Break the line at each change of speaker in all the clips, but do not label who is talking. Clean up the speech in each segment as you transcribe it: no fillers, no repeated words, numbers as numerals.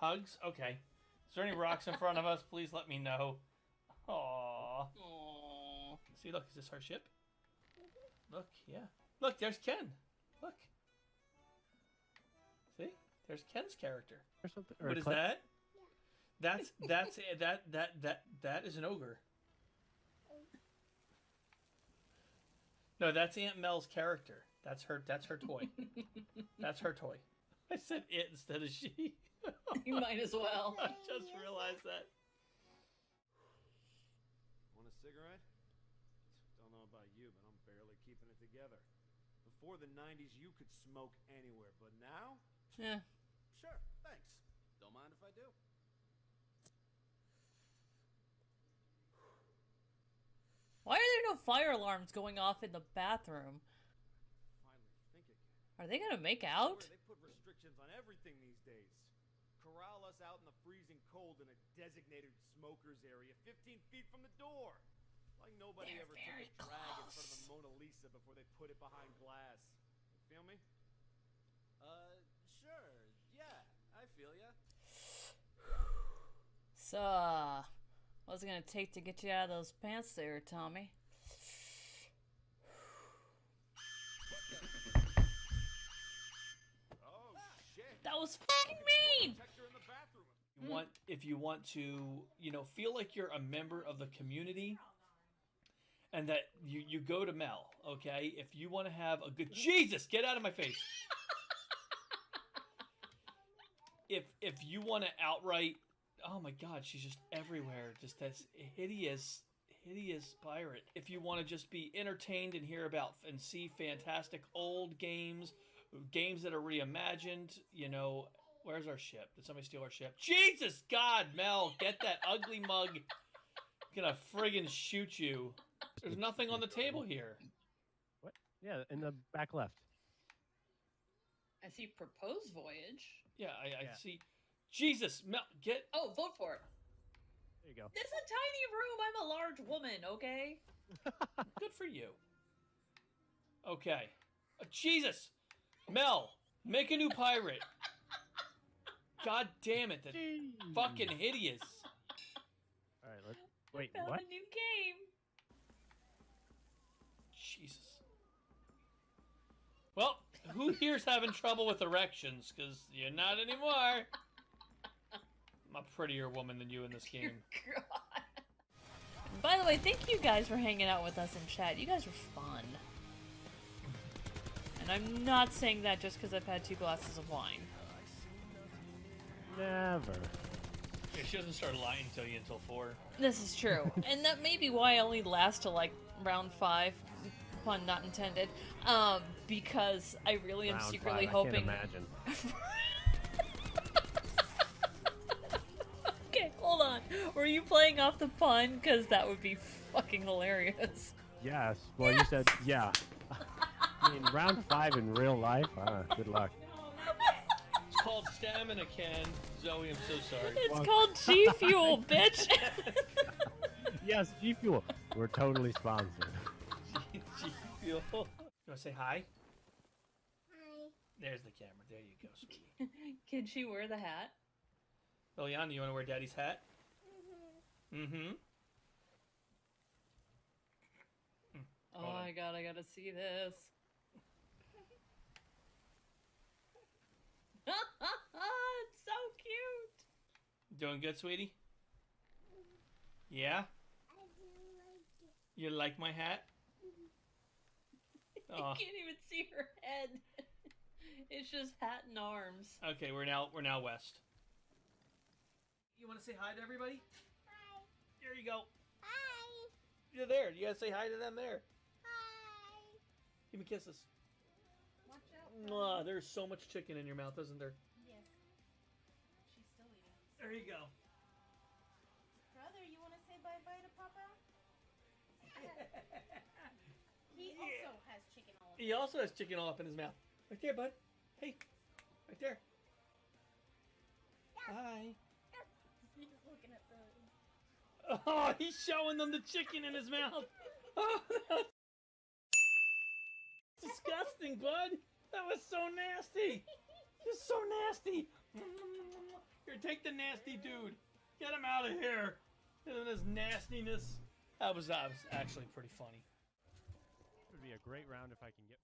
hugs? Okay. Is there any rocks in front of us? Please let me know. Aww.
Aww.
See, look, is this our ship? Look, yeah. Look, there's Ken. Look. See? There's Ken's character.
Or something.
What is that? That is an ogre. No, that's Aunt Mel's character. That's her toy. That's her toy. I said it instead of she.
You might as well.
I just realized that.
Want a cigarette? Don't know about you, but I'm barely keeping it together. Before the 90s, you could smoke anywhere, but now?
Yeah.
Sure, thanks. Don't mind if I do.
Why are there no fire alarms going off in the bathroom?
Finally think again.
Are they gonna make
I
out?
swear, they put restrictions on everything these days. Corral us out in the freezing cold in a designated smokers area 15 feet from the door. Like nobody
They're
ever took
very
a drag in front
close.
of the Mona Lisa before they put it behind glass. You feel me? Sure. Yeah, I feel ya.
So, what's it gonna take to get you out of those pants there, Tommy?
Oh, shit.
That was fucking mean!
Protector in the bathroom.
If you want to, feel like you're a member of the community, and that you go to Mel, okay? If you want to have a good Jesus, get out of my face. If you want to outright, oh my God, she's just everywhere, just this hideous pirate. If you want to just be entertained and hear about and see fantastic old games that are reimagined, where's our ship? Did somebody steal our ship? Jesus God, Mel, get that ugly mug. I'm gonna friggin' shoot you. There's nothing on the table here.
What? Yeah, in the back left.
I see propose voyage.
Yeah, I see. Jesus, Mel, get.
Oh, vote for it.
There you go.
This is a tiny room. I'm a large woman, okay?
Good for you. Okay. Jesus, Mel, make a new pirate. God damn it, that's
Jeez.
fucking hideous.
All right, let's wait.
Found
What?
a new game.
Jesus. Well, who here's having trouble with erections? Because you're not anymore. I'm a prettier woman than you in this game.
God. By the way, thank you guys for hanging out with us in chat. You guys were fun. And I'm not saying that just because I've had 2 glasses of wine.
Never.
Yeah, she doesn't start lying to you until 4.
This is true. And that may be why I only last till like round 5. Pun not intended. Because I really am
Round
secretly
5,
hoping.
I can't imagine.
Okay, hold on. Were you playing off the pun? Because that would be fucking hilarious.
Yes. Well, you said yeah. I mean, round 5 in real life. Good luck.
It's called Stamina, Ken. Zoe, I'm so sorry.
It's
Well-
called G Fuel, bitch.
Yes, G Fuel. We're totally sponsored.
G Fuel. You want to say hi? Hi. There's the camera. There you go, sweetie.
Can she wear the hat?
Liliana, you want to wear Daddy's hat? Mm-hmm.
Oh my God, I gotta see this. It's so cute.
Doing good, sweetie? Yeah?
I do like it.
You like my hat?
I
Oh.
can't even see her head. It's just hat and arms.
Okay, we're now west. You want to say hi to everybody?
Hi.
Here you go.
Hi.
You're there. You gotta say hi to them there.
Hi.
Give me kisses.
Watch out.
Mwah, there's so much chicken in your mouth, isn't there?
Yes. She's still eating.
There you go.
Brother, you want to say bye-bye to Papa? He also has chicken all over.
He also has chicken all up in his mouth. Right there, bud. Hey. Right there. Hi.
He's looking at the...
Oh, he's showing them the chicken in his mouth. Oh, that's disgusting, bud. That was so nasty. Just so nasty. Here, take the nasty dude. Get him out of here. And his nastiness. That was actually pretty funny.
This would be a great round if I can get.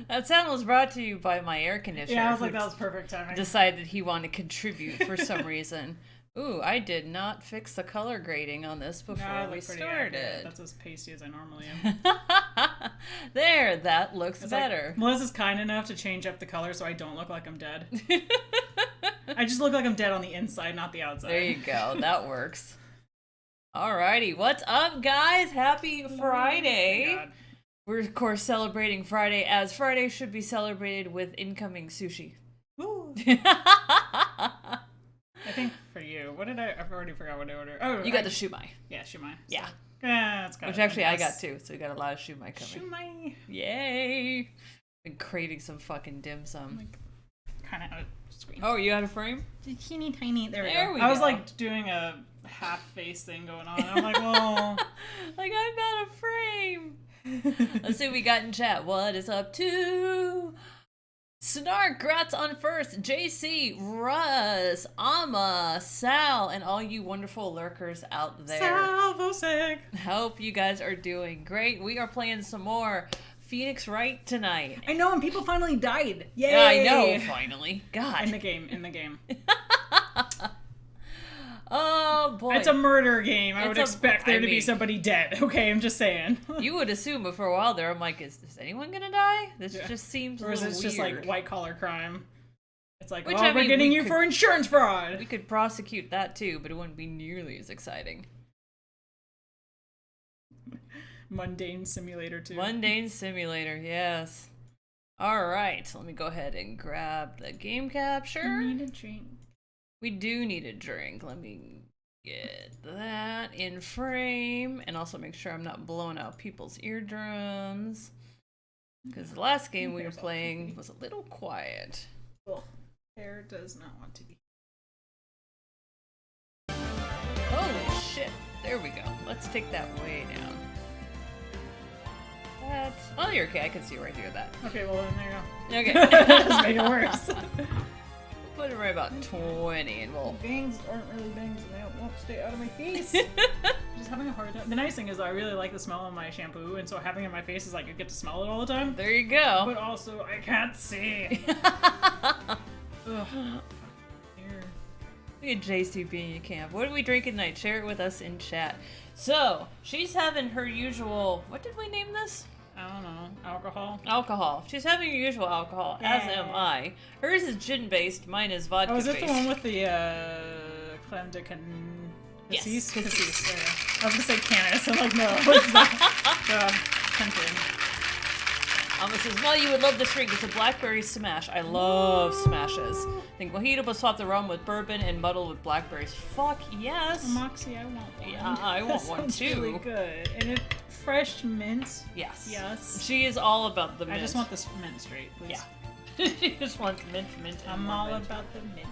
That sound was brought to you by my air conditioner.
Yeah, I was like, that was perfect timing.
Decided he wanted to contribute for some reason. Ooh, I did not fix the color grading on this before
I
we
look pretty accurate.
started.
That's as pasty as I normally am.
There, that looks
It's
better.
Like, Melissa's kind enough to change up the color so I don't look like I'm dead. I just look like I'm dead on the inside, not the outside.
There you go. That works. Alrighty, what's up, guys? Happy Friday.
Oh my God.
We're, of course, celebrating Friday as Friday should be celebrated with incoming sushi.
Woo. I think for you, what did I've already forgot what I ordered. Oh,
You got the shumai.
Yeah, shumai.
Yeah.
Yeah, it's got
Which
it,
actually I
guess.
got too, so we got a lot of shumai coming.
Shumai.
Yay! Been craving some fucking dim sum.
Kind of out of screen.
Oh, you had a frame?
Teeny tiny. There
There
we
we
go. I was
go.
like doing a half face thing going on. I'm like, well.
Like, I'm not a frame! Let's see what we got in chat. What is up to? Snark, Grats on first, JC, Russ, Amma, Sal, and all you wonderful lurkers out there.
Salvoseg.
Hope you guys are doing great. We are playing some more Phoenix Wright tonight.
I know, and people finally died. Yay!
Yeah, I know, finally. God.
In the game.
Oh, boy.
It's a murder game. I would
It's
expect there to be
mean-
somebody dead. Okay, I'm just saying.
You would assume, but for a while there, I'm like, is anyone gonna die? This
Yeah.
just seems a
Or is
little
it
weird.
just like white collar crime? It's like,
Which,
well,
I
we're
mean,
getting
we
you
could-
for insurance fraud.
We could prosecute that too, but it wouldn't be nearly as exciting.
Mundane Simulator 2.
Mundane Simulator, yes. Alright, let me go ahead and grab the game capture.
I need a drink.
We do need a drink. Let me get that in frame and also make sure I'm not blowing out people's eardrums. Because the last game we were playing was a little quiet.
Ugh. Hair does not want to be.
Holy shit. There we go. Let's take that way down. That's... Oh, you're okay. I can see right through that.
Okay, well then there you
Okay.
go. Just make it worse.
Put it right about 20 and we'll...
Bangs aren't really bangs and they won't stay out of my face. Just having a hard time. The nice thing is I really like the smell of my shampoo, and so having it in my face is like I get to smell it all the time.
There you go.
But also I can't see. Ugh. Here.
Look at JC being at camp. What are we drinking tonight? Share it with us in chat. So, she's having her usual... What did we name this?
I don't know. Alcohol.
Alcohol. She's having her usual alcohol, as
Yeah.
am I. Hers is gin-based, mine is vodka-based.
Oh, is it the one with the creme de
Yes.
cassis? Cassis. Yeah. I was gonna say Canis. I'm like, no, it's not. Tempting.
Alma says, well, you would love this drink. It's a blackberry smash. I love smashes. I think mojito, but swap the rum with bourbon and muddle with blackberries. Fuck yes.
Moxie, I want one.
Yeah, I want
That
one
sounds
too.
really good. And it fresh mint.
Yes.
Yes.
She is all about the mint.
I just want this mint straight, please.
Yeah. She just wants mint, and
I'm
more
all
mint.
about the mint.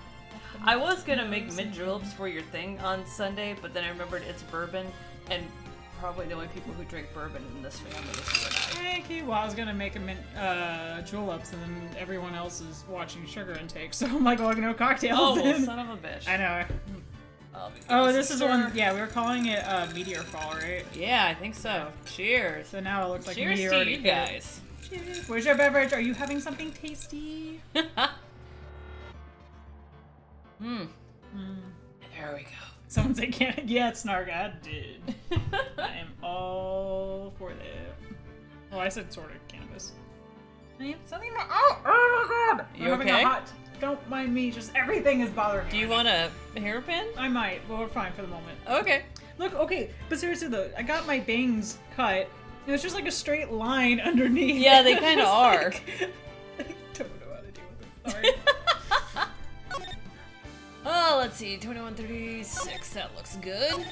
I was gonna make mint juleps for your thing on Sunday, but then I remembered it's bourbon, and probably the only people who drink bourbon in this family is you and I.
Thank you. Well, I was gonna make a mint juleps, and then everyone else is watching sugar intake, so I'm like, well, no cocktails.
Oh, well,
then.
son of a bitch.
I know.
Let me give
Oh,
you
this
some
is one.
stir.
Yeah, we were calling it Meteor Fall, right?
Yeah, I think so. Cheers.
So now it looks like
Cheers
Meteor
to
already
you
hit.
guys.
Cheers. Where's your beverage? Are you having something tasty?
There we go.
Someone said, "Can't." Yeah, Snark. I did. I am all for that. Well, I said sort of cannabis. Something more. Oh my god!
You
I'm having
okay?
a hot. Don't mind me. Just everything is bothering me.
Do you
right
want a hairpin?
now. I might. Well, we're fine for the moment.
Okay.
Look, okay, but seriously though, I got my bangs cut. It was just like a straight line underneath.
Yeah, they
It
kinda
was
are.
like- I don't know how to deal with them. Sorry.
Oh, let's see. 2136. That looks good.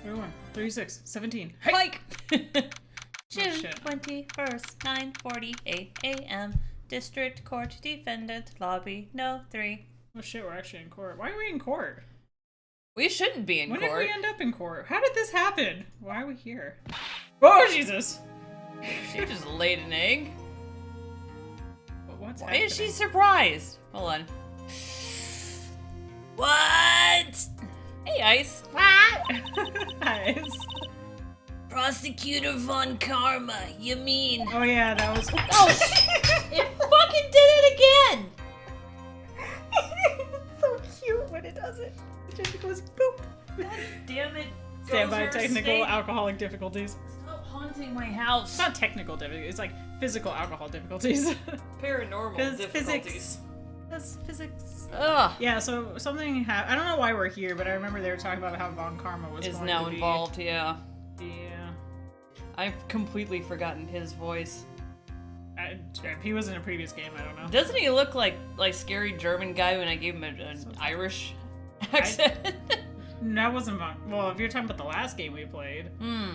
31, 36, 17.
Mike! June
shit.
21st, 9:48 a.m. District Court Defendant Lobby No 3.
Oh shit, we're actually in court. Why are we in court?
We shouldn't be in
When
court.
did we end up in court? How did this happen? Why are we here? Oh, Jesus!
She just laid an egg.
But what's
Why
happening?
is she surprised? Hold on. Ice.
Nice.
Prosecutor Von Karma, you mean?
Oh yeah, that was.
Oh, it fucking did it again!
It's so cute when it does it. It just goes boop.
God damn it.
Stand by
Gozer,
technical
stay-
alcoholic difficulties.
Stop haunting my house.
It's not technical difficulties. It's like physical alcohol difficulties.
Paranormal
Because
difficulties.
physics. Because physics.
Ugh.
Yeah, so something happened. I don't know why we're here, but I remember they were talking about how Von Karma was
Is
going
now
to be-
involved, yeah.
Yeah.
I've completely forgotten his voice.
If he was in a previous game, I don't know.
Doesn't he look like scary German guy when I gave him an Irish accent?
That wasn't Von. Well, if you're talking about the last game we played,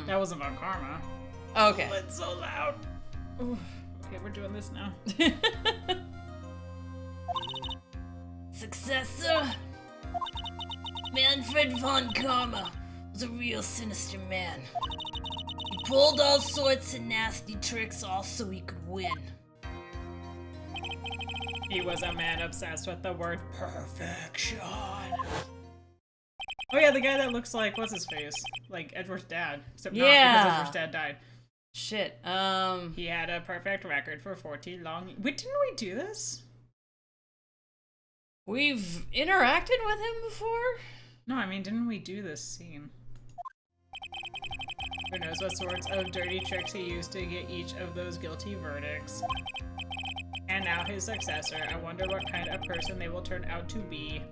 that wasn't Von Karma.
Okay.
Oh, it's so loud. Ooh. Okay, we're doing this now.
Successor? Manfred von Karma was a real sinister man. He pulled all sorts of nasty tricks all so he could win.
He was a man obsessed with the word perfection. Oh yeah, the guy that looks like, what's his face? Like Edward's dad. Except not
Yeah.
because Edward's dad died.
Shit,
He had a perfect record for 14 long... Wait, didn't we do this?
we've interacted with him before?
No, I mean, didn't we do this scene? Who knows what sorts of dirty tricks he used to get each of those guilty verdicts. And now his successor. I wonder what kind of person they will turn out to be.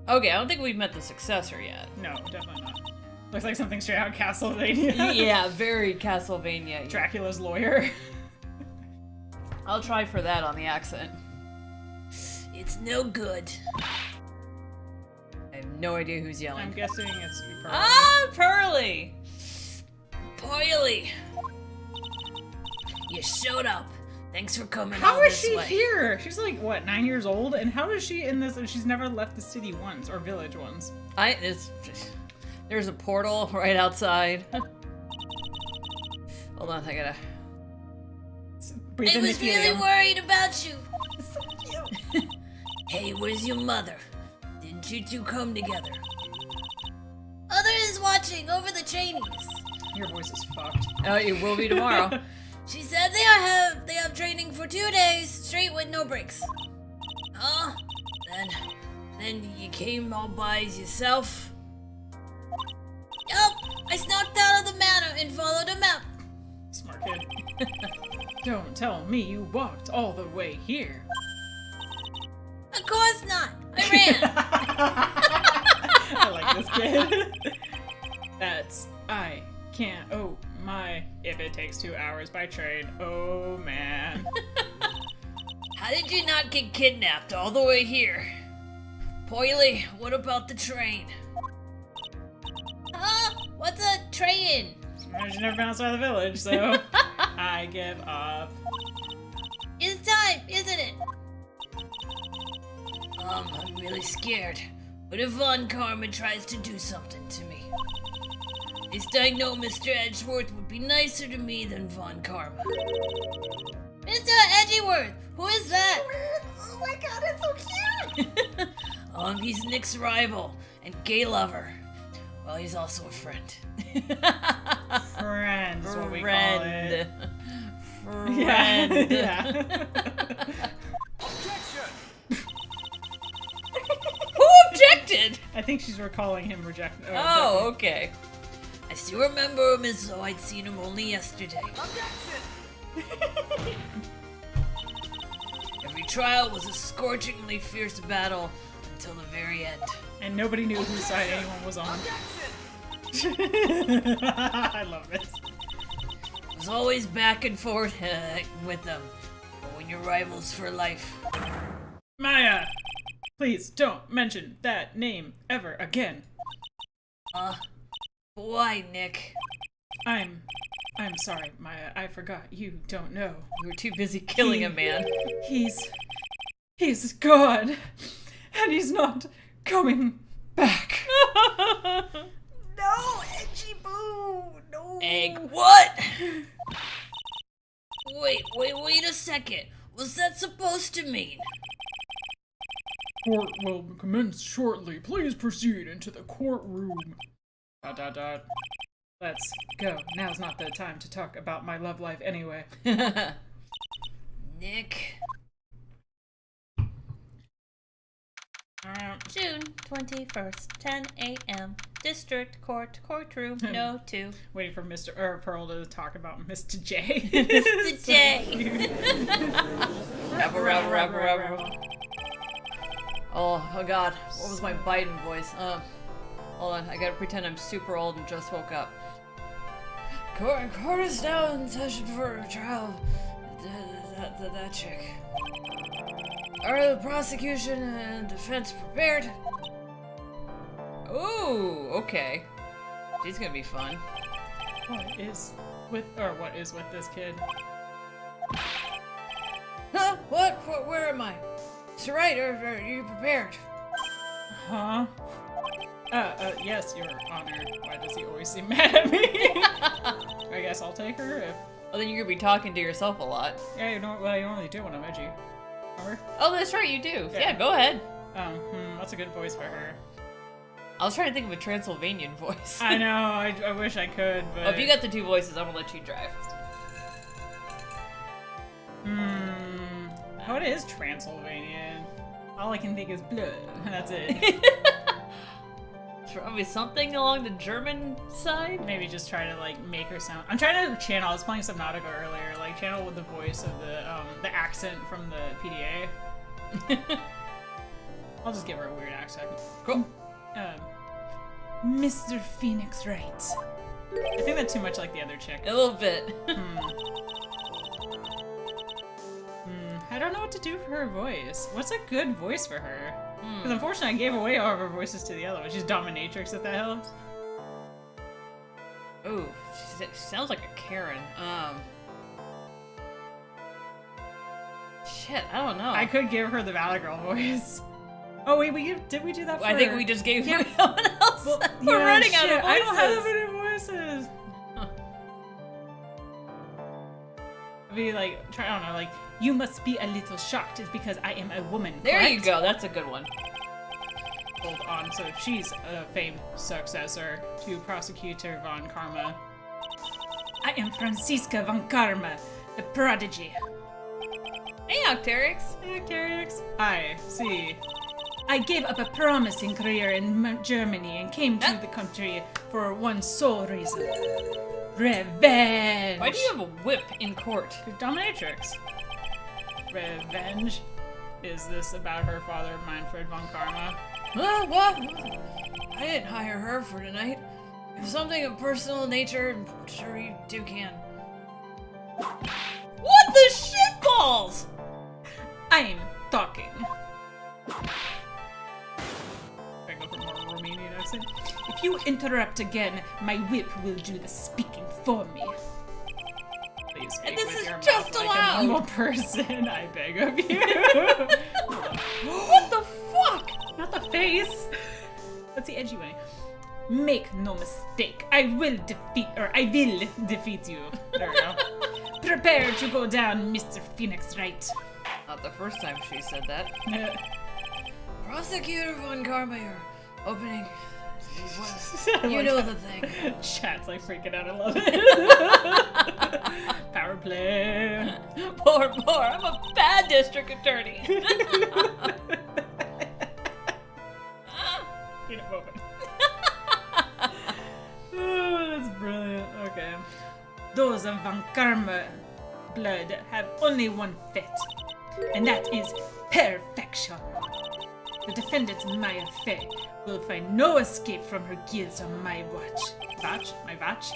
Okay, I don't think we've met the successor yet.
No, definitely not. Looks like something straight out of Castlevania.
Yeah, very Castlevania.
Dracula's lawyer.
I'll try for that on the accent. It's no good. I have no idea who's yelling.
I'm guessing it's Pearl.
Ah, Pearly! Pearly! You showed up. Thanks for coming
How
all
is
this
she
way.
here? She's like, what, 9 years old? And how is she in this and she's never left the city once, or village once?
There's a portal right outside. Hold on, I gotta...
Breathe in the helium.
worried about you. So cute. Hey, where's your mother? Didn't you two come together? Mother is watching over the Cheneys.
Your voice is fucked.
Oh, it will be tomorrow. She said they have training for 2 days straight with no breaks. Huh? Then you came all by yourself? Yup, I snuck out of the manor and followed him out.
Smart kid. Don't tell me you walked all the way here.
Of course not. I ran.
I like this kid. I can't. Oh my. If it takes 2 hours by train. Oh man.
How did you not get kidnapped all the way here? Poily, what about the train? Huh? What's a train?
I've never been outside the village, so I give up.
It's time, isn't it? I'm really scared. What if Von Karma tries to do something to me? At least I know Mr. Edgeworth would be nicer to me than Von Karma. Mr. Edgeworth, who is that?
Oh my god, it's so cute!
He's Nick's rival and gay lover. Well, he's also a friend.
Friend is what we call
Friend.
it.
Friend.
Yeah.
Objection!
Who objected?
I think she's recalling him reject.
Oh, okay. I still remember him as though I'd seen him only yesterday.
Objection!
Every trial was a scorchingly fierce battle until the very end.
And nobody knew whose side anyone was on.
Objection!
I love this.
It was always back and forth with them. But when you're rivals for life.
Maya, please don't mention that name ever again.
Why, Nick?
I'm sorry, Maya. I forgot. You don't know.
You were too busy killing a man.
He's gone, and he's not coming back.
No, Edgy Boo! No!
Egg, what? Wait a second. What's that supposed to mean?
Court will commence shortly. Please proceed into the courtroom. ... Let's go. Now's not the time to talk about my love life anyway.
Nick. June 21st, 10 a.m. District Court, courtroom, no 2.
Waiting for Pearl to talk about Mr. J.
Mr. J. Rabble. Oh god, what was my Biden voice? Hold on, I gotta pretend I'm super old and just woke up. Court is now in session for a trial. That chick. Are the prosecution and defense prepared? Ooh, okay. She's gonna be fun.
What is with this kid?
Huh? What? Where am I? Mr. Wright, are you prepared?
Huh? Yes, Your Honor. Why does he always seem mad at me? I guess I'll take her if...
Well, then you're gonna be talking to yourself a lot.
Yeah, you know what I normally do when I'm edgy. Remember?
Oh, that's right, you do. Yeah, go ahead.
What's a good voice for her?
I was trying to think of a Transylvanian voice.
I know, I wish I could, but...
Oh, if you got the 2 voices, I'm gonna let you drive.
What is Transylvanian? All I can think is blood, and that's it.
Probably something along the German side?
Maybe just try to, like, make her sound... I'm trying to channel, I was playing Subnautica earlier, like, channel with the voice of the accent from the PDA. I'll just give her a weird accent.
Cool.
Mr. Phoenix Wright. I think that's too much like the other chick.
A little bit.
I don't know what to do for her voice. What's a good voice for her? Because unfortunately I gave away all of her voices to the other one. She's Dominatrix, if that helps.
Ooh, she sounds like a Karen. Shit, I don't know.
I could give her the Valley Girl voice. Oh wait, did we do that for
I think we just gave someone else.
Well,
We're
yeah,
running out of voices.
I don't have any voices. I'd be like, I don't know, like, you must be a little shocked. It's because I am a woman.
There
correct?
you go. That's a good one.
Hold on. So she's a famed successor to Prosecutor Von Karma. I am Franziska Von Karma, the prodigy.
Hey, Octerix.
Hey, Octerix. I see. I gave up a promising career in Germany and came to the country for one sole reason. Revenge!
Why do you have a whip in court?
Dominatrix. Revenge? Is this about her father, Manfred von Karma?
What? I didn't hire her for tonight. If something of personal nature, I'm sure you two can. What the shitballs?
I'm talking. I go for more Romanian accent. If you interrupt again, my whip will do the speaking for me. Please speak
And this
with
is
your
just
mouth
allowed.
like a normal person, I beg of you.
What the fuck?
Not the face. That's the edgy way. Make no mistake, I will defeat you. There we go. Prepare to go down, Mr. Phoenix Wright.
Not the first time she said that.
Yeah.
Prosecutor Von Karma, your opening. You know the thing.
Chat's like freaking out. I love it. Power play.
Poor. I'm a bad district attorney.
Peanut moment. Oh, that's brilliant. Okay. Those of Von Karma blood have only one fate, and that is perfection. The defendant Maya Fey will find no escape from her guilt on my watch. Watch? My watch?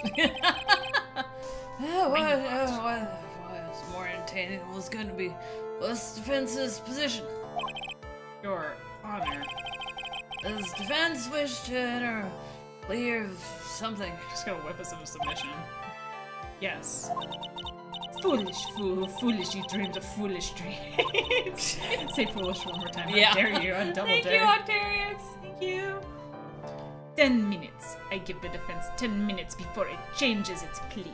What's more entertaining was going to be what's defense's position?
Your Honor.
Does defense wish to enter plea or something?
Just gonna whip us into submission. Yes. Foolish fool, who foolishly dreams of foolish dreams. Say foolish one more time.
Yeah.
How dare you? On double
Thank
dare.
you, Octarius.
Thank you. 10 minutes. I give the defense 10 minutes before it changes its plea.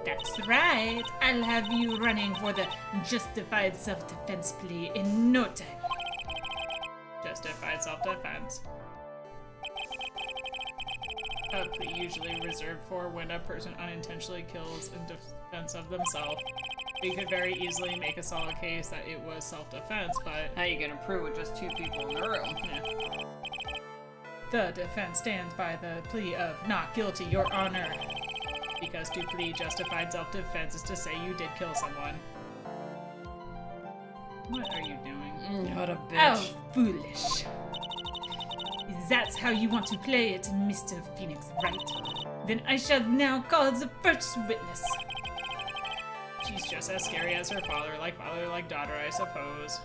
That's right. I'll have you running for the justified self-defense plea in no time. self-defense. A plea usually reserved for when a person unintentionally kills in defense of themselves. We could very easily make a solid case that it was self-defense, but
How you gonna prove with just 2 people in the room?
yeah. The defense stands by the plea of not guilty, Your Honor. Because to plead justified self-defense is to say you did kill someone. What are you doing?
What a
Oh,
bitch.
foolish. That's how you want to play it, Mr. Phoenix, right? Then I shall now call the first witness. She's just as scary as her father, like daughter, I suppose.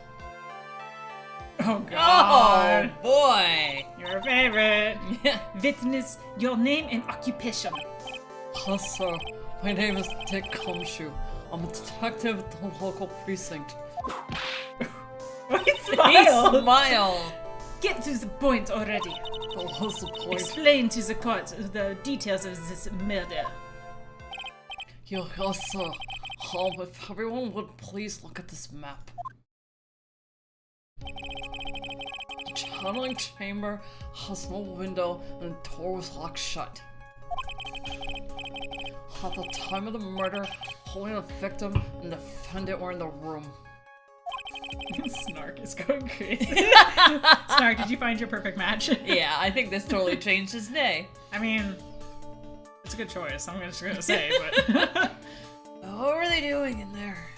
Oh god.
Oh, boy.
Your favorite.
Yeah.
Witness, your name and occupation.
Yes, sir. My name is Dick Cumshoe. I'm a detective at the local precinct.
Why
He
smile?
smiled.
Get to the point already.
What was the point?
Explain to the court the details of this murder.
Yes, sir. If everyone would please look at this map. The channeling chamber has no window and the door was locked shut. At the time of the murder, only the victim and the defendant were in the room.
Snark is going crazy. Snark, did you find your perfect match?
Yeah, I think this totally changed his day.
I mean, it's a good choice, I'm just gonna say, but...
What were they doing in there?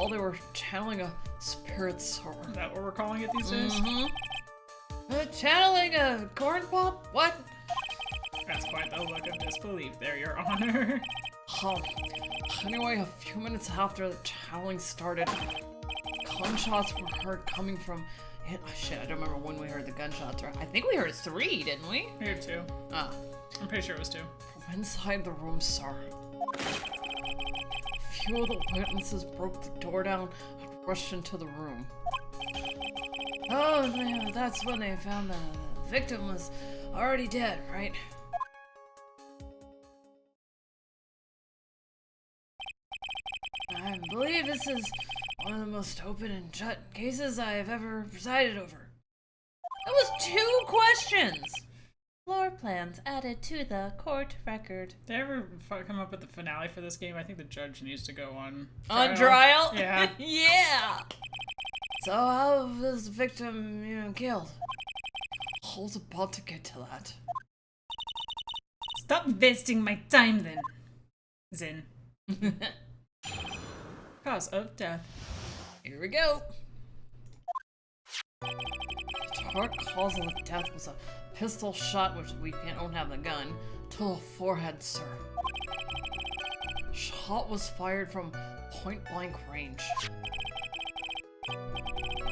They were channeling a spirit sword.
Is that what we're calling it these days?
Channeling a corn pop? What?
That's quite the look of disbelief there, Your Honor.
Anyway, a few minutes after the channeling started, gunshots were heard coming from... Shit, I don't remember when we heard the gunshots. I think we heard 3, didn't we?
We have 2.
Ah.
I'm pretty sure it was 2.
From inside the room, sir. A few of the witnesses broke the door down and rushed into the room. Oh, yeah, that's when they found the victim was already dead, right? I believe this is one of the most open and shut cases I have ever presided over. That was 2 questions!
Floor plans added to the court record.
Did I ever come up with the finale for this game? I think the judge needs to go on
On trial?
Yeah.
Yeah! So how was the victim, killed? I was about to get to that.
Stop wasting my time then. Zin. Cause of death.
Here we go. The direct cause of the death was a pistol shot, which we don't have the gun, to the forehead, sir. Shot was fired from point-blank range.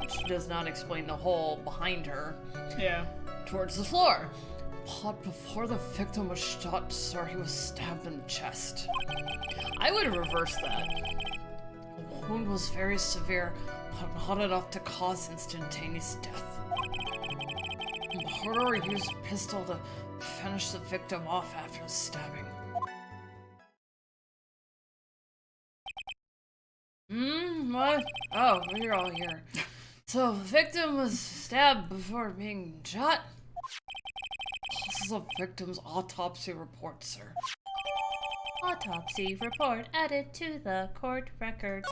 Which does not explain the hole behind her.
Yeah.
Towards the floor. But before the victim was shot, sir, he was stabbed in the chest. I would have reversed that. The wound was very severe, but not enough to cause instantaneous death. The murderer used a pistol to finish the victim off after the stabbing. What? Oh, we're all here. So, the victim was stabbed before being shot? This is a victim's autopsy report, sir.
Autopsy report added to the court record.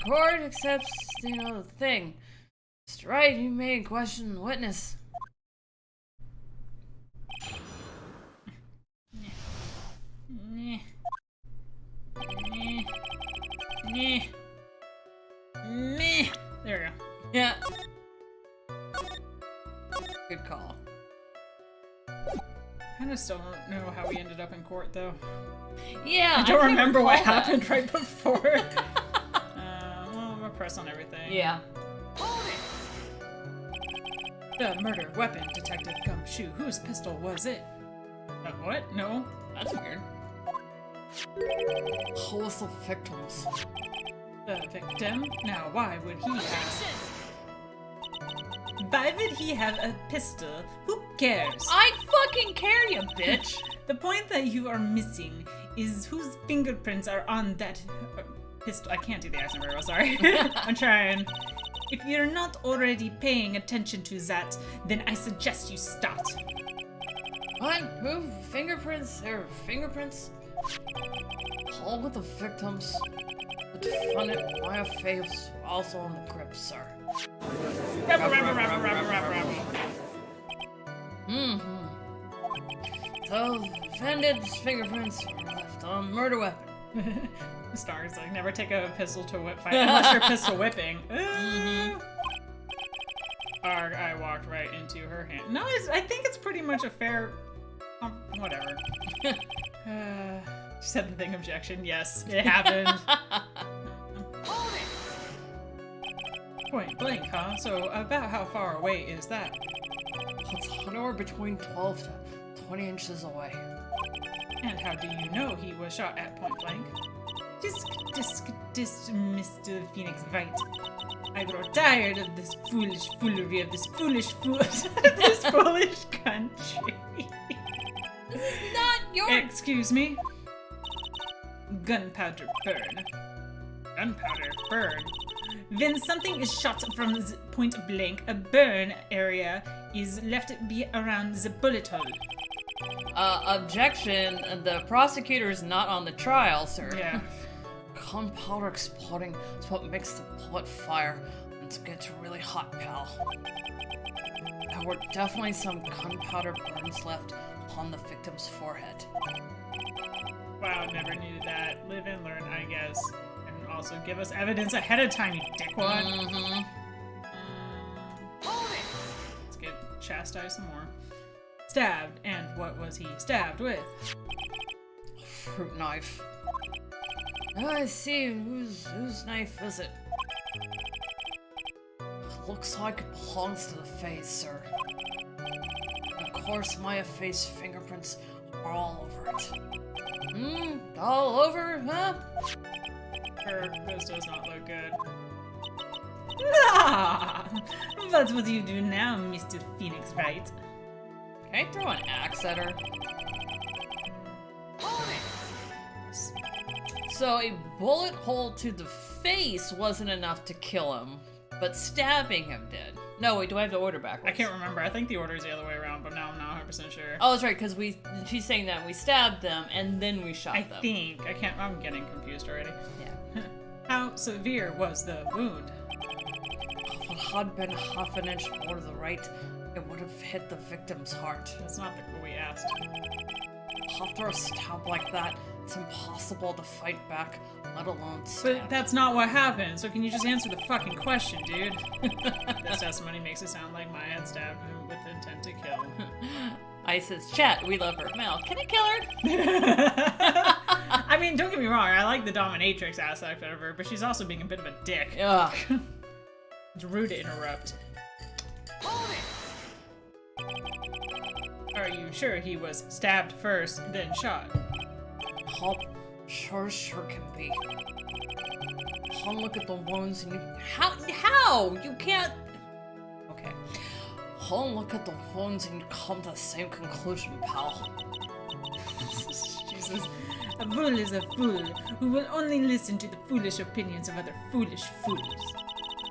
Court accepts, the thing. Mr. Wright, you may question the witness.
Nyeh. Nyeh. Nyeh. Meh. There we go.
Yeah. Good call.
I just don't know how we ended up in court, though.
Yeah,
I don't
can't
remember what
recall that.
happened right before. Well, I'm gonna press on everything.
Yeah.
The murder weapon, Detective Gumshoe. Whose pistol was it? What? No.
That's weird. Who was the victims?
The victim? Now, why would he have... Why would he have a pistol? Who cares?
I fucking care, you bitch!
The point that you are missing is whose fingerprints are on that pistol. I can't do the accent very well, sorry. I'm trying. If you're not already paying attention to that, then I suggest you start.
What? Who? Fingerprints? There are fingerprints? All of the victims. The defendant, Maya Faye, was also on the crypt, sir. The defendant's fingerprints were left on the murder weapon.
Stars like never take a pistol to a whip fight unless you're pistol whipping. Arg, I walked right into her hand. No, I think it's pretty much a fair. Whatever. Said the thing objection. Yes, it happened. Point blank, huh? So about how far away is that?
It's anywhere between 12 to 20 inches away.
And how do you know he was shot at point blank? Mr. Phoenix Wright. I grow tired of this foolish foolery of this foolish this foolish country.
Not your.
Excuse me? Gunpowder burn. Gunpowder burn. When something is shot from the point blank, a burn area is left be around the bullet hole.
Objection. The prosecutor is not on the trial, sir.
Yeah.
Gunpowder exploding is what makes the bullet fire when it gets really hot, pal. There were definitely some gunpowder burns left on the victim's forehead.
Wow, never needed that. Live and learn, I guess. And also give us evidence ahead of time, you dickwad.
Mm-hmm.
Let's get chastised some more. Stabbed, and what was he stabbed with?
Fruit knife. I see. Whose knife is it? Looks like it belongs to the face, sir. And of course, Maya Faye's fingerprints are all over it. All over, huh?
This does not look good. Ah! What would you do now, Mr. Phoenix Wright?
Can I throw an axe at her? So a bullet hole to the face wasn't enough to kill him, but stabbing him did. No, wait, do I have the order backwards?
I can't remember. I think the order is the other way around, but now I'm not 100% sure.
Oh, that's right, because she's saying that we stabbed them and then we shot them.
I think. I'm getting confused already.
Yeah.
How severe was the wound?
If it had been half an inch more to the right, it would have hit the victim's heart.
That's not what we asked.
After a stab like that, it's impossible to fight back, let alone stand.
But that's not what happened, so can you just answer the fucking question, dude? This testimony makes it sound like Maya had stabbed him with the intent to kill.
Isis, chat, we love her. Mel, can I kill her?
I mean, don't get me wrong, I like the dominatrix aspect of her, but she's also being a bit of a dick.
Ugh.
It's rude to interrupt. Are you sure he was stabbed first, then shot?
Oh, sure can be. Oh, look at the wounds and you... How? You can't... Okay. Oh, look at the wounds and you come to the same conclusion, pal.
Jesus. A fool is a fool who will only listen to the foolish opinions of other foolish fools.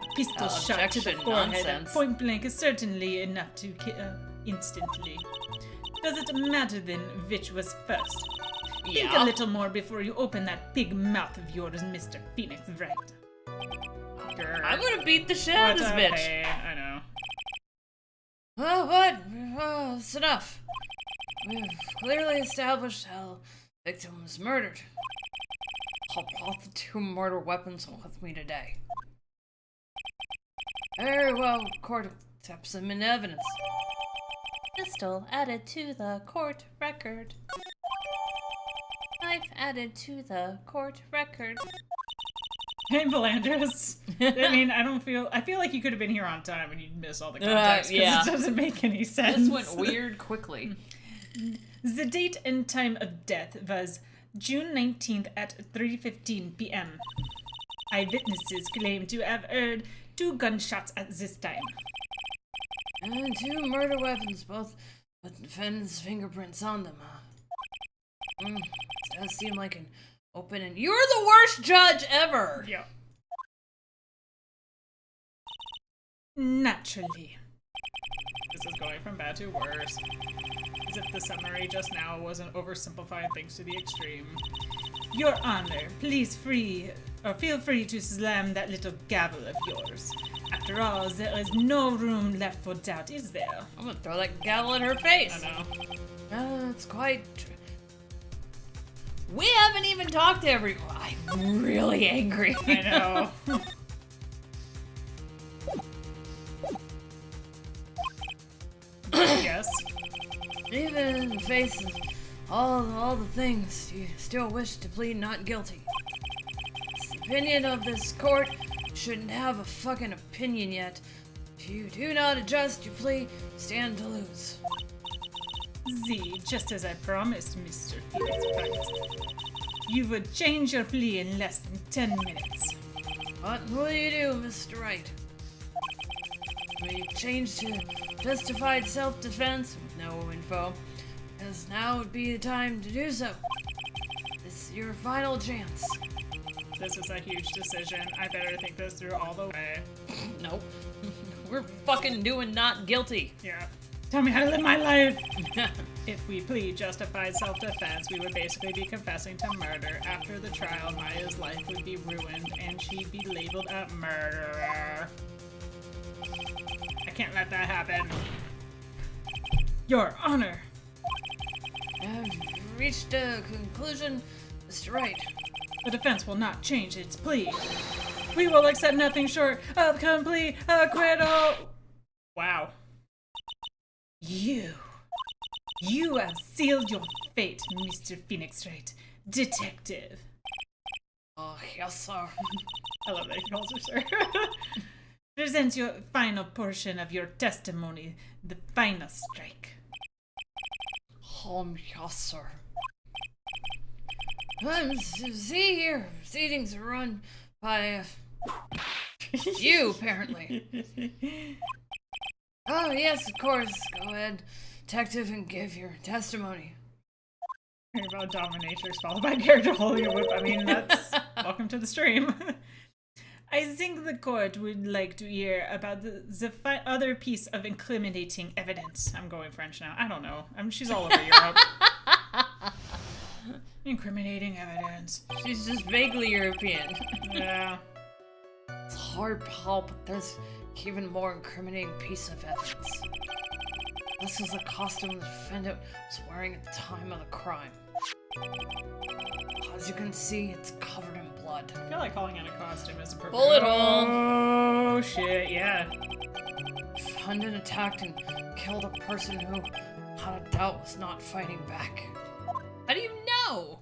A pistol shot to the forehead at point blank is certainly enough to kill instantly. Does it matter then which was first?
Yeah.
Think a little more before you open that big mouth of yours, Mr. Phoenix Wright.
I'm gonna beat the shit out of this bitch.
Okay, I know.
Oh, what? It's enough. We've clearly established how the victim was murdered. I brought the 2 murder weapons with me today. Very well, court accepts them in evidence. Pistol added to the court record. Knife added to the court record.
Hey, Belandris. I mean, I feel like you could have been here on time and you'd miss all the context because
yeah.
it doesn't make any sense.
This went weird quickly.
The date and time of death was June 19th at 3:15 p.m. Eyewitnesses claim to have heard 2 gunshots at this time.
And 2 murder weapons, both with defendant's fingerprints on them, huh? Does seem like an open and... You're the worst judge ever!
Yeah. Naturally. This is going from bad to worse. As if the summary just now wasn't oversimplified things to the extreme. Your Honor, please feel free to slam that little gavel of yours. After all, there is no room left for doubt, is there?
I'm gonna throw that gavel in her face.
I know.
It's quite. We haven't even talked to everyone. I'm really angry.
I know. Yes.
Even in the face of all the things, you still wish to plead not guilty. It's the opinion of this court. You shouldn't have a fucking opinion yet. If you do not adjust your plea, you stand to lose.
Z, just as I promised, Mr. Phoenix Wright. You would change your plea in less than 10 minutes.
What will you do, Mr. Wright? Will you change to justified self-defense with no info? Because now would be the time to do so. This is your final chance.
This is a huge decision. I better think this through all the way.
Nope. We're fucking doing not guilty.
Yeah. Tell me how to live my life! If we plead justified self-defense, we would basically be confessing to murder. After the trial, Maya's life would be ruined, and she'd be labeled a murderer. I can't let that happen. Your Honor!
I've reached a conclusion, Mr. Wright.
The defense will not change its plea. We will accept nothing short of complete acquittal! Wow. You have sealed your fate, Mr. Phoenix Wright, detective.
Oh, yes, sir.
I love that he calls her sir. Present your final portion of your testimony, the final strike.
Yes, sir. See here, proceedings are run by you, apparently. Oh, yes, of course. Go ahead, detective, and give your testimony.
Hear about dominatrix followed by character holding a whip. I mean, that's welcome to the stream. I think the court would like to hear about the other piece of incriminating evidence. I'm going French now. I don't know. She's all over Europe. Incriminating evidence.
She's just vaguely European.
Yeah.
It's hard, Paul, but there's even more incriminating piece of evidence. This is the costume the defendant was wearing at the time of the crime. As you can see, it's covered in blood.
I feel like calling it a costume is appropriate.
Bullet hole!
Oh, shit, yeah.
Defendant attacked and killed a person who, without a doubt, was not fighting back. How do you know?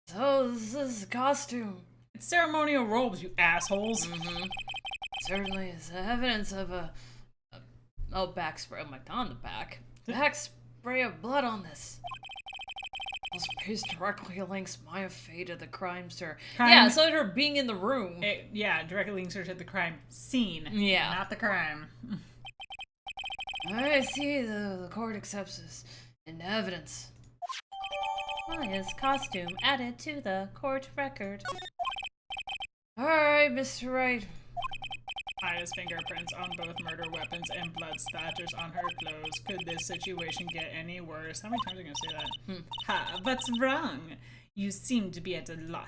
So, this is a costume.
It's ceremonial robes, you assholes.
Mm-hmm. Certainly is evidence of back spray. Oh my god, on the back. Back spray of blood on this. This piece directly links Maya Fey to the crime, sir. Yeah, so her being in the room.
Yeah, directly links her to the crime scene.
Yeah.
Not the crime.
I see the court accepts this in evidence.
Maya's costume added to the court record.
Alright, Mr. Wright.
Maya's fingerprints on both murder weapons and blood splatters on her clothes. Could this situation get any worse? How many times are you going to say that? Ha, what's wrong? You seem to be at a loss.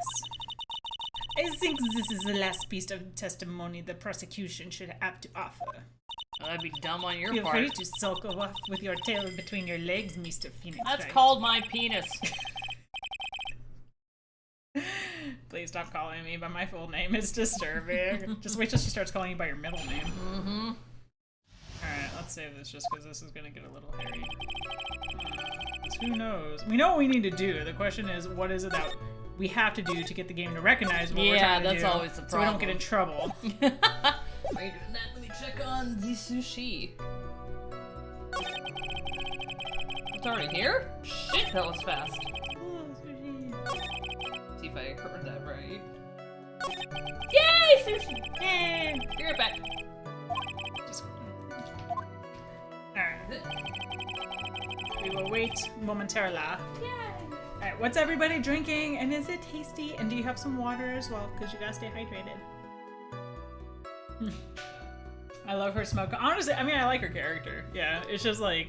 I think this is the last piece of testimony the prosecution should have to offer.
Well, that'd be dumb on your
Feel
part.
free to sulk off with your tail between your legs, Mr. Phoenix.
That's
Wright.
called my penis.
Please stop calling me by my full name. It's disturbing. Just wait till she starts calling you by your middle name.
Mm-hmm.
Alright, let's save this just because this is going to get a little hairy. Who knows? We know what we need to do. The question is, what is it that we have to do to get the game to recognize what we're trying to do?
Yeah, that's always the problem.
So we don't get in trouble.
Wait, let me check on the sushi. It's already here? Shit, that was fast. See if I heard that right. Yay, sushi!
Yay!
Be right back.
Alright. We will wait momentarily.
Yay!
Alright, what's everybody drinking? And is it tasty? And do you have some water as well? Because you gotta stay hydrated. I love her smoke. Honestly, I mean, I like her character. Yeah, it's just like...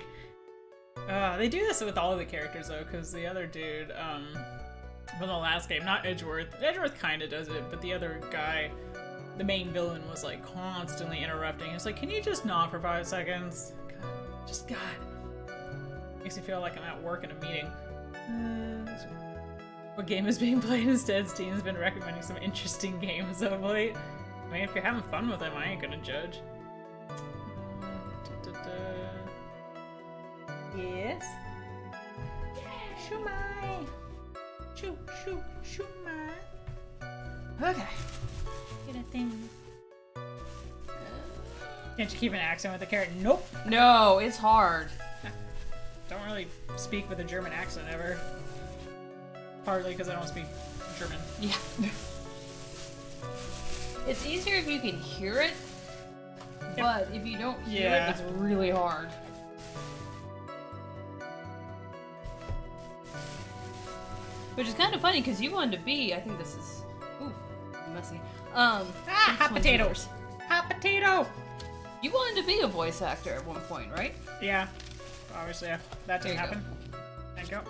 they do this with all of the characters, though, because the other dude, from the last game, not Edgeworth. Edgeworth kind of does it, but the other guy, the main villain, was, like, constantly interrupting. He's like, can you just not for 5 seconds? God, just God. Makes me feel like I'm at work in a meeting. What game is being played instead? Steam's been recommending some interesting games of late. I mean, if you're having fun with them, I ain't gonna judge. Yes? Shumai! Shumai! Okay. Get a thing. Can't you keep an accent with a carrot? Nope!
No, it's hard.
Don't really speak with a German accent ever. Partly because I don't speak German.
Yeah. It's easier if you can hear it, but if you don't hear it, it's really hard. Which is kind of funny because you wanted to be, I think this is, ooh, messy.
Hot potatoes! Hot potato!
You wanted to be a voice actor at one point, right?
Yeah. Obviously, yeah. That didn't
There you
happen. Thank you.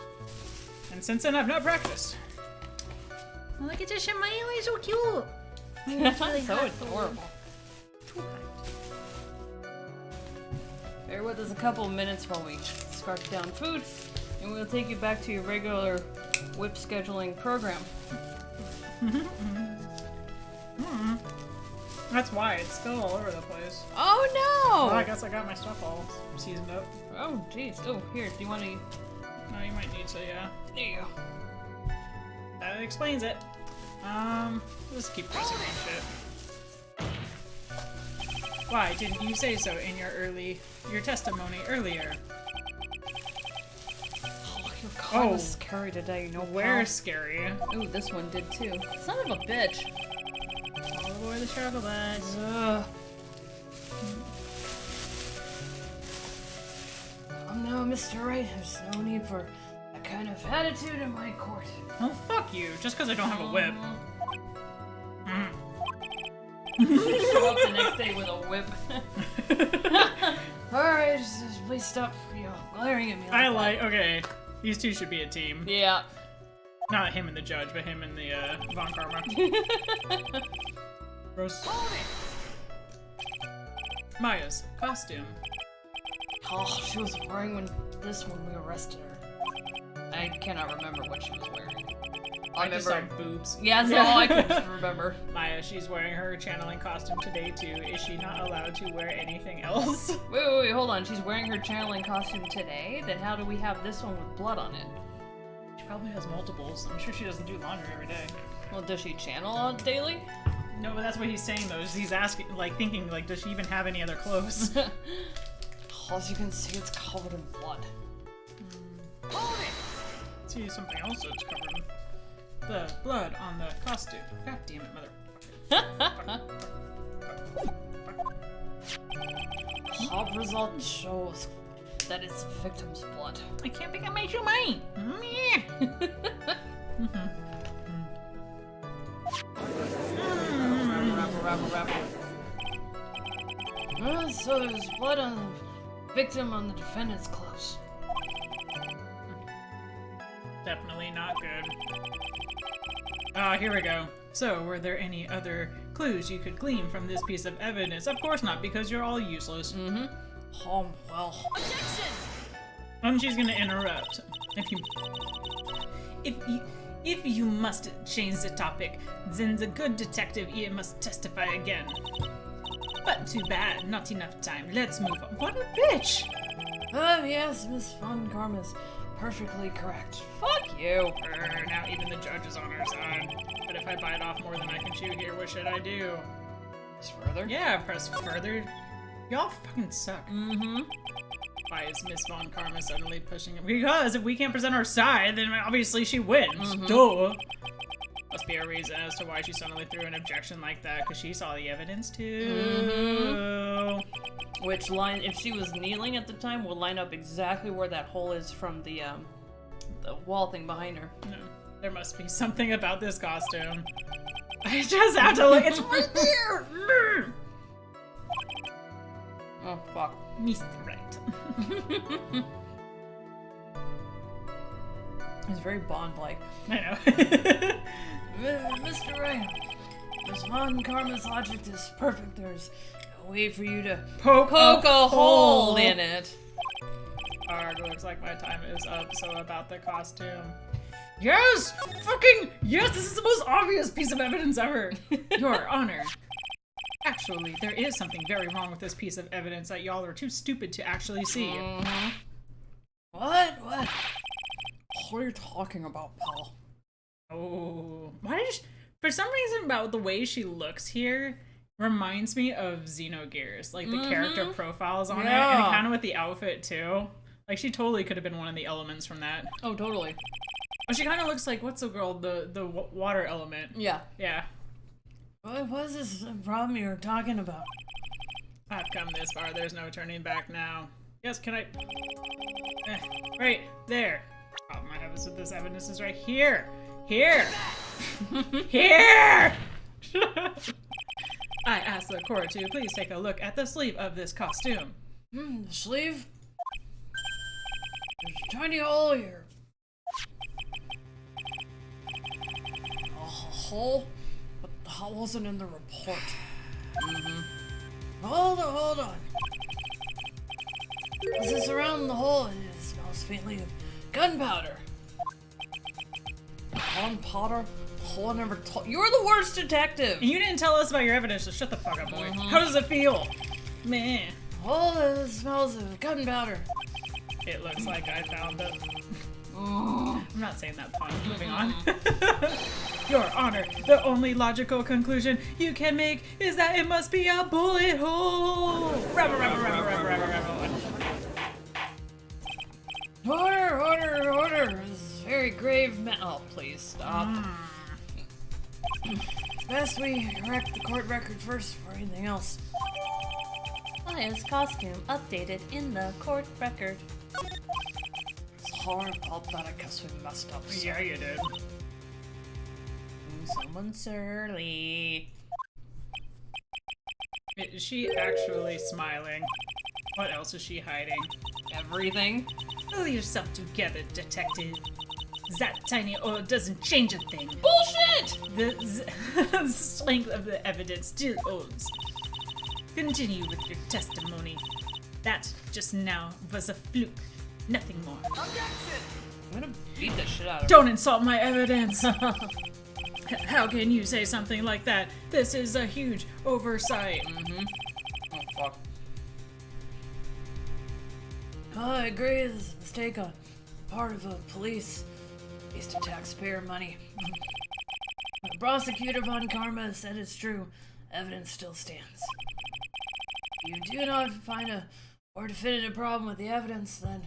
And since then, I've not practiced. Oh, look at this Shimai, so cute!
So adorable. Bear with us a couple of minutes while we scarf down food, and we'll take you back to your regular whip scheduling program.
That's why it's still all over the place.
Oh no!
Well, I guess I got my stuff all seasoned up.
Oh jeez. Oh, here, do you want to...
No, you might need to, yeah.
There you go.
That explains it. Just keep pressing on shit. Why didn't you say so in your testimony earlier?
Oh, your car was scary today, you know.
Where's scary?
Ooh, this one did too. Son of a bitch.
All aboard the travel bags.
Ugh. Oh no, Mr. Wright, there's no need for that kind of attitude in my court.
Oh, fuck you, just because I don't have a whip.
Show up the next day with a whip. Alright, just please stop, glaring at me like that.
Okay, these two should be a team.
Yeah.
Not him and the judge, but him and the, Von Karma. Rose. Maya's costume.
Oh, she was wearing this when we arrested her. I cannot remember what she was wearing.
I just saw boobs.
Yeah, that's all I can remember.
Maya, she's wearing her channeling costume today too. Is she not allowed to wear anything else?
Wait, hold on. She's wearing her channeling costume today? Then how do we have this one with blood on it?
She probably has multiples. I'm sure she doesn't do laundry every day.
Well, does she channel on daily?
No, but that's what he's saying though. Is he's asking, like, thinking, like, does she even have any other clothes?
As you can see, it's covered in blood.
See something else that's covered in the blood on the costume. God damn it, mother.
Top result shows that it's the victim's blood.
I can't pick up my shoe, mine.
So there's blood on the victim on the defendant's clothes.
Definitely not good. Here we go. So, were there any other clues you could glean from this piece of evidence? Of course not, because you're all useless.
Oh, well.
And she's gonna interrupt. If you must change the topic, then the good detective here must testify again. But too bad, not enough time. Let's move on. What a bitch!
Yes, Miss Von Karma's perfectly correct. Fuck you.
Now even the judge is on our side. But if I bite off more than I can chew here, what should I do?
Press further?
Yeah, press further. Y'all fucking suck. Why is Miss Von Karma suddenly pushing him? Because if we can't present our side, then obviously she wins. Duh. Must be a reason as to why she suddenly threw an objection like that, because she saw the evidence too.
Which line, if she was kneeling at the time, will line up exactly where that hole is from the wall thing behind her.
No, there must be something about this costume. I just have to look. It's right there.
Oh, fuck.
Mr. Wright.
It's very Bond-like.
I know.
Mr. Wright, this Von Karma's logic is perfect. There's a way for you to
Poke
a hole in it.
Arg, looks like my time is up, so about the costume. Yes! Fucking yes! This is the most obvious piece of evidence ever! Your Honor. Actually, there is something very wrong with this piece of evidence that y'all are too stupid to actually see.
What? What are you talking about, pal?
Oh. Why did for some reason about the way she looks here reminds me of Xenogears. Like the character profiles on it, and kind of with the outfit too. Like she totally could have been one of the elements from that.
Oh, totally.
Oh, she kind of looks like, what's the girl? The water element.
Yeah.
Yeah.
What is this problem you're talking about?
I've come this far. There's no turning back now. Yes, can I? Right there. Problem I have is that this evidence is right here. Here. Here. I asked the court to please take a look at the sleeve of this costume.
The sleeve? There's a tiny hole here. A hole? But that wasn't in the report. Hold on. As this around the hole, it smells faintly of gunpowder. Gunpowder? The hole I never told. You're the worst detective!
And you didn't tell us about your evidence, so shut the fuck up, boy. How does it feel? Man.
Oh, it smells of gunpowder.
It looks like I found it. I'm not saying that pun. Moving on. Your Honor, the only logical conclusion you can make is that it must be a bullet hole. Rebel.
Order! This is very grave oh, please stop. It's best we correct the court record first before anything else.
Maya's costume updated in the court record.
Sorry about that, I guess we messed up.
Yeah, you did.
Someone surly.
Is she actually smiling? What else is she hiding?
Everything?
Pull yourself together, detective. That tiny hole doesn't change a thing.
Bullshit!
The strength of the evidence still holds. Continue with your testimony. That just now was a fluke. Nothing more.
I'm gonna beat the shit out of her.
Don't insult my evidence! How can you say something like that? This is a huge oversight.
Oh, fuck. I agree, this is a mistake on part of the police. Waste of taxpayer money. The prosecutor Von Karma said it's true. Evidence still stands. If you do not find a more definitive problem with the evidence, then...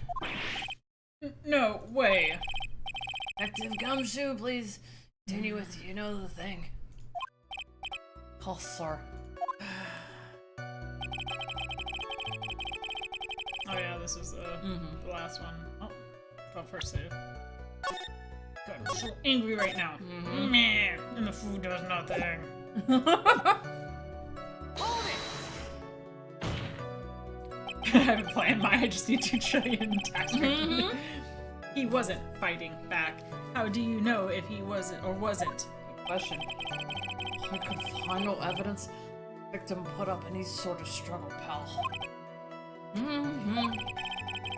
No way.
Detective Gumshoe, please continue with you know the thing. Oh, sir.
Oh yeah, this is the last one. Oh, well, first save. God, I'm so angry right now. Meh, and the food does nothing. I've been playing I just need 2 trillion tax returns. He wasn't fighting back. How do you know if he wasn't or wasn't?
Good question. I could find no evidence the victim put up any sort of struggle, pal.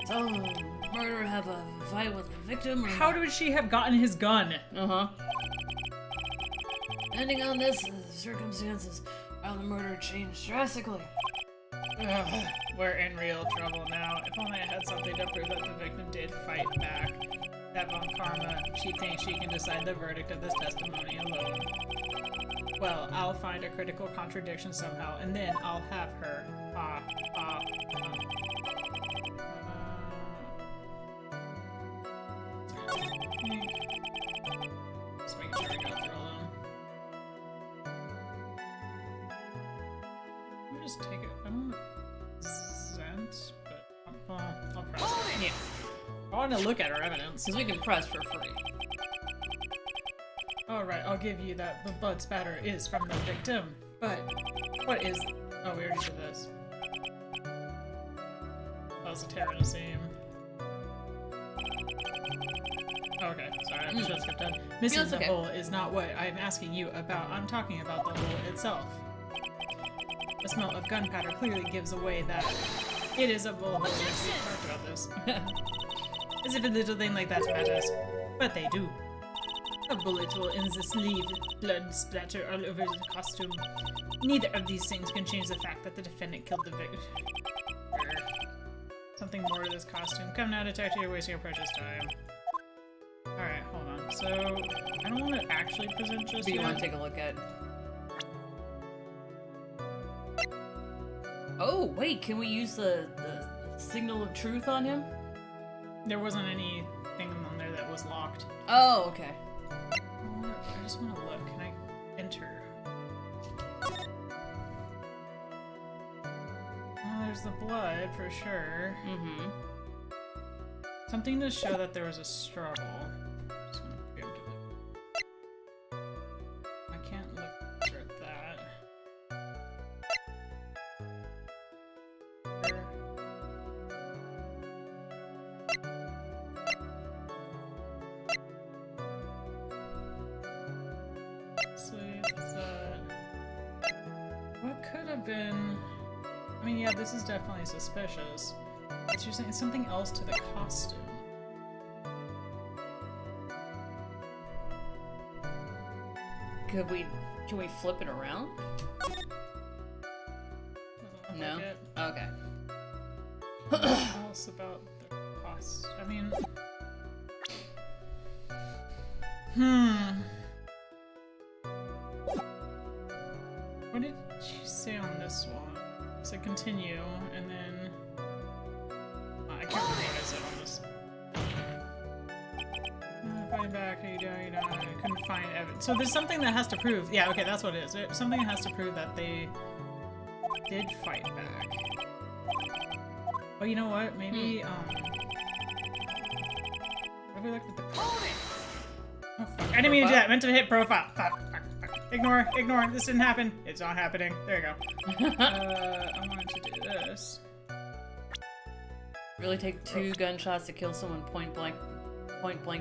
So, the murderer have a fight with the victim? Or
How would she have gotten his gun?
Depending on this, the circumstances around the murder changed drastically.
Ugh, we're in real trouble now. If only I had something to prove that the victim did fight back. That Von Karma, she thinks she can decide the verdict of this testimony alone. Well, I'll find a critical contradiction somehow, and then I'll have her. Just making sure I got through all of them. Let me just take it. I don't Zent, but I'll press it. Yeah. I want to look at her evidence.
Because we can press for free.
Alright, I'll give you that the blood spatter is from the victim. But what is... Oh, we already did this. That was a tear in the seam. Okay, sorry, I should have skipped that. Missing
That's
the
okay.
hole is not what I'm asking you about. I'm talking about the hole itself. The smell of gunpowder clearly gives away that it is a bullet hole. We talked about this. As if a little thing like that matters. But they do. A bullet hole in the sleeve, blood splatter all over the costume. Neither of these things can change the fact that the defendant killed the victim. Something more to this costume. Come now, detective, you're wasting your precious time. Alright, hold on. So, I don't want to actually present just
But you
yet.
want to take a look at... Oh, wait, can we use the signal of truth on him?
There wasn't anything on there that was locked.
Oh, okay.
I just want to look. Can I enter? Oh, there's the blood for sure.
Mm-hmm.
Something to show that there was a struggle. Just gonna preemptively. I can't look at that. What could have been? I mean, yeah, this is definitely suspicious. But you're saying something else to the costume.
Can we flip it around?
Doesn't look
No?
like it.
Okay.
What else about the cost? I mean... What did you say on this one? So continue, and then... I can't remember what I said on this. Fighting back, how you doing? I couldn't find evidence. So there's something that has to prove... Yeah, okay, that's what it is. There's something that has to prove that they did fight back. Oh, you know what? Maybe, Have we looked at the... Oh, fuck. I didn't mean to do that. I meant to hit profile. Fuck. Ignore. This didn't happen. It's not happening. There you go. I wanted to do this.
Really take 2 gunshots to kill someone point blank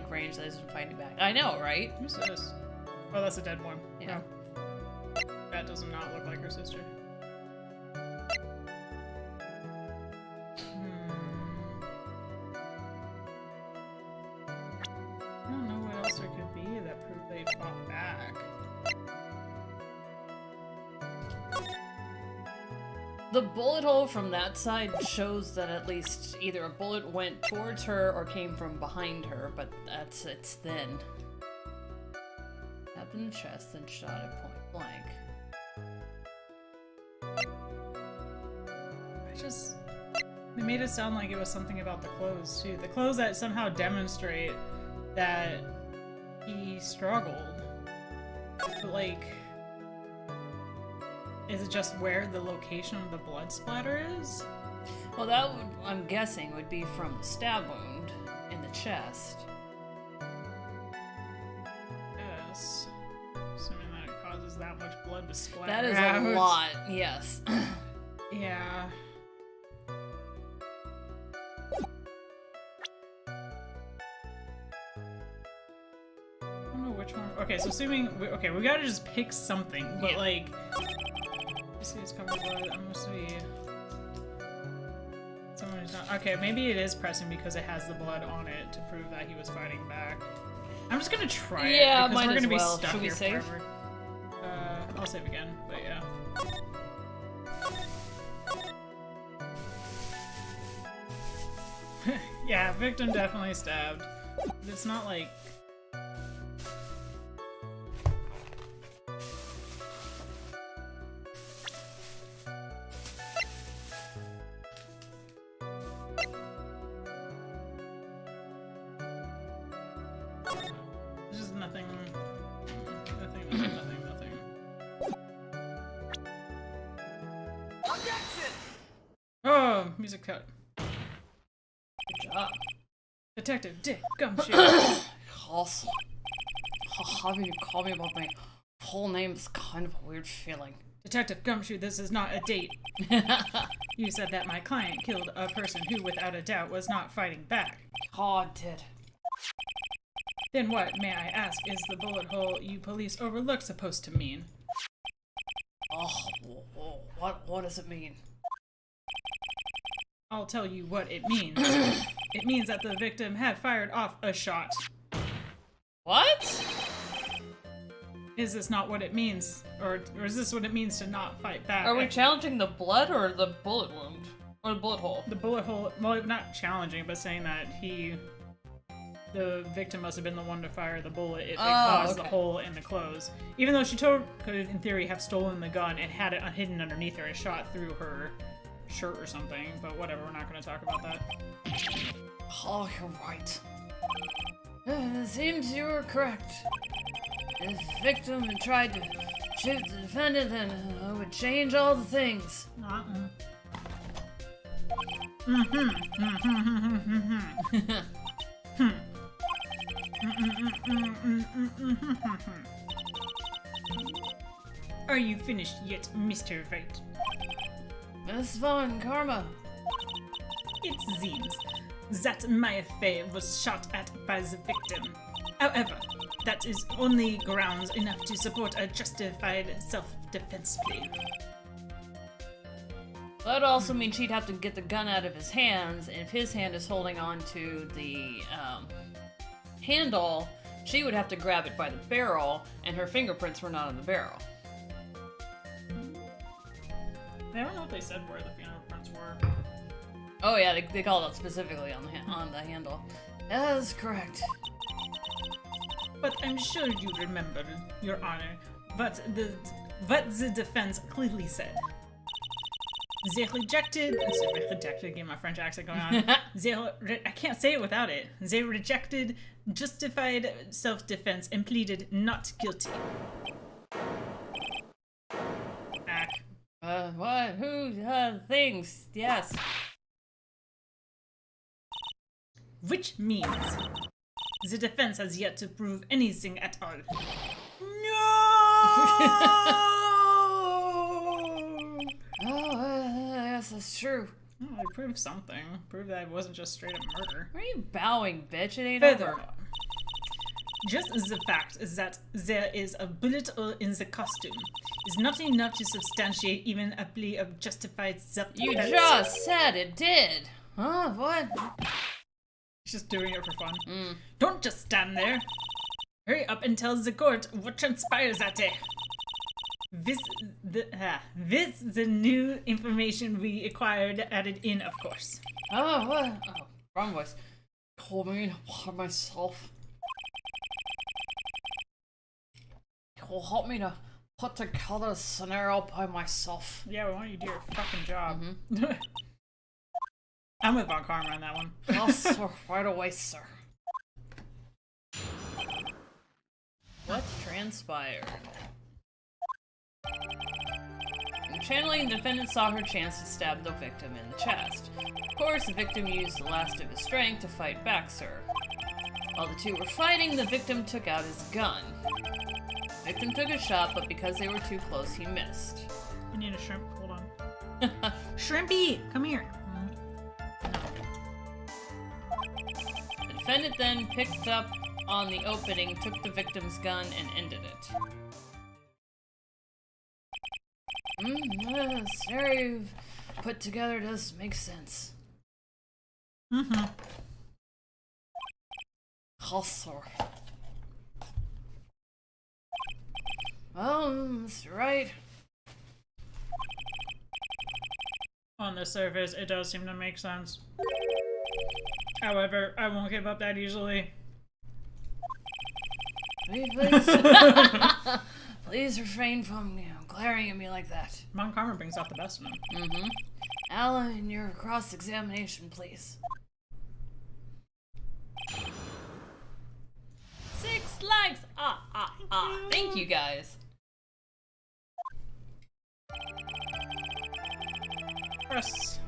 range that isn't fighting back. I know, right?
Who's this? Oh, that's a dead one.
Yeah.
Oh. That does not look like her sister. I don't know what else there could be that proved they fought back.
The bullet hole from that side shows that at least either a bullet went towards her or came from behind her, but it's thin. Tapped in the chest, then shot at point blank.
They made it sound like it was something about the clothes, too. The clothes that somehow demonstrate that he struggled. But, like... Is it just where the location of the blood splatter is?
Well, that would, I'm guessing, would be from the stab wound in the chest.
Yes. Assuming that it causes that much blood to splatter
That is
out.
a lot, yes.
Yeah. I don't know which one. Okay, so assuming... Okay, we gotta just pick something, but
Yeah.
like... Let's see, it's covered blood. I'm gonna see... Someone who's not... Okay, maybe it is pressing because it has the blood on it to prove that he was fighting back. I'm just gonna try
Yeah,
it because
might
we're
as
gonna be
well.
stuck
Should we
here
save?
forever. I'll save again, but yeah. Yeah, victim definitely stabbed. It's not like... There's just nothing... Nothing. Oh, music cut.
Good job.
Detective Dick Gumshoe.
Awesome. having you call me about my full name is kind of a weird feeling.
Detective Gumshoe, this is not a date. You said that my client killed a person who, without a doubt, was not fighting back.
God did.
Then what, may I ask, is the bullet hole you police overlook supposed to mean?
Oh, what does it mean?
I'll tell you what it means. It means that the victim had fired off a shot.
What?
Is this not what it means? Or is this what it means to not fight back?
Are we challenging the blood or the bullet wound? Or the bullet hole?
The bullet hole, well, not challenging, but saying that the victim must have been the one to fire the bullet if it caused the hole in the clothes. Even though she could, in theory, have stolen the gun and had it hidden underneath her and shot through her shirt or something, but whatever, we're not going to talk about that.
Oh, you're right. It seems you were correct. If the victim had tried to shoot the defendant, then it would change all the things.
Are you finished yet, Mr. Wright?
Miss Von Karma.
It seems that my affair was shot at by the victim. However, that is only grounds enough to support a justified self-defense plea.
That also means she'd have to get the gun out of his hands, and if his hand is holding on to the handle, she would have to grab it by the barrel, and her fingerprints were not on the barrel.
I don't know what they said where the fingerprints were.
Oh yeah, they called out specifically on the handle. That is correct.
But I'm sure you remember, Your Honor, what the defense clearly said. They rejected. Get my French accent going on. I can't say it without it. They rejected justified self-defense and pleaded not guilty. Back.
What? Who? Things. Yes.
Which means the defense has yet to prove anything at all. No!
Yes, that's true.
Oh, I proved something. Proved that it wasn't just straight up murder.
Why are you bowing, bitch? It ain't over.
Furthermore, just the fact is that there is a bullet hole in the costume is not enough to substantiate even a plea of justified self-defense.
You just said it did. Huh? What?
He's just doing it for fun. Don't just stand there. Hurry up and tell the court what transpires that day. This the new information we acquired added in, of course.
Oh, what? Oh, wrong voice. Call me by myself. It will help me to put together a scenario by myself.
Yeah, why don't you do your fucking job? I'm with Von Karma on that one.
Oh, sir, right away, sir. What transpired? In channeling, the defendant saw her chance to stab the victim in the chest. Of course, the victim used the last of his strength to fight back, sir. While the two were fighting, the victim took out his gun. The victim took a shot, but because they were too close, he missed.
I need a shrimp. Hold on. Shrimpy! Come here.
The defendant then picked up on the opening, took the victim's gun, and ended it. The scenario you've put together does make sense. Also. Well, Mr. Wright.
On the surface, it does seem to make sense. However, I won't give up that easily.
Please, please refrain from, glaring at me like that.
Von Karma brings out the best in him.
Alan, your cross-examination, please. 6 likes! Thank you, guys.
Press.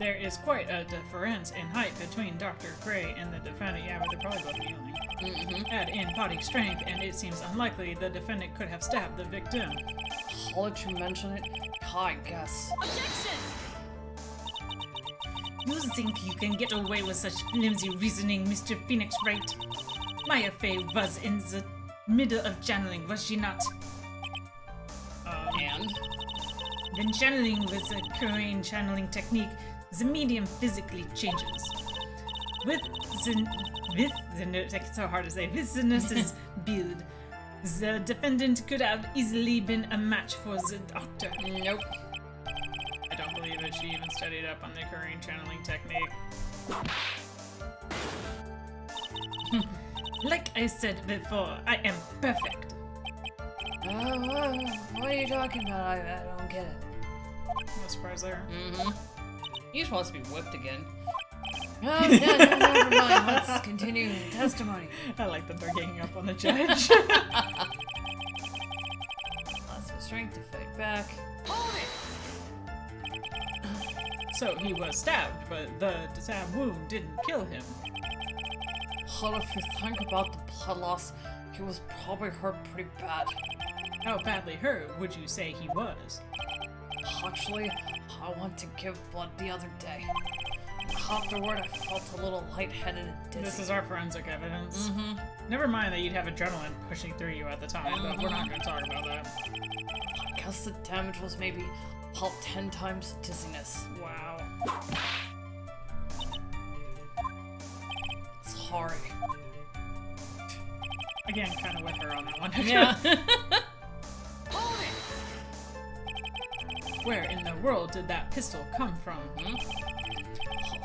There is quite a difference in height between Dr. Gray and the defendant. Yeah, but they're probably both healing. Add in body strength, and it seems unlikely the defendant could have stabbed the victim.
I'll let you mention it. I guess.
You think you can get away with such flimsy reasoning, Mr. Phoenix Wright? Maya Fey was in the middle of channeling, was she not?
And?
When channeling with a Korean channeling technique, the medium physically changes. With it's so hard to say, with the nurse's build, the defendant could have easily been a match for the doctor.
Nope.
I don't believe it. She even studied up on the Korean channeling technique. Like I said before, I am perfect.
What are you talking about? I don't get it.
No surprise there.
He just wants to be whipped again. Oh, yeah, no, never mind. Let's continue the testimony.
I like that they're ganging up on the judge.
Lots of strength to fight back.
So he was stabbed, but the stab wound didn't kill him.
But if you think about the blood loss, he was probably hurt pretty bad.
How badly hurt would you say he was?
Actually, I went to give blood the other day. Afterward, I felt a little lightheaded and dizzy.
This is our forensic evidence. Never mind that you'd have adrenaline pushing through you at the time, but we're not going to talk about that.
I guess the damage was maybe about 10 times the dizziness.
Wow.
Sorry.
Again, kind of with her on that one.
Yeah.
Where in the world did that pistol come from?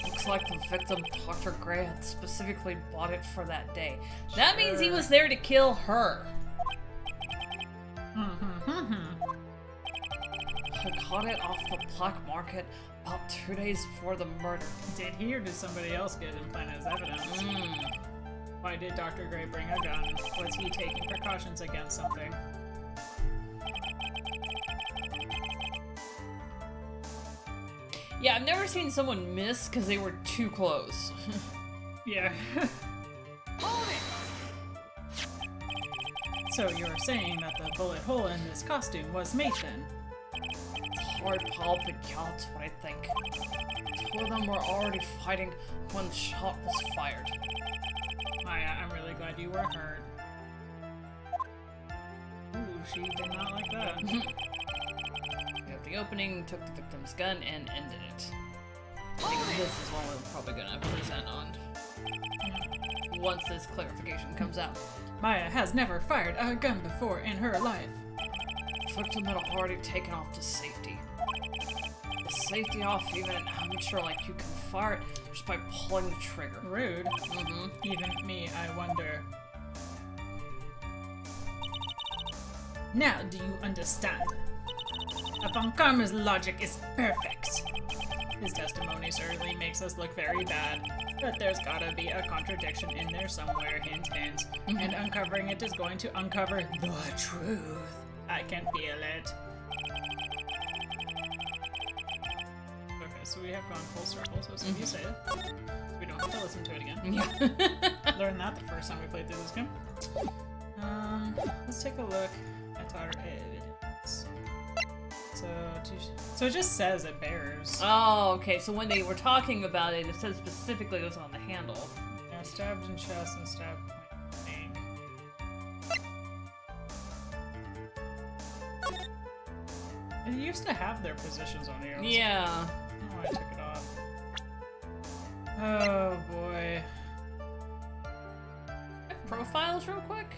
Looks like the victim, Dr. Gray, had specifically bought it for that day. That means he was there to kill her. I got it off the black market about 2 days before the murder.
Did he or did somebody else get implanted as evidence? Why did Dr. Gray bring a gun? Was he taking precautions against something?
Yeah, I've never seen someone miss because they were too close.
Yeah. So you're saying that the bullet hole in this costume was made then?
It's hard to help but counts what I think. Two of them were already fighting when the shot was fired.
Maya, I'm really glad you were hurt. Ooh, she did not like that.
Got the opening, took the victim's gun, and ended it. I think this is one we're probably gonna present on once this clarification comes out.
Maya has never fired a gun before in her life.
The victim had already taken off to safety. The safety off, even an amateur like you can fire it just by pulling the trigger.
Rude. Even me, I wonder. Now do you understand? Von Karma's logic is perfect. His testimony certainly makes us look very bad, but there's gotta be a contradiction in there somewhere, hint, hint. And uncovering it is going to uncover the truth. I can feel it. Okay, so we have gone full circle, so as you say it, we don't have to listen to it again.
Yeah.
Learned that the first time we played through this game. Let's take a look at our evidence. So it just says it bears.
Oh, okay. So when they were talking about it, it said specifically it was on the handle.
Yeah, stabbed in chest and stabbed point blank. It used to have their positions on here.
Yeah.
Oh, I took it off. Oh boy.
Profiles real quick.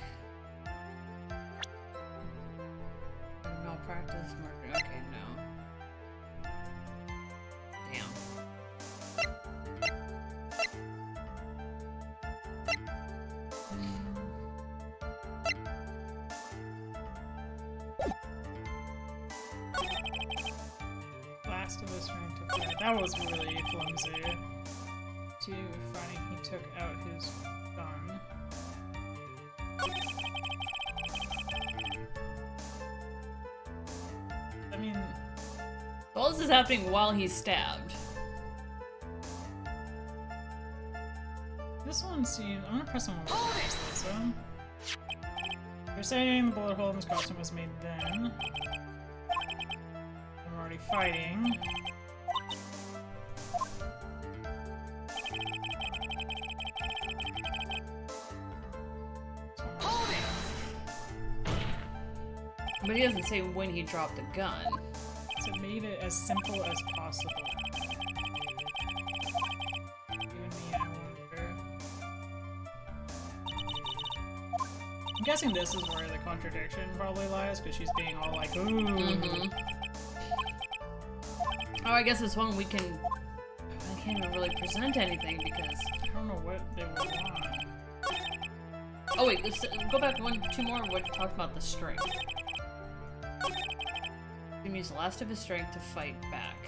Malpractice, murder. Okay, no. Damn.
Last of Us trying to fight. That was really flimsy. 2, fighting, he took out his gun. I mean,
All this is happening while he's stabbed.
This one seems. I'm gonna press on one more time. This one. You're saying the bullet hole in this costume was made then. I'm already fighting.
But he doesn't say when he dropped the gun.
So made it as simple as possible. You and me, I wonder. I'm guessing this is where the contradiction probably lies, because she's being all like, ooh.
Mm-hmm. Oh, I guess this one we can... I can't even really present anything because...
I don't know what they would want.
Oh wait, let's go back two more when we talked about the strength. He can use the last of his strength to fight back.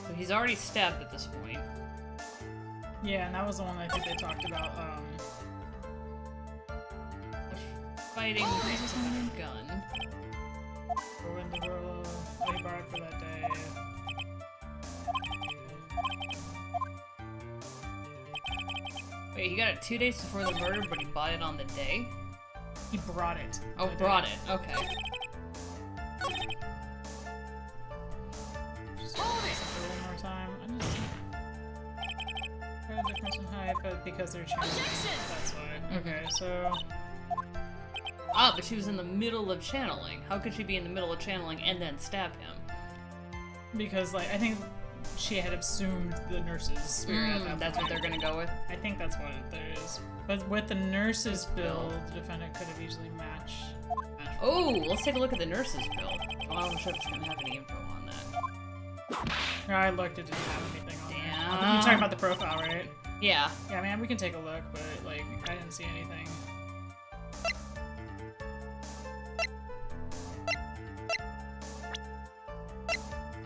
So he's already stabbed at this point.
Yeah, and that was the one I think they talked about,
Fighting with a gun.
Go in the world, lay barred for that day.
Wait, he got it 2 days before the murder, but he bought it on the day?
He brought it.
Oh, brought it. Okay.
Just one more time. Heard a difference in height, but because they're channeling. That's why. Okay, so.
Ah, but she was in the middle of channeling. How could she be in the middle of channeling and then stab him?
Because, like, I think she had assumed the nurse's spirit at that
That's
point.
what they're gonna go with?
I think that's what there is. But with the nurse's build, the defendant could have easily matched.
Oh, let's take a look at the nurse's build. Oh, I'm not sure if it's gonna have any info on that.
No, I looked, it didn't have anything on
Damn.
there. You're talking about the profile, right?
Yeah.
Yeah, man, we can take a look, but, like, I didn't see anything.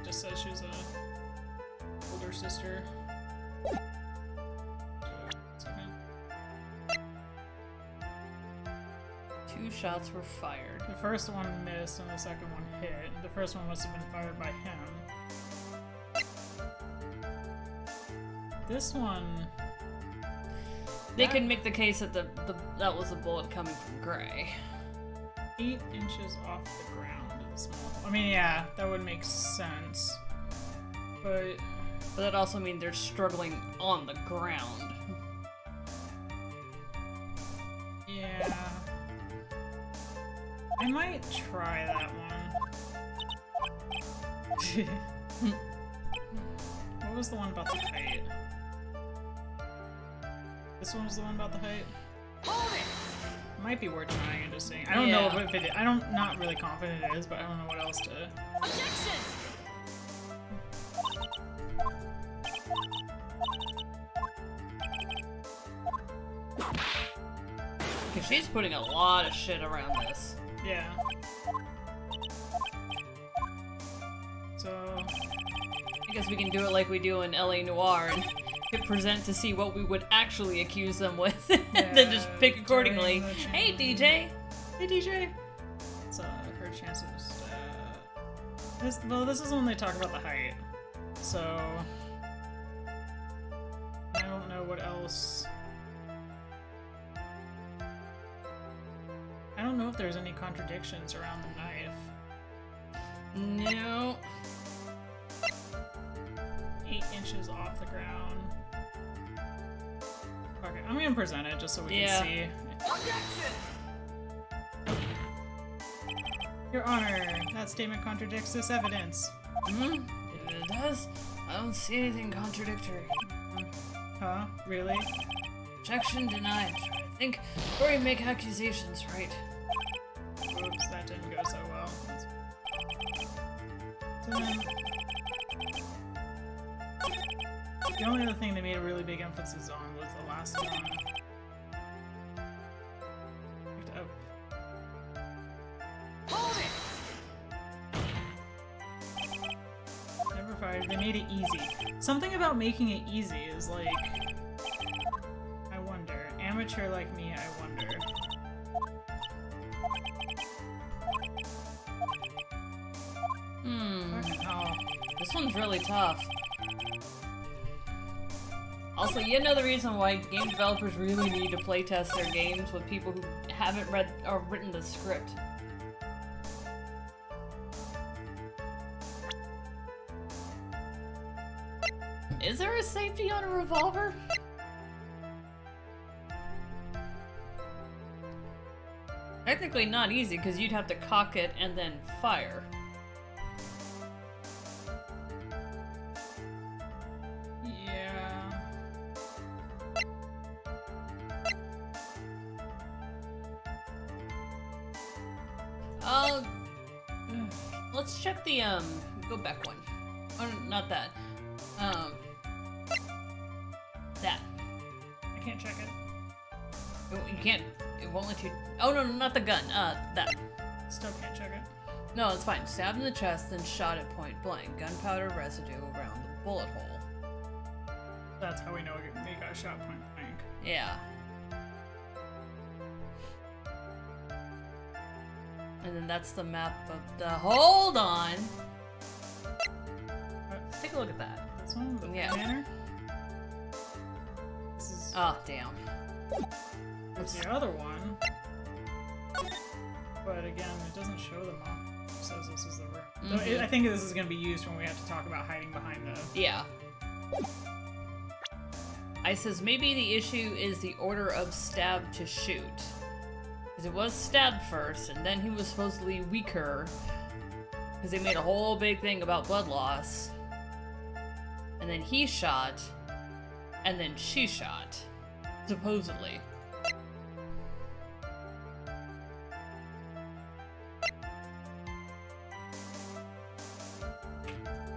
Just says she's a older sister. Second.
2 shots were fired.
The first one missed and the second one hit. The first one must have been fired by him. This one...
They could make the case that that was a bullet coming from Gray.
8 inches off the ground is small. I mean, yeah, that would make sense. But
that also means they're struggling on the ground.
yeah, I might try that one. What was the one about the height? This one was the one about the height? Might be worth trying and just seeing. I don't know if it. Not really confident it is, but I don't know what else to.
Objection!
Because she's putting a lot of shit around this.
Yeah. So.
I guess we can do it like we do in LA Noire and hit present to see what we would actually accuse them with, and then just pick accordingly. Hey, DJ!
Hey, DJ! So, her chances. This is when they talk about the height. So. I don't know what else. I don't know if there's any contradictions around the knife.
No.
8 inches off the ground. Okay, I'm gonna present it just so we can see. Your Honor, that statement contradicts this evidence.
Mm-hmm. If it does, I don't see anything contradictory.
Huh? Really?
Objection denied. I think before you make accusations, right?
Oops, that didn't go so well. So then, the only other thing they made a really big emphasis on was the last one. Never fired. They made it easy. Something about making it easy is like... I wonder. Amateur like me, I wonder.
Hmm.
Fucking hell.
This one's really tough. Also, yet another reason why game developers really need to playtest their games with people who haven't read or written the script. Is there a safety on a revolver? Technically not easy, because you'd have to cock it and then fire.
Yeah.
Let's check the, go back one. Oh, not that. That.
I can't check it.
You can't, it won't let you, oh no, not the gun, that.
Still can't check it.
No, it's fine. Stabbed in the chest, then shot at point blank. Gunpowder residue around the bullet hole.
That's how we know we got shot point blank.
Yeah. And then that's the map of the, hold on! Let's take a look at that.
This one? The
Yeah.
banner? This is
Oh, damn.
what's the other one. But again, it doesn't show the map. It says this is the room. Though
Mhm.
I think this is going to be used when we have to talk about hiding behind the...
Yeah. I says maybe the issue is the order of stab to shoot. Because it was stabbed first, and then he was supposedly weaker. Because they made a whole big thing about blood loss. And then he shot, and then she shot. Supposedly.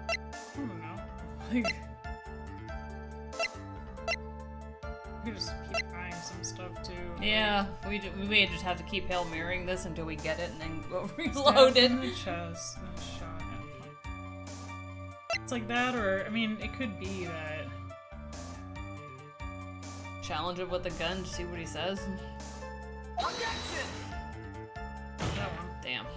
I don't know. Like... We could just keep trying some stuff too.
Yeah, we may just have to keep Hail Marrying this until we get it and then go
Like,
reload
stabbed
it.
in the chest, then shot at... It's like that, or I mean, it could be that.
Challenge it with a gun to see what he says.
That one.
Damn.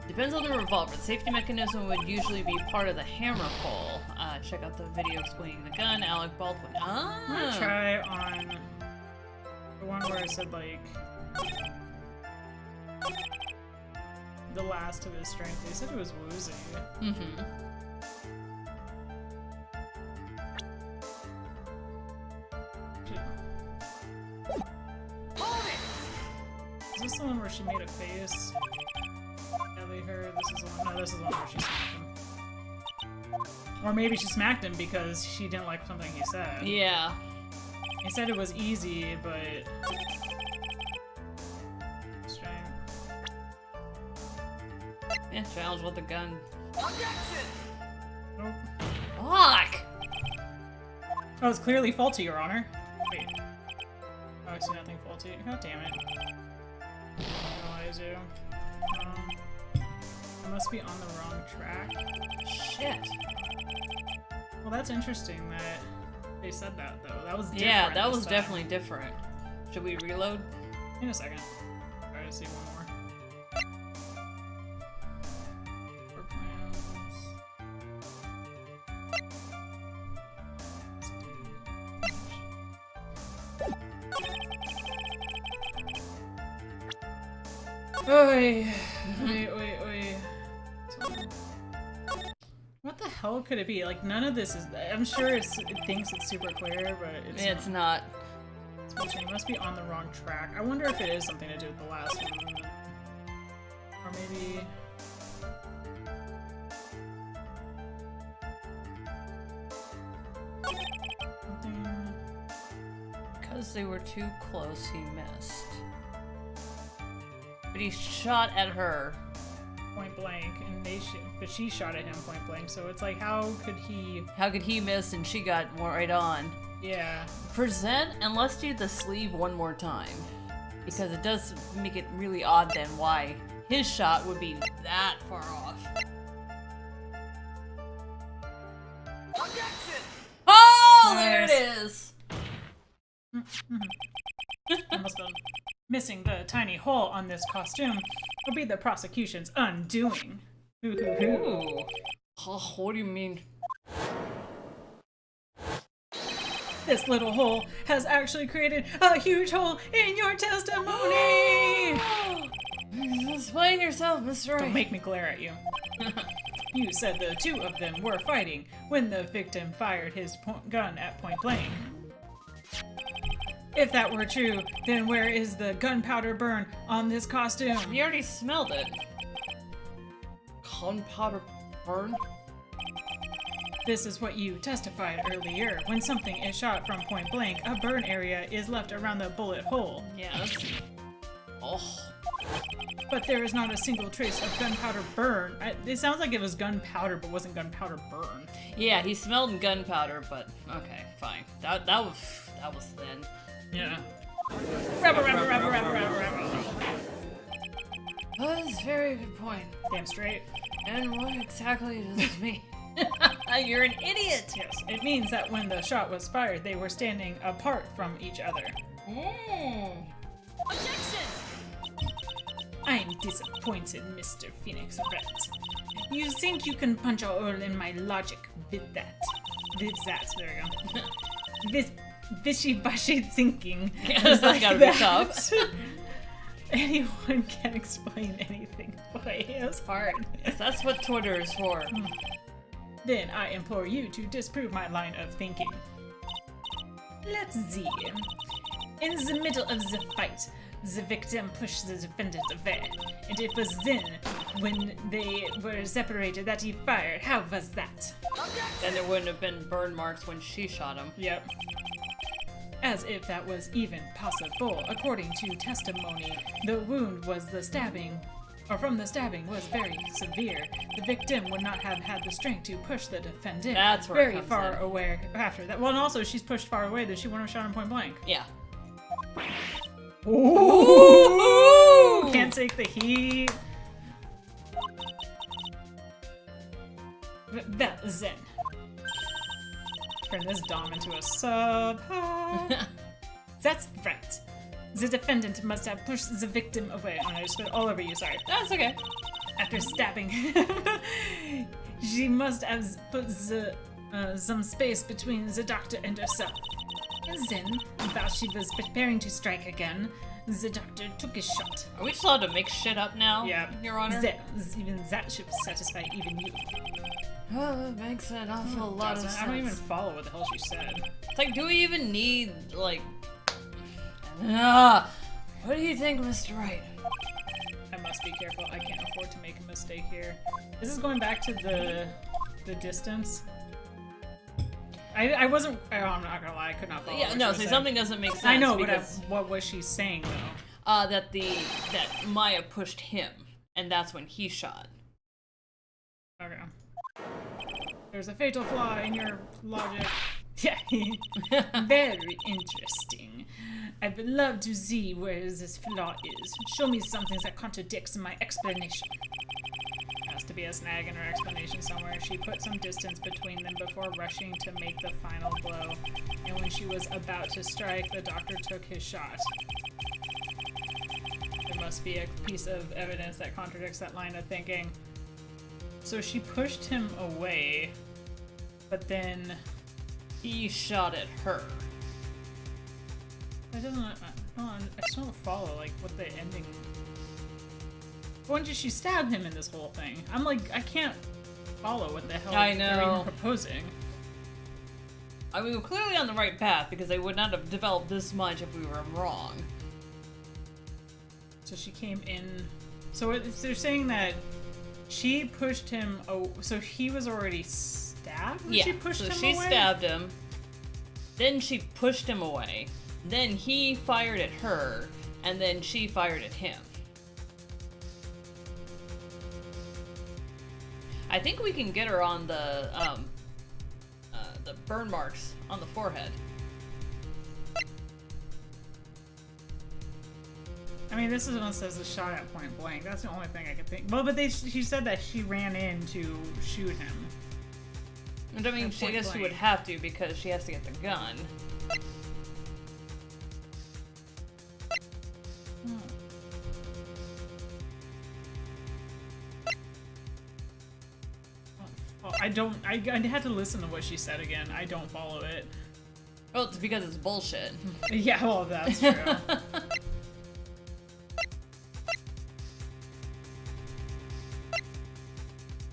Depends on the revolver. The safety mechanism would usually be part of the hammer pull. Check out the video explaining the gun. Alec Baldwin.
I'm gonna try on the one where I said like the last of his strength. They said it was woozy.
Mm-hmm.
Is this the one where she made a face? Ellie heard. This is the one. No, this is the one where she smacked him. Or maybe she smacked him because she didn't like something he said.
Yeah.
He said it was easy, but strength.
Yeah, challenge with a gun.
Nope.
Fuck!
Oh, it's clearly faulty, Your Honor. Wait. Oh, I see nothing faulty. God damn it. Analyze you. I must be on the wrong track.
Shit.
Well, that's interesting that they said that, though. That was different.
Yeah, that
this
was
time.
definitely different. Should we reload?
In a second. Try to see one more. For plans. Oi. Oi. What the hell could it be? Like, none of this is... I'm sure it thinks it's super clear, but
It's not.
It must be on the wrong track. I wonder if it is something to do with the last one. Or maybe... something...
Because they were too close, he missed. But he shot at her.
point blank, and but she shot at him point blank, so it's like, how could he...
How could he miss and she got right on?
Yeah.
For Zen, and let's do the sleeve one more time. Because it does make it really odd then why his shot would be that far off. Oh, there it is!
I must have missing the tiny hole on this costume will be the prosecution's undoing.
Ooh. Oh, what do you mean?
This little hole has actually created a huge hole in your testimony!
Explain yourself, Mr. Wright.
Don't make me glare at you. You said the two of them were fighting when the victim fired his gun at point blank. If that were true, then where is the gunpowder burn on this costume?
You already smelled it. Gunpowder burn?
This is what you testified earlier. When something is shot from point blank, a burn area is left around the bullet hole.
Yes. Oh.
But there is not a single trace of gunpowder burn. It sounds like it was gunpowder, but wasn't gunpowder burn.
Yeah, he smelled gunpowder, but okay, fine. That was thin.
Yeah.
That's a very good point.
Damn straight.
And what exactly does this mean? You're an idiot!
Yes, it means that when the shot was fired, they were standing apart from each other.
Objection!
I'm disappointed, Mr. Phoenix Wright. You think you can punch a hole in my logic with that. With that, there we go. This wishy-washy thinking.
It's
like
gotta be
that.
tough.
Anyone can explain anything. Boy, it's hard.
That's what Twitter is for.
Then I implore you to disprove my line of thinking. Let's see. In the middle of the fight, the victim pushed the defendant away, and it was then, when they were separated, that he fired. How was that?
Then there wouldn't have been burn marks when she shot him.
Yep. As if that was even possible. According to testimony, the wound was from the stabbing was very severe. The victim would not have had the strength to push the defendant
That's where it
very
comes
far
in.
away after that. Well, and also she's pushed far away that she wouldn't have shot him point blank.
Yeah.
Ooh! Can't take the heat. Well, then. Turn this dom into a sub. That's right. The defendant must have pushed the victim away. Oh, I just spit all over you, sorry.
That's okay.
After stabbing him, she must have put some space between the doctor and herself. And then, while she was preparing to strike again, the doctor took a shot.
Are we just allowed to make shit up now?
Yeah.
Your Honor?
Even that should satisfy even you.
Oh, that makes an awful lot of sense.
I don't even follow what the hell she said.
It's like, do we even need, like... what do you think, Mr. Wright?
I must be careful. I can't afford to make a mistake here. This is going back to the distance. I wasn't. Oh, I'm not gonna lie. I could not follow.
Yeah,
what
no,
she
so
was
something doesn't make sense.
saying. I know,
because,
but what was she saying though?
that Maya pushed him, and that's when he shot.
Okay. There's a fatal flaw in your logic. Yeah. Very interesting. I would love to see where this flaw is. Show me something that contradicts my explanation. Has to be a snag in her explanation somewhere. She put some distance between them before rushing to make the final blow. And when she was about to strike, the doctor took his shot. There must be a piece of evidence that contradicts that line of thinking. So she pushed him away, but then
He shot at her.
I just don't follow like what the ending. When did she stab him in this whole thing? I'm like, I can't follow what the hell
I
they're
know.
even proposing.
I mean, we're clearly on the right path because they would not have developed this much if we were wrong.
So she came in. So they're saying that she pushed him. Oh, so he was already stabbed. When
Yeah,
she pushed
so
him
she
away?
stabbed him. Then she pushed him away. Then he fired at her, and then she fired at him. I think we can get her on the burn marks on the forehead.
I mean, this is one that says the shot at point blank. That's the only thing I could think. Well, but she said that she ran in to shoot him.
And I mean,
At
I
point
guess she
blank.
would have to because she has to get the gun.
Well, I had to listen to what she said again. I don't follow it.
Well, it's because it's bullshit.
Yeah, well, that's true.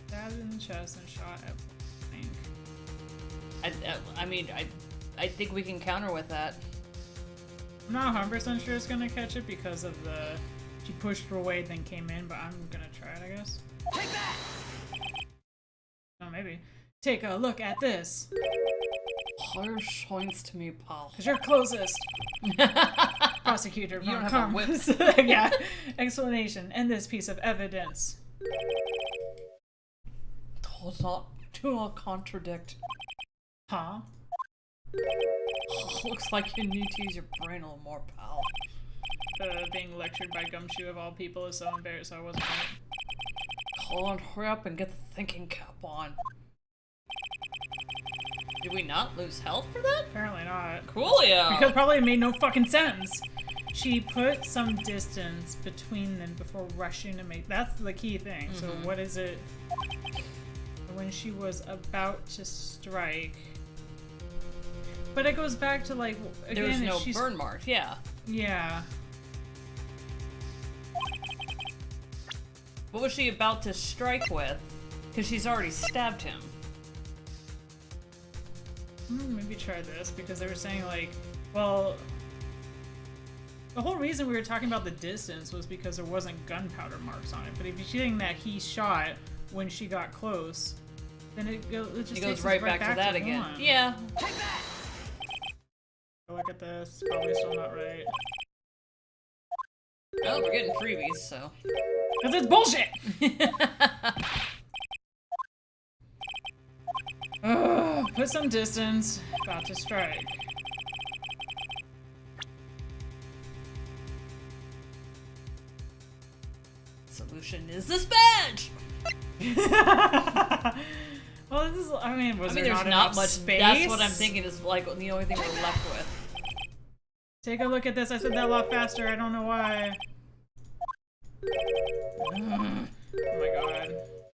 Stabbed in the chest and shot at Link.
I mean, I think we can counter with that.
I'm not 100% sure it's gonna catch it because of the... She pushed her away, then came in, but I'm gonna try it, I guess.
Take that!
Oh, maybe. Take a look at this.
Higher shines to me, pal.
Because you're closest. Prosecutor
You don't
von
have a whip.
Karmas. Yeah. Explanation. And this piece of evidence.
Do not contradict.
Huh?
Looks like you need to use your brain a little more, pal.
Being lectured by Gumshoe of all people is so embarrassed, so I wasn't right.
Hold on, hurry up and get the thinking cap on. Did we not lose health for that?
Apparently not.
Coolio!
Because probably it made no fucking sense. She put some distance between them before rushing to make... That's the key thing. So what is it? When she was about to strike... But it goes back to, like, again,
There was no
she's...
burn mark, yeah.
Yeah.
What was she about to strike with? Because she's already stabbed him.
Maybe try this, because they were saying, like, well... The whole reason we were talking about the distance was because there wasn't gunpowder marks on it. But if you're saying that he shot when she got close, then it just
It
takes
goes
us
right back to that again.
one.
Yeah.
Look at this. Probably still not right.
Oh, we're getting freebies, so.
Because it's bullshit! Ugh, put some distance. About to strike.
Solution is this badge!
Well, this is. I mean, was there
there's
not
not
enough
much
space?
That's what I'm thinking is like the only thing we're left with.
Take a look at this. I said that a lot faster. I don't know why. Oh my god.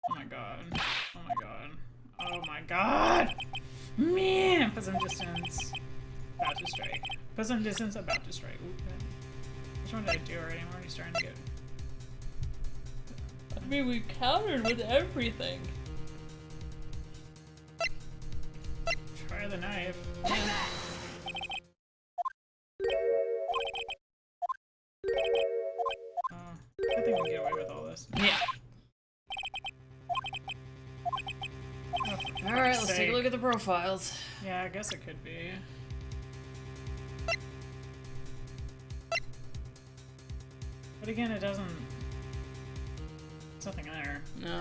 Oh my god. Oh my god. Oh my god! Man! Put some distance. About to strike. Put some distance. About to strike. Ooh, good. Which one did I do already? I'm already starting to get.
I mean, we countered with everything.
Try the knife. I think we can get away with all this.
Yeah.
Oh, for
Alright,
fuck's
let's take a
sake.
look at the profiles.
Yeah, I guess it could be. But again, it doesn't... There's nothing there.
No.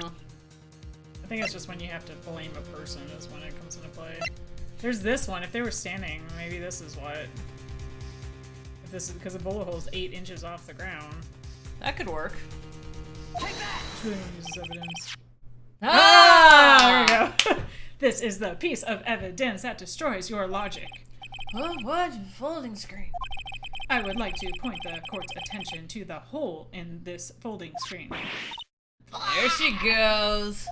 I think it's just when you have to blame a person is when it comes into play. There's this one. If they were standing, maybe this is what... If this is because the bullet hole is 8 inches off the ground.
That could work.
Which really uses evidence.
Ah!
There we go. This is the piece of evidence that destroys your logic.
Oh, what? Folding screen.
I would like to point the court's attention to the hole in this folding screen.
There she goes.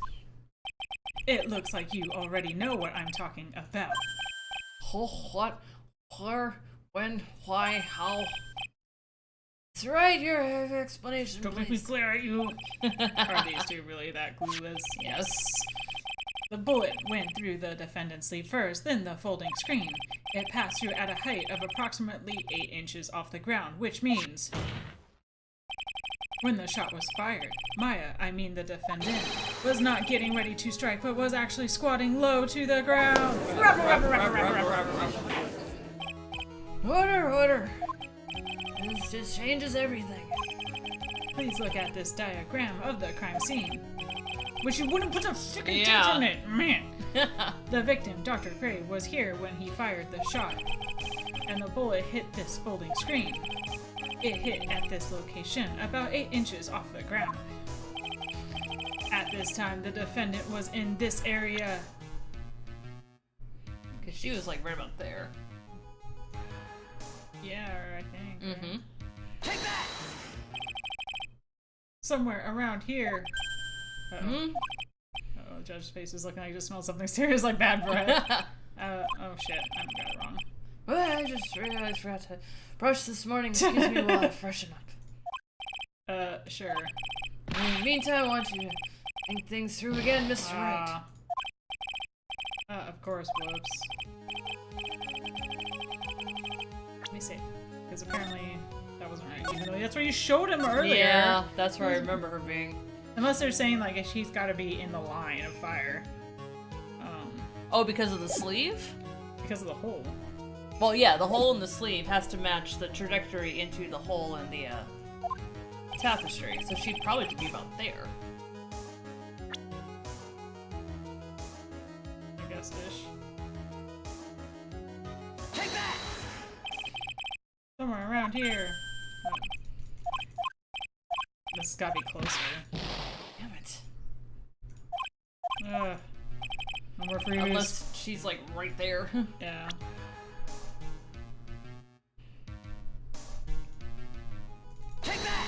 It looks like you already know what I'm talking about.
Oh, what? Where? When? Why? How? That's right, your explanation,
Don't make me
please.
glare at you. Are these two really that clueless?
Yes.
The bullet went through the defendant's sleeve first, then the folding screen. It passed through at a height of approximately 8 inches off the ground, which means... When the shot was fired, Maya, I mean the defendant, was not getting ready to strike, but was actually squatting low to the ground.
Order. This just changes everything.
Please look at this diagram of the crime scene. Which you wouldn't put a freaking
Yeah.
in it, man. The victim, Dr. Gray, was here when he fired the shot, and the bullet hit this folding screen. It hit at this location, about 8 inches off the ground. At this time, the defendant was in this area.
Because she was like right about there.
Yeah, I think.
Mm-hmm.
Take that!
Somewhere around here. Uh-oh.
Mm-hmm.
Uh-oh, Judge's face is looking like he just smelled something serious like bad breath. Oh shit, I got it wrong.
Well, I just realized I forgot to brush this morning. Excuse me while I freshen up.
Sure.
In the meantime, I want you to think things through again, Mr. Wright.
Of course, whoops. Let me see. Because apparently that wasn't right. Even though that's where you showed him earlier.
Yeah, that's where I remember her being.
Unless they're saying, like, she's got to be in the line of fire.
Oh, because of the sleeve?
Because of the hole.
Well, yeah, the hole in the sleeve has to match the trajectory into the hole in the tapestry, so she'd probably be about there.
I guess ish.
Take that!
Somewhere around here. Oh. This has got to be closer.
Damn it.
No more freebies.
Unless she's like right there.
Yeah.
Take that!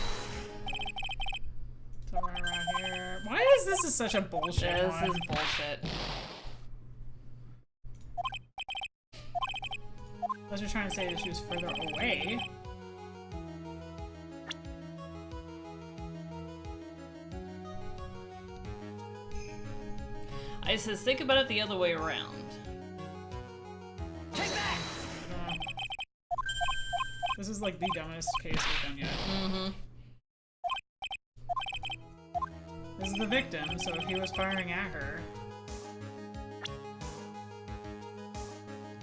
Somewhere around here. Why is this such a bullshit
Yeah,
one?
this is bullshit.
Unless you're trying to say that she was further away.
I says, think about it the other way around.
Take that!
This is like the dumbest case we've done yet.
Mm-hmm.
This is the victim, so if he was firing at her...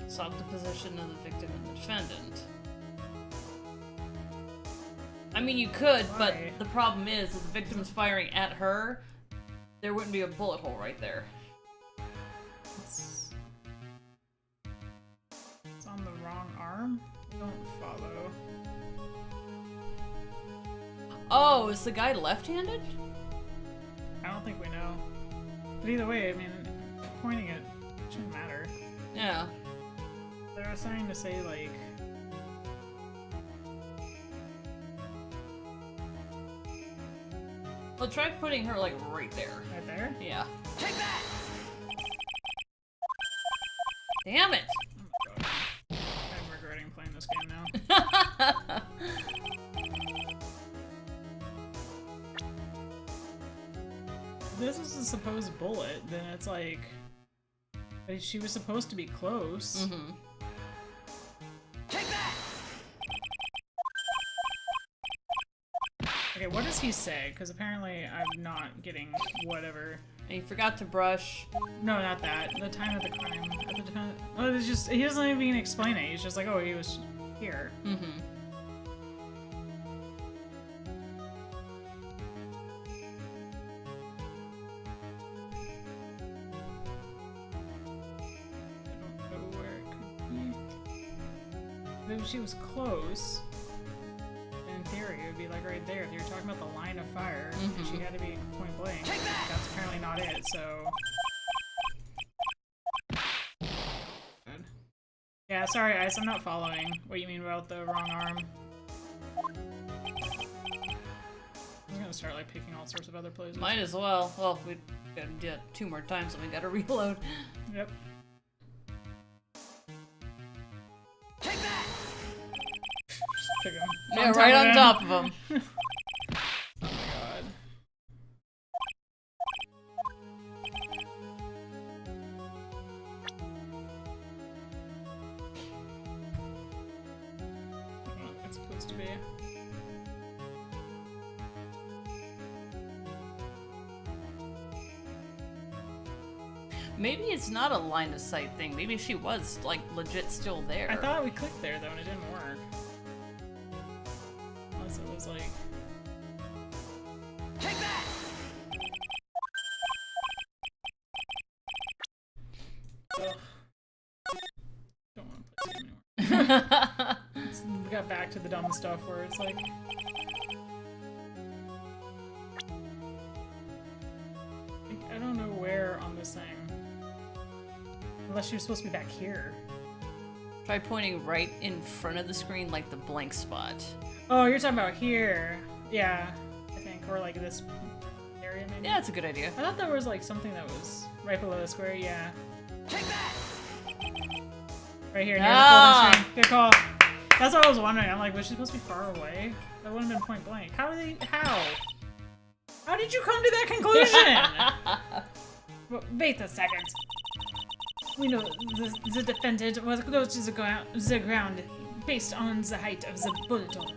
Swap the position of the victim and the defendant. I mean, you could, but
Why?
the problem is, if the victim's firing at her, there wouldn't be a bullet hole right there.
It's on the wrong arm? Don't follow.
Oh, is the guy left-handed?
I don't think we know. But either way, I mean, pointing it shouldn't matter.
Yeah.
They're starting to say, like...
Well, try putting her, like, right there.
Right there?
Yeah.
Take that!
Damn it!
Oh my god. I'm regretting playing this game now. If this is a supposed bullet, then it's like... But she was supposed to be close.
Mm-hmm.
Take that!
Okay, what does he say? Because apparently I'm not getting whatever.
And you forgot to brush.
No, not that. The time of the crime. At the time. Oh, it's just he doesn't even explain it. He's just like, oh, he was here.
Mm-hmm.
I don't know where it could be. If she was close, in theory, it would be like right there. If you're talking about the line of fire, and she had to be point blank. That's apparently not it. So. Good. Yeah, sorry, Ice. I'm not following what you mean about the wrong arm. I'm gonna start like picking all sorts of other places.
Might as well. Well, we gotta do it 2 more times and we gotta reload.
Yep.
Take that!
Just pick 'em.
Yeah, right on top of them.
Oh my god. Oh, it's supposed to be.
Maybe it's not a line of sight thing. Maybe she was, like, legit still there.
I thought we clicked there though and it didn't work. Unless it was like...
Take that!
Ugh. Don't want to play this game anymore. We got back to the dumb stuff where it's like... I don't know where on this thing. Unless you're supposed to be back here.
Try pointing right in front of the screen, like the blank spot.
Oh, you're talking about here. Yeah, I think. Or like this area maybe?
Yeah, that's a good idea.
I thought there was like something that was right below the square. Yeah.
Take that!
Right here, near the folding screen. Good call. That's what I was wondering. I'm like, was she supposed to be far away? That wouldn't have been point blank. How did you come to that conclusion? Well, wait a second. We know the defendant was close to the ground based on the height of the bullet hole.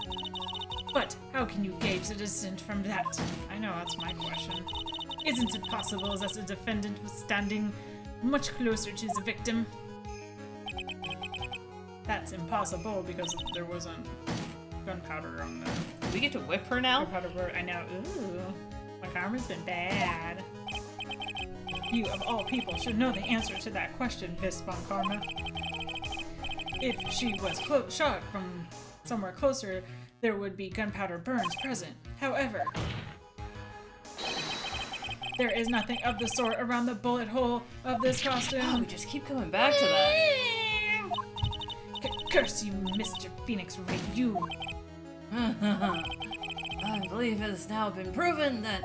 But how can you gauge the distance from that? I know, that's my question. Isn't it possible that the defendant was standing much closer to the victim? That's impossible because there wasn't gunpowder on the
Do we get to whip her now?
gunpowder word. I know. Ooh, my karma's been bad. You, of all people, should know the answer to that question, Miss Von Karma. If she was shot from somewhere closer, there would be gunpowder burns present. However, there is nothing of the sort around the bullet hole of this costume.
Oh, we just keep coming back to that.
Curse you, Mr. Phoenix Wright, you!
I believe it has now been proven that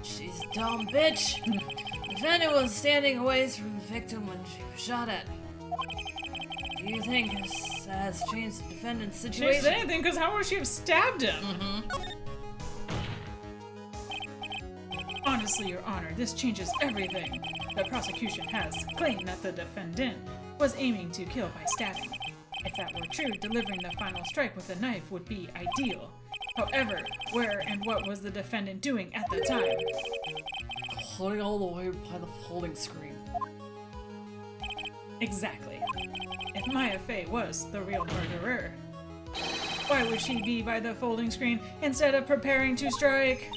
she's a dumb bitch. The defendant was standing away from the victim when she was shot at. Do you think this has changed the defendant's situation?
Changed anything, because how would she have stabbed him? Honestly, Your Honor, this changes everything. The prosecution has claimed that the defendant was aiming to kill by stabbing. If that were true, delivering the final strike with a knife would be ideal. However, where and what was the defendant doing at the time?
Holding all the way by the folding screen.
Exactly. If Maya Fey was the real murderer, why would she be by the folding screen instead of preparing to strike?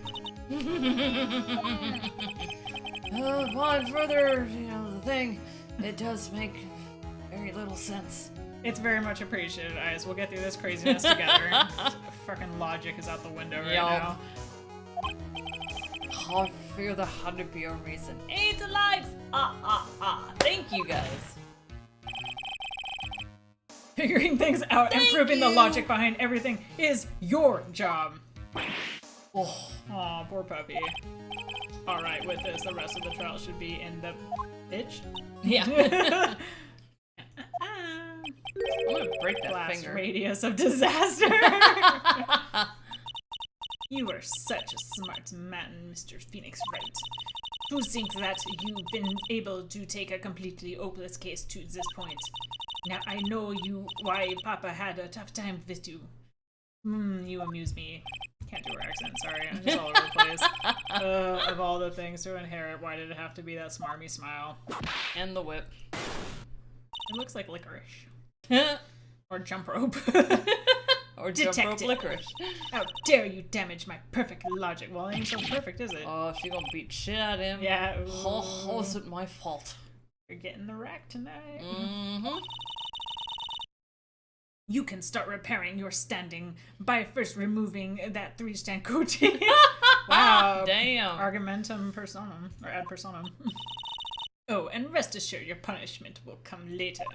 Upon further, the thing, it does make very little sense.
It's very much appreciated, guys. We'll get through this craziness together. Fucking logic is out the window right now.
I feel there had to be a reason. 8 lives! Thank you guys.
Figuring things out and proving the logic behind everything is your job.
Oh.
Aw, poor puppy. Alright, with this, the rest of the trial should be in the bitch.
Yeah. I'm gonna break that
Blast
finger.
radius of disaster. You are such a smart man, Mr. Phoenix Wright. To think that you've been able to take a completely hopeless case to this point. Now I know why Papa had a tough time with you. You amuse me. Can't do her accent, sorry. I'm just all over the place. Of all the things to inherit, why did it have to be that smarmy smile?
And the whip.
It looks like licorice. Or jump rope.
Or jump rope
Detective.
licorice.
How dare you damage my perfect logic? Well, it ain't so perfect, is it?
Oh, she gonna beat shit out of him.
Yeah.
How is it my fault?
You're getting the rack tonight.
Mm-hmm.
You can start repairing your standing by first removing that 3-stand coating. Wow.
Damn.
Argumentum personam. Or ad personam. Oh, and rest assured your punishment will come later.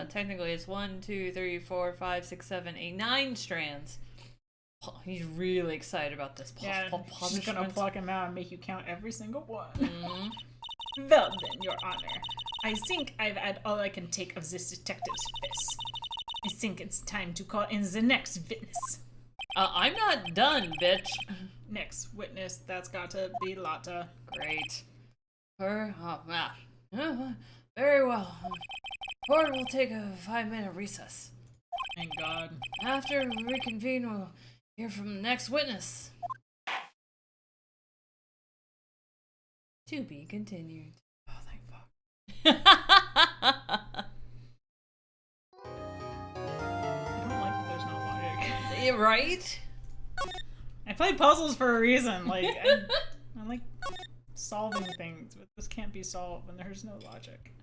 Technically, it's 1, 2, 3, 4, 5, 6, 7, 8, 9 strands. Oh, he's really excited about this
Yeah,
punishment.
she's gonna pluck him out and make you count every single one.
Mhm.
Well then, Your Honor, I think I've had all I can take of this detective's face. I think it's time to call in the next witness.
I'm not done, bitch.
Next witness, that's got to be Lotta.
Great. Very well. Court will take a 5-minute recess.
Thank God.
After we reconvene, we'll hear from the next witness. To be continued.
Oh, thank fuck. I don't like that there's no logic.
Right?
I play puzzles for a reason. Like, I like solving things, but this can't be solved when there's no logic.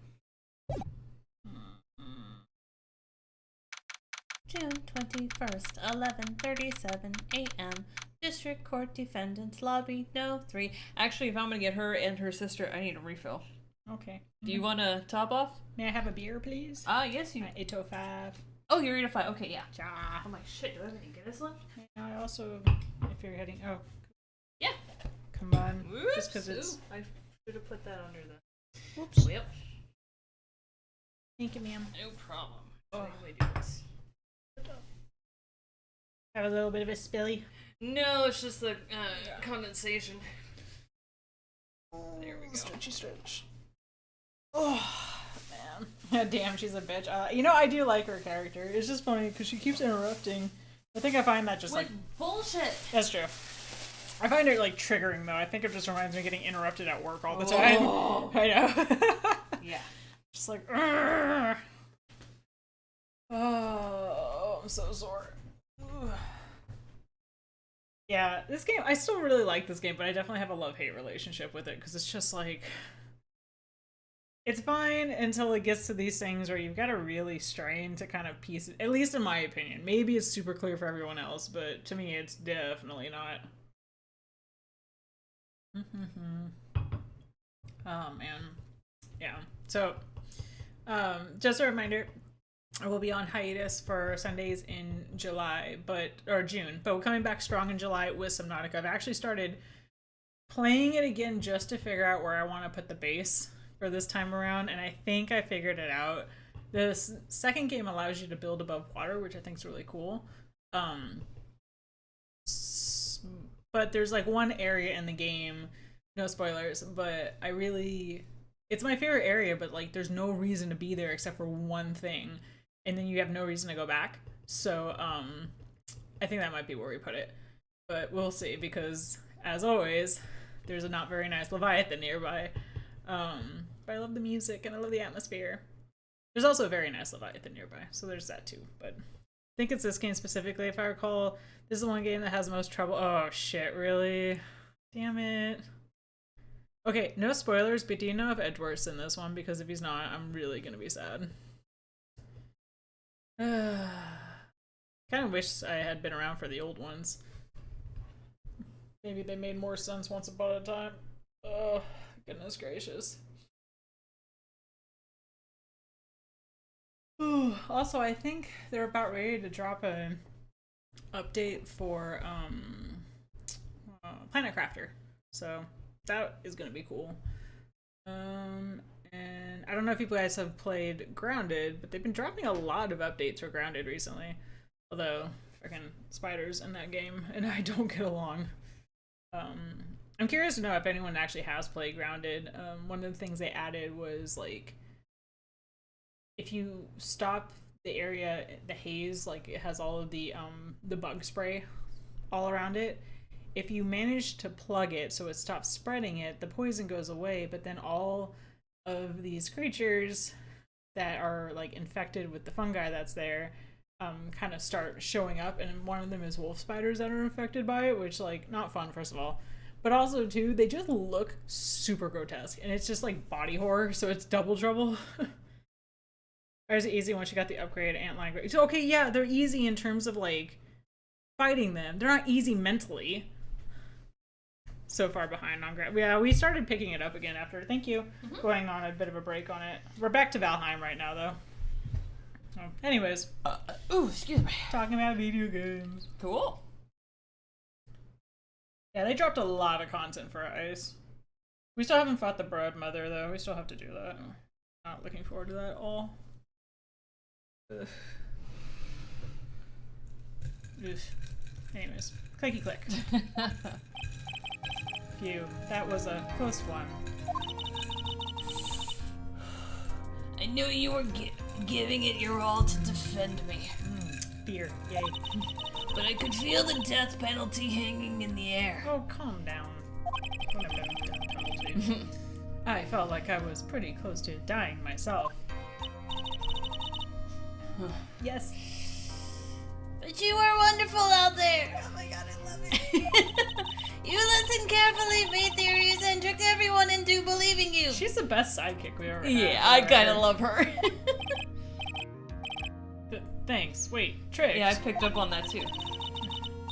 June 21st, 11:37 a.m. District Court Defendant's Lobby, No 3.
Actually, if I'm gonna get her and her sister, I need a refill.
Okay.
Do you want to top off?
May I have a beer, please?
Yes, you.
805.
Oh, you're gonna fight. Okay, yeah.
Ja.
I'm like, shit, do I have any Guinness left?
I also, if you're heading, oh,
Yeah.
come on,
Whoops.
just because it's,
Ooh, I should have put that under the.
whoops.
Yep.
Thank you, ma'am.
No problem.
Oh.
Let me do this.
Have a little bit of a spilly.
No, it's just the condensation. There we go.
Stretch. Oh, man. Yeah, damn, she's a bitch. You know, I do like her character. It's just funny because she keeps interrupting. I think I find that just
With bullshit.
That's true. I find it like triggering though. I think it just reminds me of getting interrupted at work all the time. I know.
Yeah.
Just like, "Urgh." Oh, I'm so sore. Ugh. Yeah, this game, I still really like this game, but I definitely have a love-hate relationship with it because it's just like, it's fine until it gets to these things where you've got to really strain to kind of piece it, at least in my opinion. Maybe it's super clear for everyone else, but to me it's definitely not. Oh man. Yeah. So, just a reminder, I will be on hiatus for Sundays in July, or June, but we're coming back strong in July with Subnautica. I've actually started playing it again just to figure out where I want to put the base for this time around, and I think I figured it out. This second game allows you to build above water, which I think is really cool. But there's like one area in the game, no spoilers, but it's my favorite area, but like there's no reason to be there except for one thing, and then you have no reason to go back. So I think that might be where we put it, but we'll see, because as always there's a not very nice Leviathan nearby. But I love the music and I love the atmosphere. There's also a very nice Leviathan nearby, so there's that too. But I think it's this game specifically, if I recall. This is the one game that has the most trouble. Oh shit, really? Damn it. Okay, no spoilers, but do you know if Edgeworth's in this one? Because if he's not, I'm really gonna be sad. Kind of wish I had been around for the old ones. Maybe they made more sense once upon a time. Oh, goodness gracious. Also, I think they're about ready to drop an update for Planet Crafter, so that is going to be cool. And I don't know if you guys have played Grounded, but they've been dropping a lot of updates for Grounded recently. Although, freaking spiders in that game, and I don't get along. I'm curious to know if anyone actually has played Grounded. One of the things they added was like, if you stop the area, the haze, like it has all of the bug spray all around it. If you manage to plug it so it stops spreading it, the poison goes away, but then all of these creatures that are like infected with the fungi that's there kind of start showing up, and one of them is wolf spiders that are infected by it, which, like, not fun, first of all, but also too, they just look super grotesque, and it's just like body horror, so it's double trouble. Or is it easy once you got the upgrade antline? So okay, yeah, they're easy in terms of like fighting them. They're not easy mentally. So far behind on Grant. Yeah, we started picking it up again after, thank you, going on a bit of a break on it. We're back to Valheim right now, though. Oh, anyways.
Ooh, excuse me.
Talking about video games.
Cool.
Yeah, they dropped a lot of content for Ice. We still haven't fought the Brood Mother, though. We still have to do that. Not looking forward to that at all. Ugh. Ugh. Anyways, clicky click. Phew, that was a close one.
I knew you were giving it your all to defend me.
Fear, yay.
But I could feel the death penalty hanging in the air.
Oh, calm down. Whatever, death penalty. I felt like I was pretty close to dying myself. Yes.
But you are wonderful out there. Oh my god, I love it. You listened carefully, made theories, and tricked everyone into believing you.
She's the best sidekick we ever had.
Yeah, I kind of love her.
Thanks. Wait, tricked?
Yeah, I picked up on that too.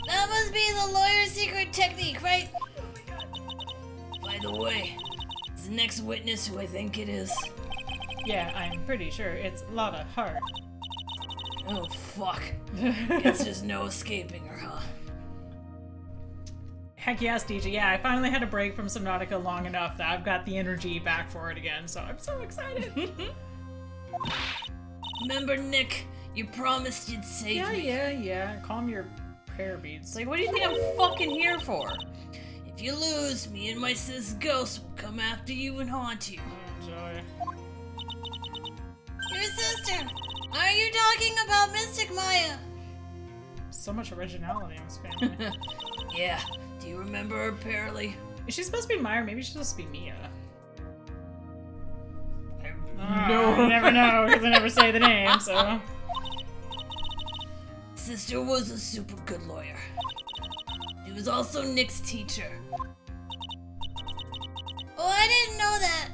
That must be the lawyer's secret technique, right? Oh my god. By the way, is the next witness who I think it is?
Yeah, I'm pretty sure it's Lava Heart.
Oh, fuck. Guess there's no escaping her, huh?
Heck yes, DJ. Yeah, I finally had a break from Subnautica long enough that I've got the energy back for it again, so I'm so excited.
Remember, Nick, you promised you'd save
Yeah,
me.
yeah. Calm your prayer beads.
It's like, what do you think I'm fucking here for? If you lose, me and my sis Ghost will come after you and haunt you.
Enjoy.
Your sister! Are you talking about Mystic Maya?
So much originality in this family.
Yeah. Do you remember her, apparently?
Is she supposed to be Maya? Maybe she's supposed to be Mia.
No.
I never know because I never say the name, so.
Sister was a super good lawyer. She was also Nick's teacher. Oh, I didn't know that.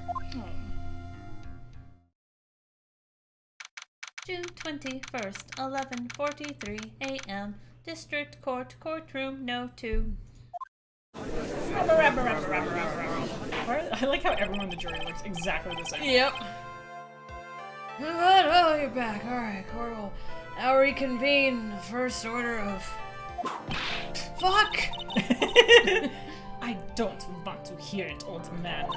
June 21st, 11:43 a.m. District Court, Courtroom No. 2.
I like how everyone in the jury looks exactly the same.
Yep. Oh, you're back. Alright, court will now reconvene the first order of... Fuck!
I don't want to hear it, old man.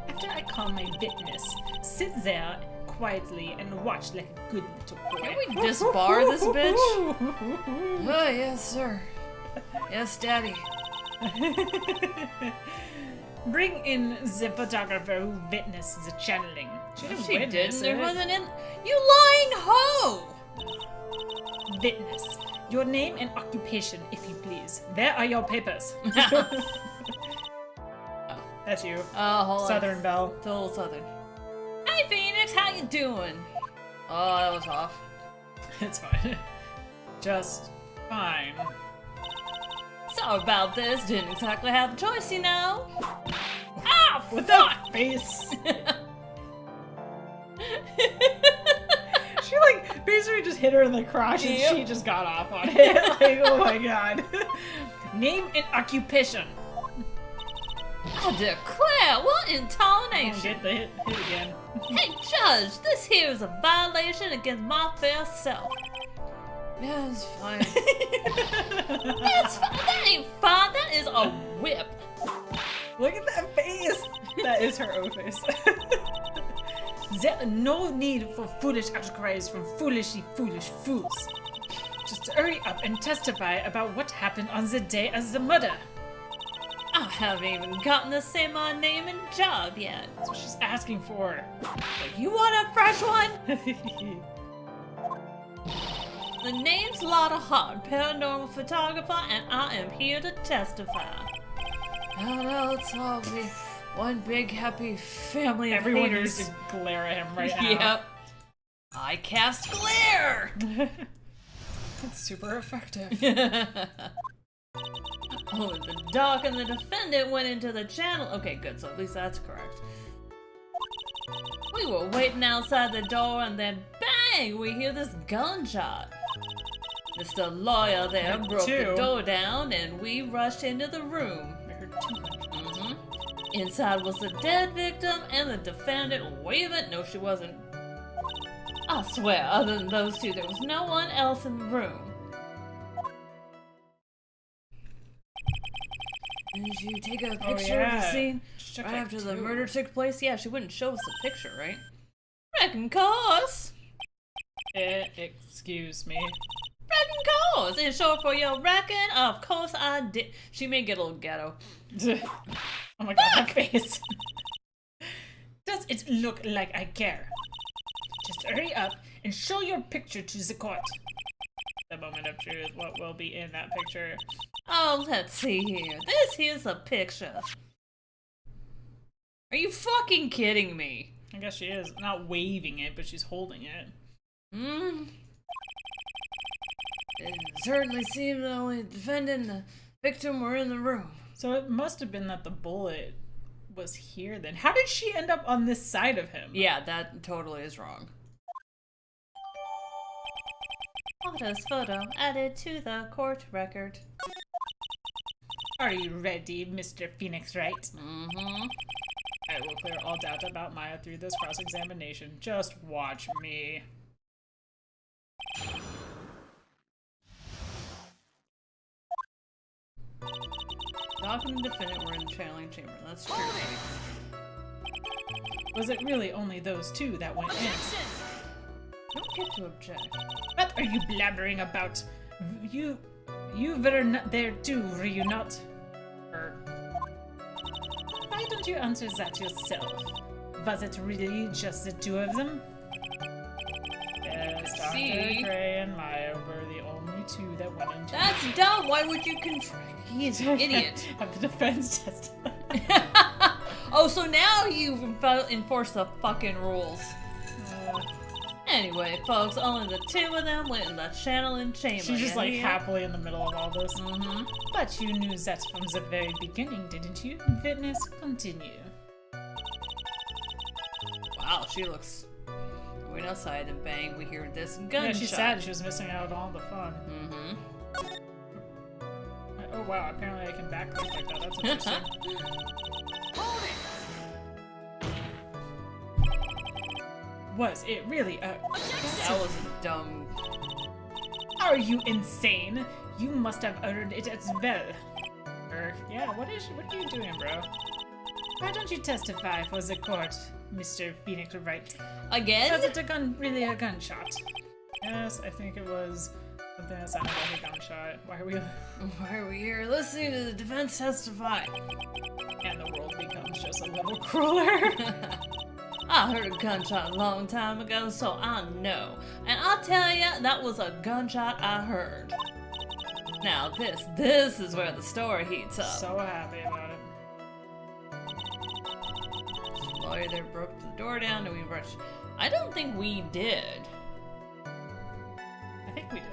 After I call my witness, sit there quietly and watch like a good little boy.
Can we disbar this bitch? Oh, yes, sir. Yes, daddy.
Bring in the photographer who witnessed the channeling. She didn't
She
witness
didn't. It
it.
wasn't in... You lying hoe!
Witness. Your name and occupation, if you please. Where are your papers? That's you.
Oh, hold
Southern
on.
Belle.
It's a little southern. Hey, Phoenix, how you doing? Oh, that was off.
It's fine. Just fine.
Sorry about this. Didn't exactly have a choice, you know.
Ah, with that face. She like basically just hit her in the crotch and
Yep.
she just got off on it. Like, oh my god. Name and occupation.
I declare, what
Oh,
intonation?
get the hit again.
Hey, Judge, this here is a violation against my fair self. Yeah, it's fine. That's fine. That ain't fine. That is a whip.
Look at that face. That is her O face. There no need for foolish outcries from foolish fools. Just hurry up and testify about what happened on the day of the murder.
I haven't even gotten to say my name and job yet.
That's what she's asking for.
Like, you want a fresh one? The name's Lotta Hart, paranormal photographer, and I am here to testify. Oh no, it's all be one big happy family of
Everyone
haters.
needs to glare at him right now.
Yep. I cast glare!
It's super effective.
Oh, the doc and the defendant went into the channel. Okay, good, so at least that's correct. We were waiting outside the door and then bang! We hear this gunshot. Mr. Lawyer there broke the door down and we rushed into the room.
I heard 200.
Inside was the dead victim and the defendant. Wait a minute, no she wasn't. I swear, other than those two, there was no one else in the room. Did you take a picture of the
yeah.
scene
Just check
right
that
after the
too.
murder took place? Yeah, she wouldn't show us the picture, right? Reckon course.
Excuse me.
Reckon course. In short for your reckon, of course I did. She may get a little ghetto.
Oh my god, that face. Does it look like I care? Just hurry up and show your picture to the court. The moment of truth, what will be in that picture?
Oh, let's see here. This here's a picture. Are you fucking kidding me?
I guess she is. Not waving it, but she's holding it.
It certainly seemed the only defendant and the victim were in the room.
So it must have been that the bullet was here then. How did she end up on this side of him?
Yeah, that totally is wrong.
Lotta's photo added to the court record.
Are you ready, Mr. Phoenix Wright?
Mm-hmm.
I will clear all doubt about Maya through this cross-examination. Just watch me.
Doc and the defendant were in the channeling chamber. That's true.
Was it really only those two that went in?
Don't get to object.
What are you blabbering about? You were not there too, were you not? Why don't you answer that yourself? Was it really just the two of them? Yes, Dr.
See?
Gray and Maya were the only two that went into
That's dumb. Why would you He's an idiot.
Have the defense test.
Oh, so now you've enforced the fucking rules. Anyway, folks, only the two of them went in the channeling chamber.
She's just like
Yeah.
happily in the middle of all this.
Mm-hmm.
But you knew that from the very beginning, didn't you? Witness, continue.
Wow, she looks. Wait outside and bang, we hear this gunshot.
Yeah, she's sad she was missing out on all the fun.
Mm-hmm.
Oh wow, apparently I can backflip like that. That's interesting. Was it really a...
That was dumb.
Are you insane? You must have uttered it as well. Yeah, what are you doing, bro? Why don't you testify for the court, Mr. Phoenix Wright?
Again?
Was it really a gunshot? Yes, I think it was something that sounded like a gunshot. Why are we
here listening to the defense testify?
And the world becomes just a little crueler.
I heard a gunshot a long time ago, so I know. And I'll tell ya, that was a gunshot I heard. Now this is where the story heats up.
So happy about it.
The lawyer there broke the door down and we rushed. I don't think we did.
I think we did.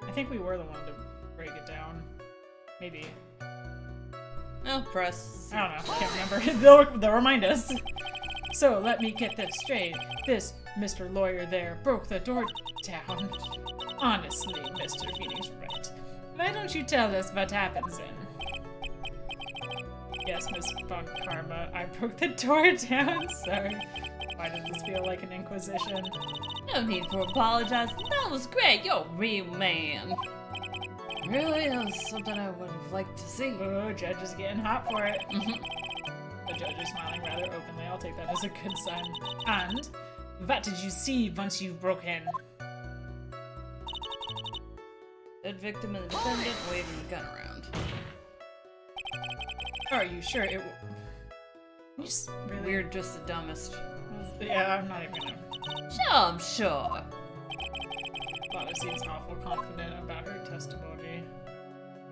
I think we were the one to break it down. Maybe.
No, press.
I don't know. I can't remember. They'll remind us. So let me get this straight. This Mr. Lawyer there broke the door down. Honestly, Mr. Phoenix Wright, why don't you tell us what happens then? Yes, Miss Von Karma, I broke the door down. Sorry. Why does this feel like an inquisition?
No need for apologizing. That was great. You're a real man. Really? That was something I would have liked to see.
Oh, judge is getting hot for it. The judge is smiling rather openly. I'll take that as a good sign. And what did you see once you broke in?
Dead victim and the defendant waving the gun around.
Are you sure it? You just really?
We're just the dumbest.
Yeah, I'm not even gonna.
Sure, I'm sure.
Lana seems awful confident about her testimony.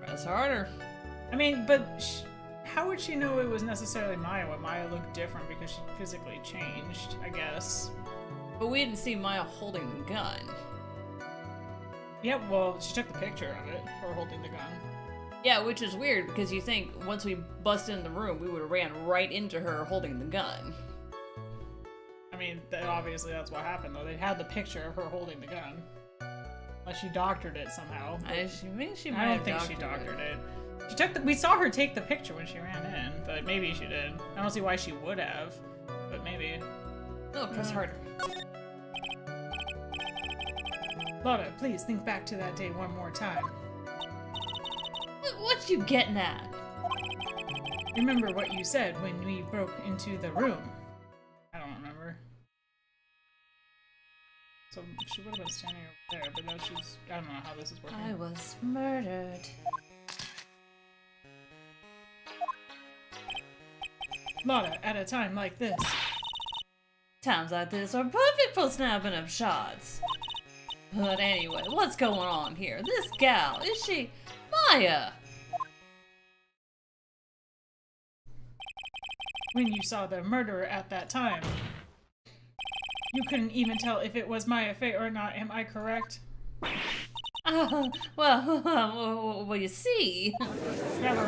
Press harder.
I mean, but how would she know it was necessarily Maya when Maya looked different because she physically changed, I guess?
But we didn't see Maya holding the gun.
Yeah, well, she took the picture of it, her holding the gun.
Yeah, which is weird because you think once we busted in the room, we would have ran right into her holding the gun.
I mean, obviously that's what happened, though. They had the picture of her holding the gun. Unless she doctored it somehow.
I
don't think she doctored it. She took we saw her take the picture when she ran in, but maybe she did. I don't see why she would have, but maybe.
No, press harder.
Lotta, please think back to that day one more time.
What you getting at?
Remember what you said when we broke into the room. I don't remember. So she would have been standing over there, but now she's... I don't know how this is working.
I was murdered.
Lotta, at a time like this.
Times like this are perfect for snapping up shots. But anyway, what's going on here? This gal, is she Maya?
When you saw the murderer at that time, you couldn't even tell if it was Maya Fey or not, am I correct?
Well, you see.
Yeah, but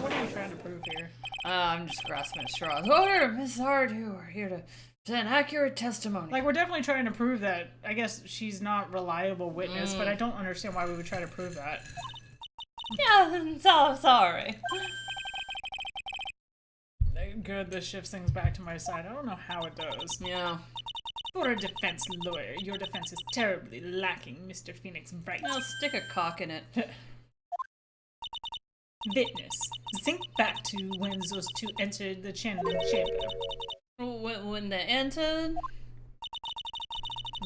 what are you trying to prove here?
I'm just grasping at straws. Order, Miss Hart, who are here to present accurate testimony.
Like, we're definitely trying to prove that. I guess she's not reliable witness, but I don't understand why we would try to prove that.
Yeah, I'm so sorry.
Good, this shifts things back to my side. I don't know how it does.
Yeah.
For a defense lawyer, your defense is terribly lacking, Mr. Phoenix Wright.
I'll stick a cock in it.
Witness, think back to when those two entered the channeling chamber.
When they entered?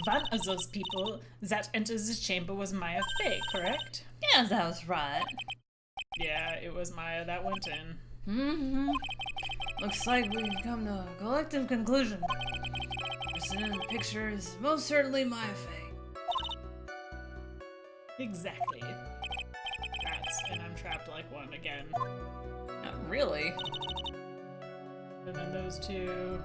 one of those people that entered the chamber was Maya Fey, correct?
Yeah, that was right.
Yeah, it was Maya that went in.
Mm-hmm. Looks like we've come to a collective conclusion. The person in the picture is most certainly Maya Fey.
Exactly. Rats, and I'm trapped like one again.
Not really.
And then those two.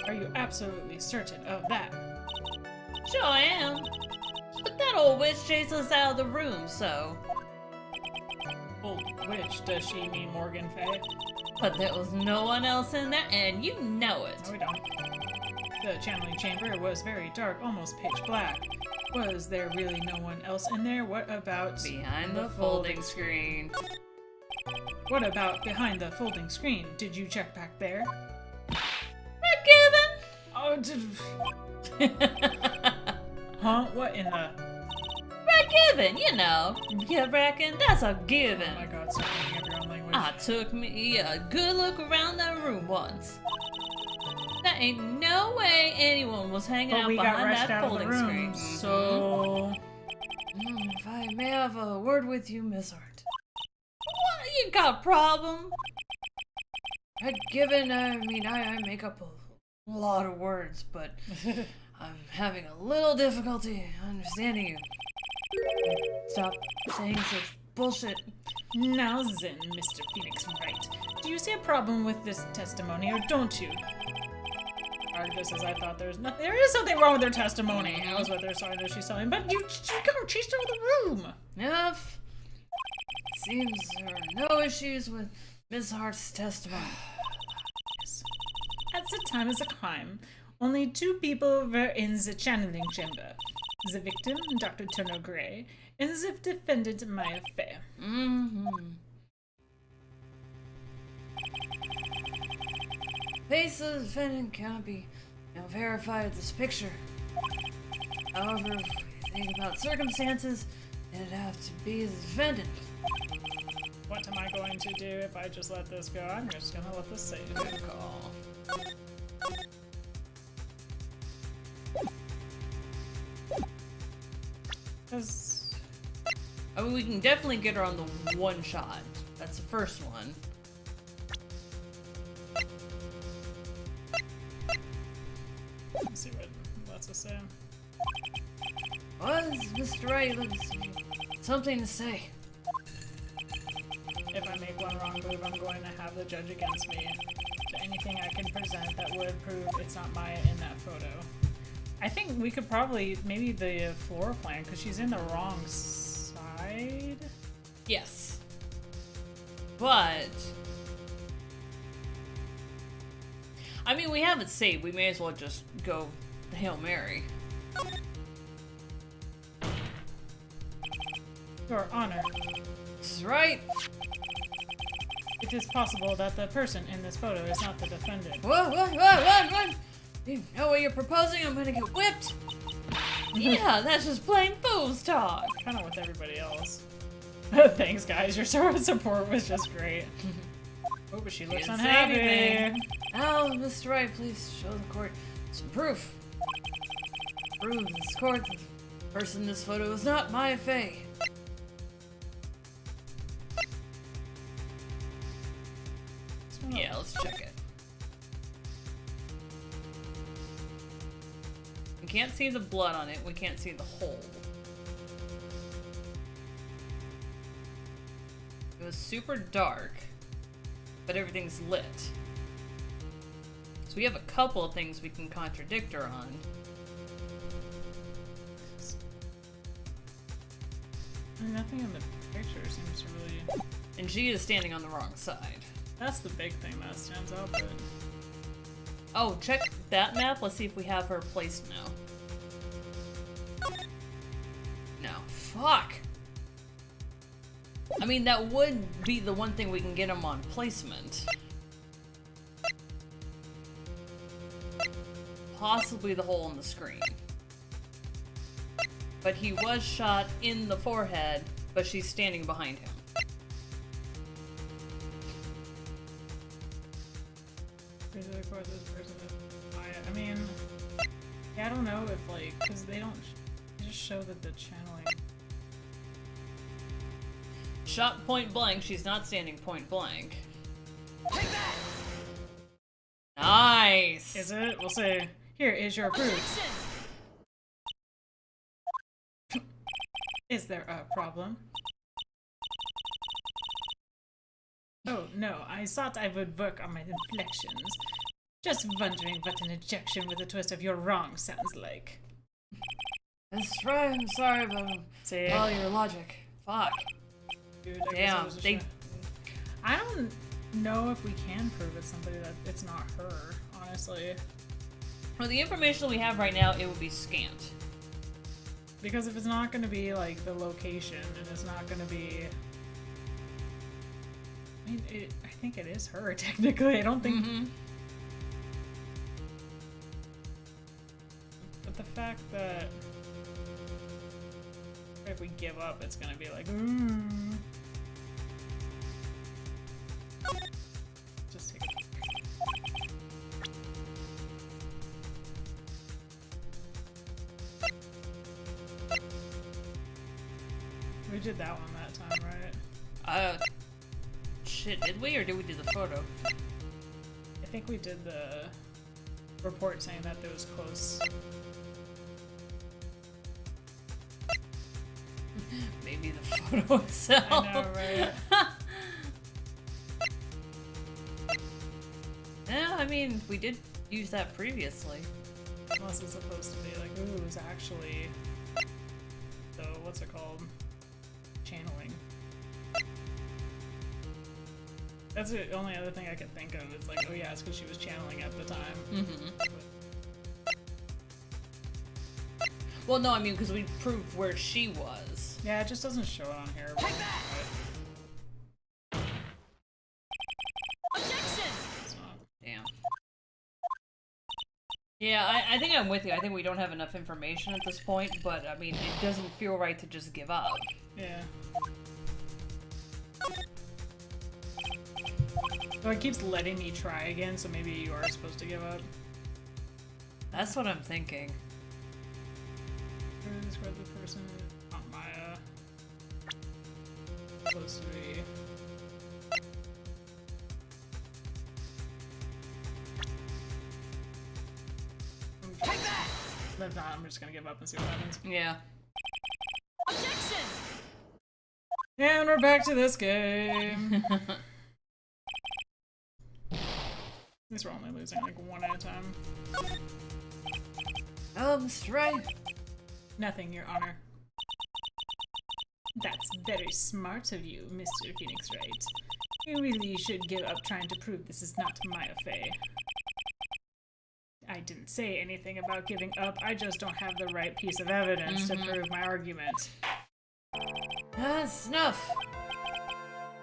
Are you absolutely certain of that?
Sure I am. But that old witch chased us out of the room, so...
Old witch, does she mean Morgan Fey?
But there was no one else in there, and you know it.
No, we don't. The channeling chamber was very dark, almost pitch black. Was there really no one else in there? What about
Behind the folding screen.
What about behind the folding screen? Did you check back there? Oh, huh? What in the...
Given, you know. You reckon that's a given.
Oh my god, stop making up your own language.
I took me a good look around that room once. There ain't no way anyone was hanging
But
out
we got
behind
rushed
that
out of the
folding
room,
screen.
so...
If I may have a word with you, Miss Hart. What? You got a problem? Given, I mean, I make up a lot of words, but I'm having a little difficulty understanding you. Stop saying such bullshit.
Now then, Mr. Phoenix Wright, do you see a problem with this testimony, or don't you? Or just as I thought, there is something wrong with their testimony. That was what they're saying that she's telling. But you chased her out of the room.
Enough. Seems there are no issues with Miss Hart's testimony.
At the time of the crime, only 2 people were in the channeling chamber. The victim, Dr. Turner Gray, and the defendant, Maya Fey.
Mm-hmm. Face of the defendant cannot be verified with this picture. However, if we think about circumstances, it'd have to be the defendant.
What am I going to do if I just let this go? I'm just gonna let this save.
Good call. I mean, we can definitely get her on the one shot. That's the first one.
Let's see what lets us say.
Was Mr. Wright something to say?
If I make one wrong move, I'm going to have the judge against me. So anything I can present that would prove it's not Maya in that photo. I think we could probably, maybe the floor plan, because she's in the wrong side?
Yes. But... I mean, we have it saved. We may as well just go the Hail Mary.
Your Honor,
This is right.
it is possible that the person in this photo is not the defendant.
What? You know what you're proposing? I'm gonna get whipped. Yeah, that's just plain fool's talk.
Kind of with everybody else. Thanks, guys. Your support was just great. Oh, but she looks
Can't say anything.
unhappy.
Now, Mr. Wright, please show the court some proof. Prove in this court that the person in this photo is not Maya Fey. Yeah, let's check it. We can't see the blood on it. We can't see the hole. It was super dark, but everything's lit. So we have a couple of things we can contradict her on.
Nothing in the picture seems to really...
And she is standing on the wrong side.
That's the big thing that stands out, but...
Oh, check that map. Let's see if we have her placed now. No. Fuck! I mean, that would be the one thing we can get him on placement. Possibly the hole in the screen. But he was shot in the forehead, but she's standing behind him.
Of course, this person is Maya I mean, yeah, I don't know if, like, because they don't, they just show that the channeling.
Shot point blank, she's not standing point blank. Nice!
Is it? We'll say, here is your proof. Is there a problem? Oh, no, I thought I would work on my inflections. Just wondering what an ejection with a twist of you're wrong sounds like.
That's right, I'm sorry about
See?
all your logic. Fuck.
Dude, I guess it
Damn,
was a
they...
shot. I don't know if we can prove it's somebody that it's not her, honestly.
For the information we have right now, it would be scant.
Because if it's not going to be, like, the location, and it's not going to be... I mean, I think it is her, technically. I don't think...
Mm-hmm.
But the fact that... if we give up, it's going to be like, ooh. Just take a peek. We did that one that time, right?
Shit, did we, or did we do the photo?
I think we did the report saying that it was close.
Maybe the photo itself.
I know, right?
Yeah, I mean, we did use that previously.
Unless it's supposed to be like, ooh, it's actually the, what's it called? Channeling. That's the only other thing I could think of. It's like, oh yeah, it's because she was channeling at the time.
Mm-hmm. Well, no, I mean, because we proved where she was.
Yeah, it just doesn't show it on here. But, it's not.
Damn. Yeah, I think I'm with you. I think we don't have enough information at this point, but I mean, it doesn't feel right to just give up.
Yeah. So it keeps letting me try again, so maybe you are supposed to give up.
That's what I'm thinking.
Describe the person, not Maya. Supposed to be. If not, I'm just gonna give up and see what happens.
Yeah.
And we're back to this game. At least we're only losing like one at a time.
Straight.
Nothing, Your Honor. That's very smart of you, Mr. Phoenix Wright. You really should give up trying to prove this is not Maya Fey. I didn't say anything about giving up, I just don't have the right piece of evidence to prove my argument.
That's enough.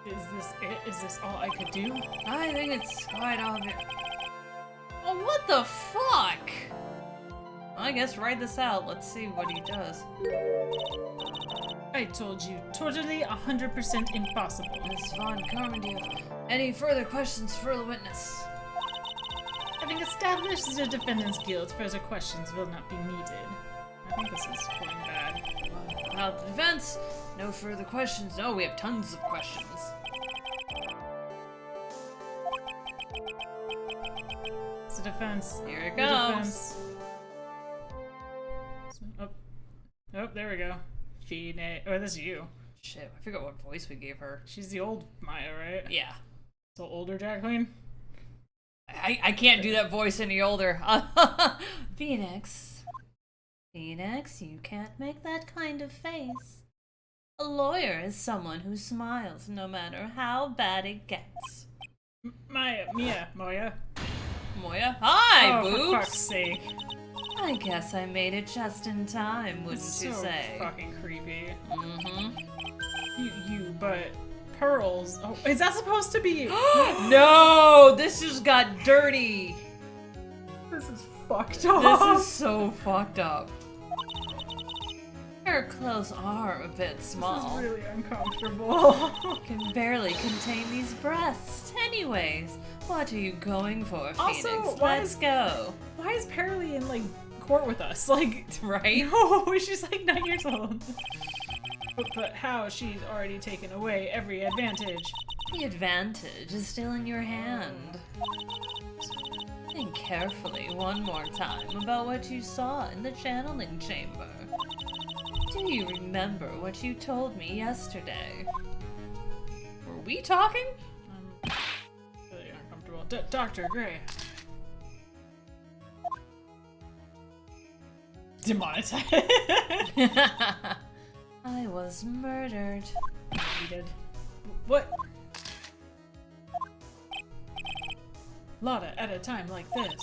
Is this it? Is this all I could do?
I think it's quite obvious. Oh, what the fuck? I guess write this out. Let's see what he does.
I told you, totally 100% impossible.
Miss Von Carmody, any further questions for the witness?
Having established the defendant's guilt, further questions will not be needed. I think this is going bad.
About the defense, no further questions. No, we have tons of questions.
It's a defense.
Here it
The
comes.
defense. Oh, there we go. Phoenix. Oh, this is you.
Shit, I forgot what voice we gave her.
She's the old Maya, right?
Yeah.
So older Jacqueline?
I can't do that voice any older. Phoenix.
Phoenix, you can't make that kind of face. A lawyer is someone who smiles no matter how bad it gets.
Moya.
Moya? Hi,
Oh, for
boobs!
fuck's sake.
I guess I made it just in time, wouldn't
This is
you
so
say?
fucking creepy.
Mm-hmm.
But pearls. Oh, is that supposed to be?
No! This just got dirty!
This is fucked up.
This is so fucked up. Her clothes are a bit small.
This is really uncomfortable.
Can barely contain these breasts. Anyways, what are you going for,
Also,
Phoenix?
why
Let's
is-
go.
Why is Pearly in like court with us? Like,
Right?
no, she's like 9 years old. But how she's already taken away every advantage.
The advantage is still in your hand. Think carefully one more time about what you saw in the channeling chamber. Do you remember what you told me yesterday? Were we talking?
I'm really uncomfortable. Dr. Gray. Demonetized.
I was murdered.
We did. What? Lotta, at a time like this.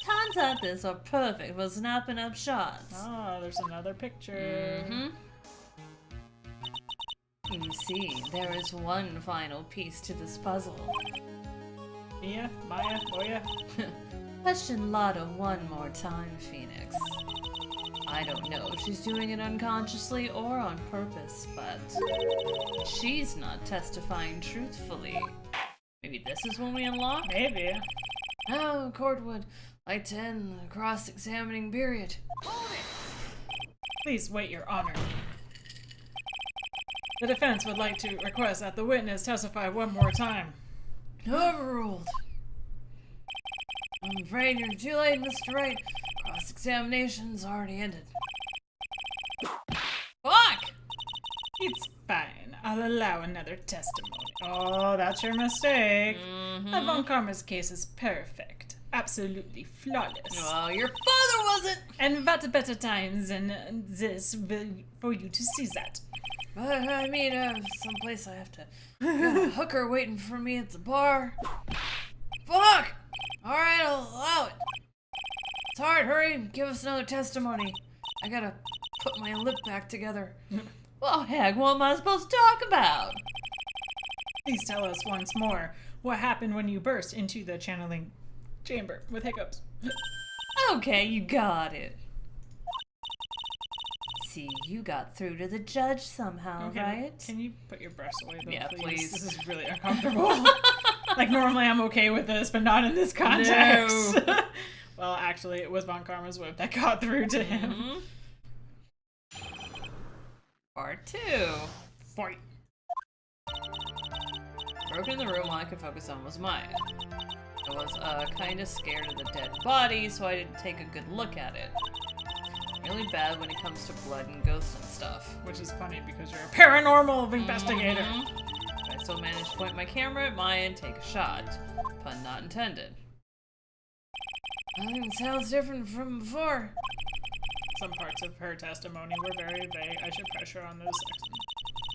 Times like this are perfect for snapping up shots.
Oh, there's another picture.
You see, there is one final piece to this puzzle.
Mia? Maya? Moya?
Question Lotta one more time, Phoenix. I don't know if she's doing it unconsciously or on purpose, but she's not testifying truthfully. Maybe this is when we unlock?
Maybe.
Oh, court would like to end the cross-examining period.
Please wait, Your Honor. The defense would like to request that the witness testify one more time.
Overruled. I'm afraid you're too late, Mr. Wright. Cross-examination's already ended. Fuck!
It's fine. I'll allow another testimony. Oh, that's your mistake. Von Karma's case is perfect. Absolutely flawless.
Well, your father wasn't!
And what better times than this for you to see that?
But I mean, someplace I have to. Got a hooker waiting for me at the bar. Fuck! Alright, I'll allow it. It's hard, hurry, give us another testimony. I gotta put my lip back together. Well, heck, what am I supposed to talk about?
Please tell us once more what happened when you burst into the channeling chamber with hiccups.
Okay, you got it. See, you got through to the judge somehow,
Okay,
right?
Can you put your breasts away, though,
Yeah, please.
This is really uncomfortable. Like, normally I'm okay with this, but not in this context.
No.
Well, actually, it was Von Karma's whip that got through to him.
Part 2.
Fight.
Broken in the room all I could focus on was Maya. I was kinda scared of the dead body, so I didn't take a good look at it. Really bad when it comes to blood and ghosts and stuff.
Which is funny because you're a paranormal investigator.
I still managed to point my camera at Maya and take a shot. Pun not intended. It sounds different from before.
Some parts of her testimony were very vague. I should pressure on those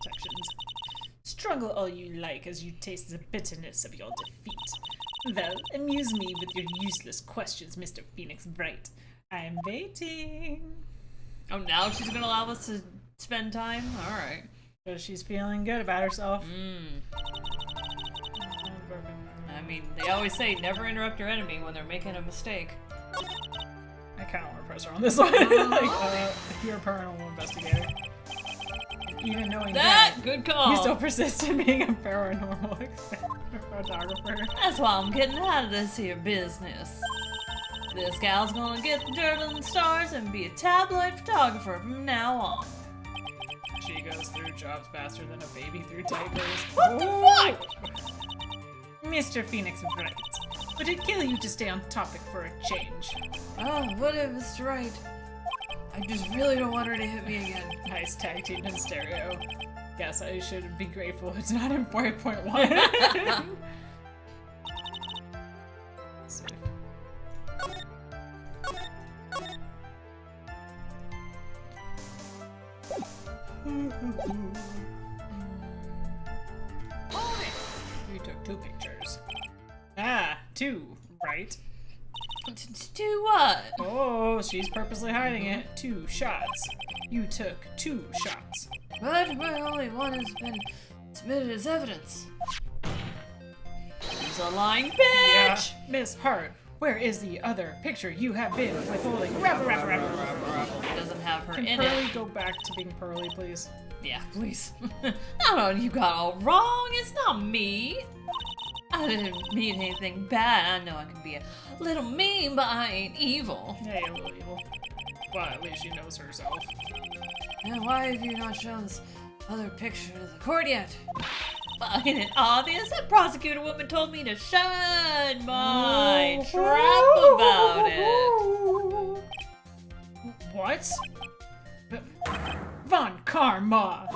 sections. Struggle all you like as you taste the bitterness of your defeat. Well, amuse me with your useless questions, Mr. Phoenix Wright. I'm waiting.
Oh, now she's gonna allow us to spend time? Alright.
Because she's feeling good about herself.
I mean, they always say never interrupt your enemy when they're making a mistake.
I kind of want to press her on this one. Like, you're a paranormal investigator. Even knowing that,
Good call.
you still persist in being a paranormal photographer.
That's why I'm getting out of this here business. This gal's gonna get the dirt on the stars and be a tabloid photographer from now on.
She goes through jobs faster than a baby through diapers.
What the fuck?
Mr. Phoenix Wright, would it kill you to stay on topic for a change?
Oh, whatever, Mr. Wright. I just really don't want her to hit me again.
Nice tag team in stereo. Guess I should be grateful it's not in 4.1. You took 2 pictures. Ah, 2, right?
Do what?
Oh, she's purposely hiding it. 2 shots. You took 2 shots.
But only one has been submitted as evidence. She's a lying bitch!
Yeah, Miss Hart, where is the other picture you have been withholding?
Doesn't have her
Can
in
Pearly
it.
go back to being Pearly, please?
Yeah, please. No, you got all wrong. It's not me. I didn't mean anything bad. I know I can be a little mean, but I ain't evil.
Yeah, you're a little evil. Well, at least she knows herself.
Now, why have you not shown this other picture to the court yet? Well, ain't it obvious? That prosecutor woman told me to shut my trap about it.
What? Von Karma!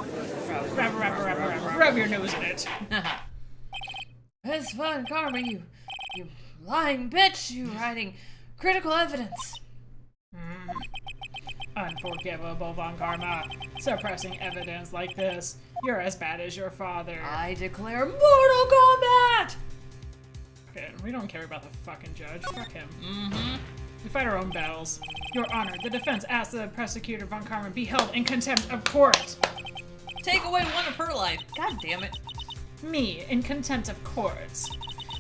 Rub your nose in it.
It's fun, Karma, you lying bitch, you hiding critical evidence.
Unforgivable, Von Karma. Suppressing evidence like this. You're as bad as your father.
I declare Mortal Kombat!
Okay, we don't care about the fucking judge. Fuck him. We fight our own battles. Your Honor, the defense asks the prosecutor Von Karma be held in contempt of court.
Take away one of her life. God damn it.
Me, in contempt of court.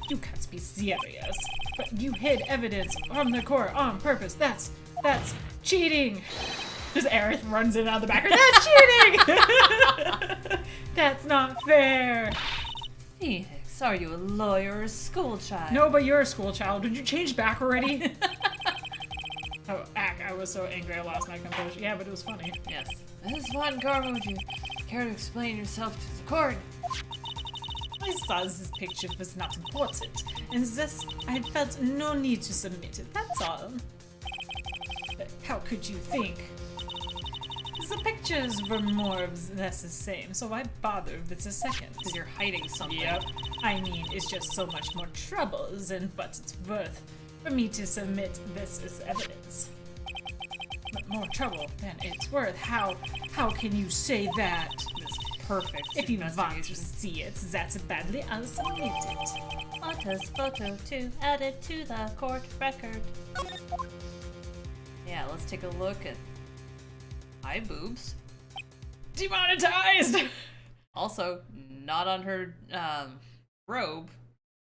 You can't be serious. But you hid evidence from the court on purpose. That's cheating. Just Aerith runs in out of the background. That's cheating! That's not fair.
Phoenix, are you a lawyer or a school child?
No, but you're a school child. Did you change back already? Oh, I was so angry I lost my composure. Yeah, but it was funny.
Yes. Ms. Von Karma, would you care to explain yourself to the court?
I saw this picture was not important, and thus I felt no need to submit it, that's all. But how could you think? The pictures were more or less the same, so why bother with the second?
Because you're hiding something.
Yep. I mean, it's just so much more trouble than what it's worth for me to submit this as evidence. But more trouble than it's worth. How can you say that?
It's perfect.
If you want to
investigation.
see it, that's badly, I'll submit it.
Autos photo to add it to the court record.
Yeah, let's take a look at eye boobs.
Demonetized!
Also, not on her robe,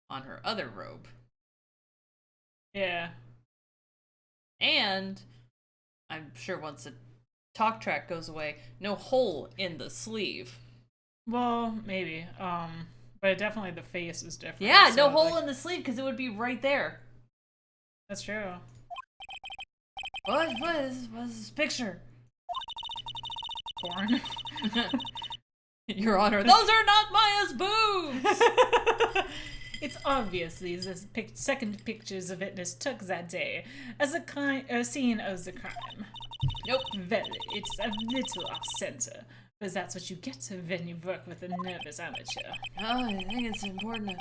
on her other robe.
Yeah.
And I'm sure once the talk track goes away, no hole in the sleeve.
Well, maybe. But definitely the face is different.
Yeah, no
so,
hole
like,
in the sleeve because it would be right there.
That's true.
What is this picture?
Porn.
Your Honor, those are not Maya's boobs!
It's obviously the second pictures the witness took that day as a scene of the crime.
Nope.
Well, it's a little off-center, but that's what you get when you work with a nervous amateur.
Oh, I think it's important to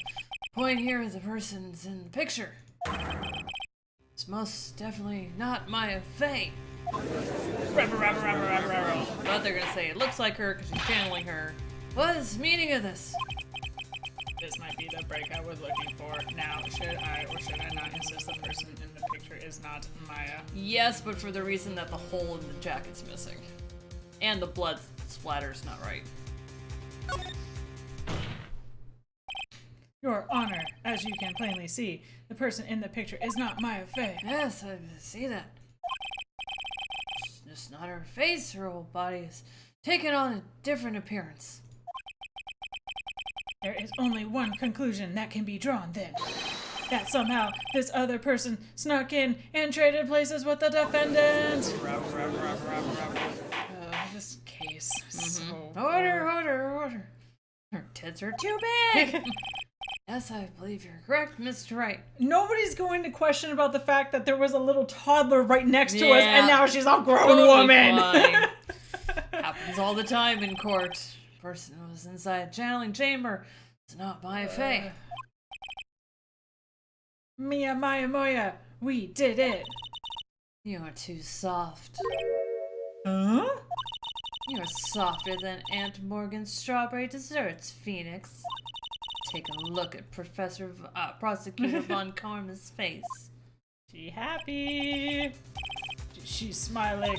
point here the person's in the picture. It's most definitely not Maya Fey. But they're gonna say it looks like her because she's channeling her. What is the meaning of this?
This might be the break I was looking for. Now, should I or should I not insist the person in the picture is not Maya?
Yes, but for the reason that the hole in the jacket's missing. And the blood splatter's not right.
Your Honor, as you can plainly see, the person in the picture is not Maya Fey.
Yes, I see that. It's just not her face, her whole body is taking on a different appearance.
There is only one conclusion that can be drawn then. That somehow this other person snuck in and traded places with the defendant. This case is so
Order. Her tits are too big. Yes, I believe you're correct, Mr. Wright.
Nobody's going to question about the fact that there was a little toddler right next to us
Yeah.
and now she's a grown
Totally
woman.
fine. Happens all the time in court. Person was inside a channeling chamber. It's not Maya Fey.
Mia Maya Moya, we did it.
You're too soft.
Huh?
You're softer than Aunt Morgan's strawberry desserts, Phoenix. Take a look at Prosecutor Von Karma's face.
She happy. She's smiling.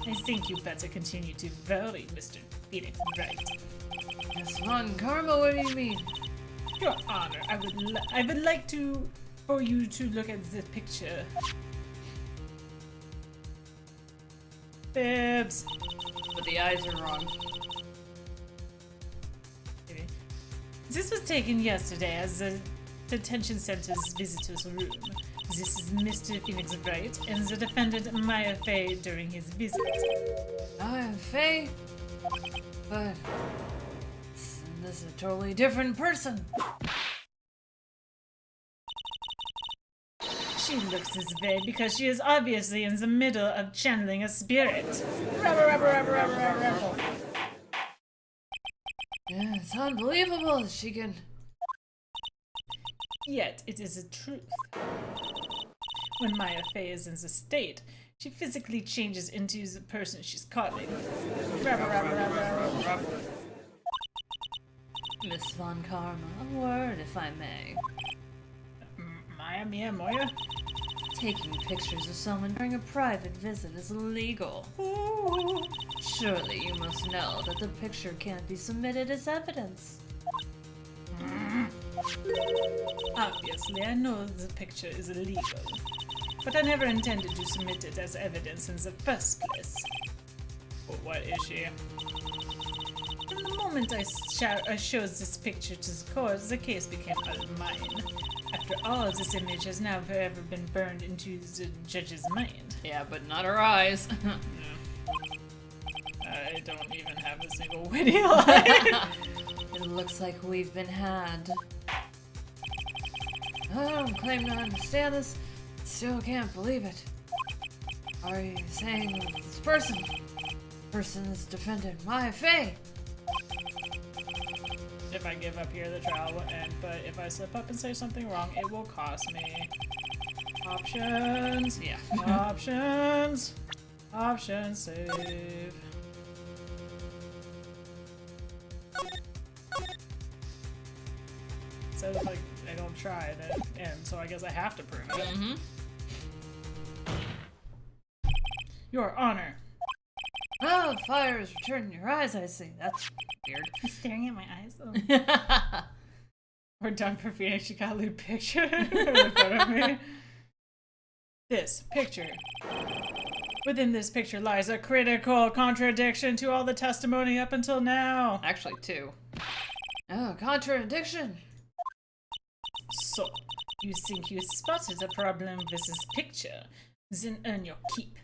I think you better continue to vote, Mr. Phoenix Wright.
Miss Von Karma, what do you mean?
Your Honor, I would like to for you to look at the picture. Fibs.
But the eyes are wrong.
Maybe. This was taken yesterday as the detention center's visitors room. This is Mr. Phoenix Wright and the defendant Maya Fey during his visit.
Faye? But this is a totally different person.
She looks this way because she is obviously in the middle of channeling a spirit. Rubber, rubber, rubber, rubber, rubber, rubber.
Yeah, it's unbelievable that she can.
Yet it is a truth. When Maya Fey is in the state, she physically changes into the person she's calling. Rubber, rubber, rubber, rubber, rubber.
Miss Von Karma, a word if I may.
Maya, Mia, Moya?
Taking pictures of someone during a private visit is illegal.
Ooh.
Surely you must know that the picture can't be submitted as evidence.
Obviously, I know the picture is illegal, but I never intended to submit it as evidence in the first place. But what is she? From the moment I showed this picture to the court, the case became all mine. After all, this image has now forever been burned into the judge's mind.
Yeah, but not her eyes.
I don't even have a single witty line.
It looks like we've been had. I don't claim to understand this. Still can't believe it. Are you saying this person is defendant Maya Fey?
If I give up here, the trial will end, but if I slip up and say something wrong, it will cost me. Options.
Yeah.
Options. Options. Save. So if I don't try, then it ends, so I guess I have to prove it.
Mm-hmm.
Your Honor.
Oh, fire is returning your eyes, I see. That's weird.
He's staring at my eyes. Oh. We're done for Phoenix. She got a little picture in front of me. This picture. Within this picture lies a critical contradiction to all the testimony up until now.
Actually, two. Oh, contradiction.
So, you think you spotted a problem with this picture? Then earn your keep.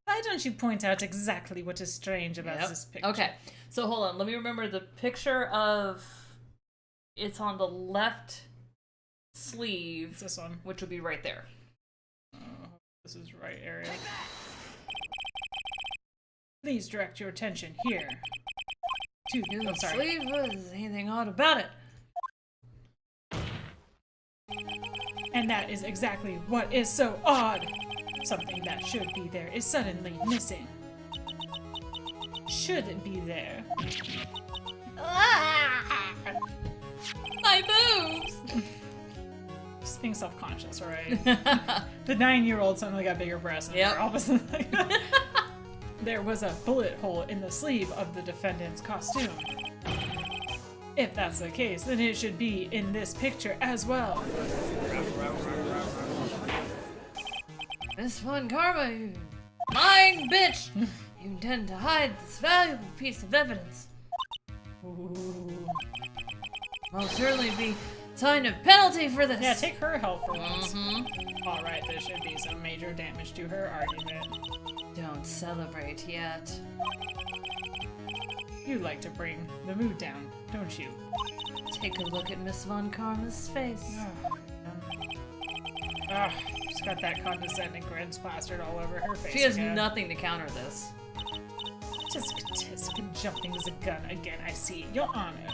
Why don't you point out exactly what is strange about this picture?
Okay, so hold on. Let me remember the picture of... It's on the left sleeve.
It's this one.
Which would be right there.
This is right area. Please direct your attention here. To
The sleeve? Is anything odd about it?
And that is exactly what is so odd. Something that should be there is suddenly missing. Should it be there?
My boobs!
Just being self-conscious, alright? The 9-year-old suddenly got bigger breasts and
Yep.
all of a sudden there was a bullet hole in the sleeve of the defendant's costume. If that's the case, then it should be in this picture as well.
Miss Von Karma, you lying bitch! You intend to hide this valuable piece of evidence.
Ooh.
Most certainly be signed a penalty for this.
Yeah, take her health for once.
Mm-hmm.
Alright, there should be some major damage to her argument.
Don't celebrate yet.
You like to bring the mood down, don't you?
Take a look at Miss Von Karma's face.
She's got that condescending grin plastered all over her face.
She has
again.
nothing to counter this.
Tisk jumping the gun again, I see. Your Honor,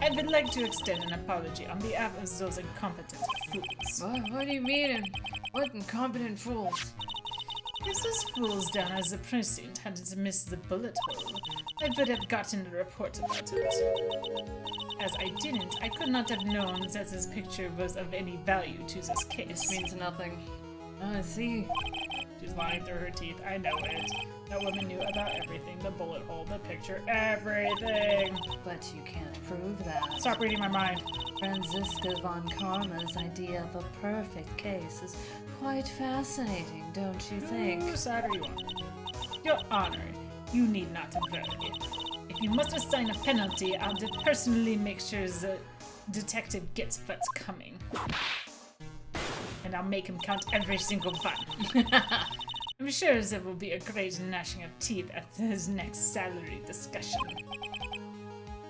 I would like to extend an apology on behalf of those incompetent fools.
What do you mean, and what incompetent fools?
If those fools down as the precinct had missed the bullet hole, I would have gotten a report about it. As I didn't, I could not have known that this picture was of any value to this case.
This means nothing. I see.
She's lying through her teeth, I know it. That woman knew about everything. The bullet hole, the picture, everything.
But you can't prove that.
Stop reading my mind.
Franziska von Karma's idea of a perfect case is quite fascinating, don't you think?
Whose side are you on? Your Honor, you need not vary. If you must assign a penalty, I'll personally make sure the detective gets what's coming. And I'll make him count every single one. I'm sure there will be a great gnashing of teeth at his next salary discussion.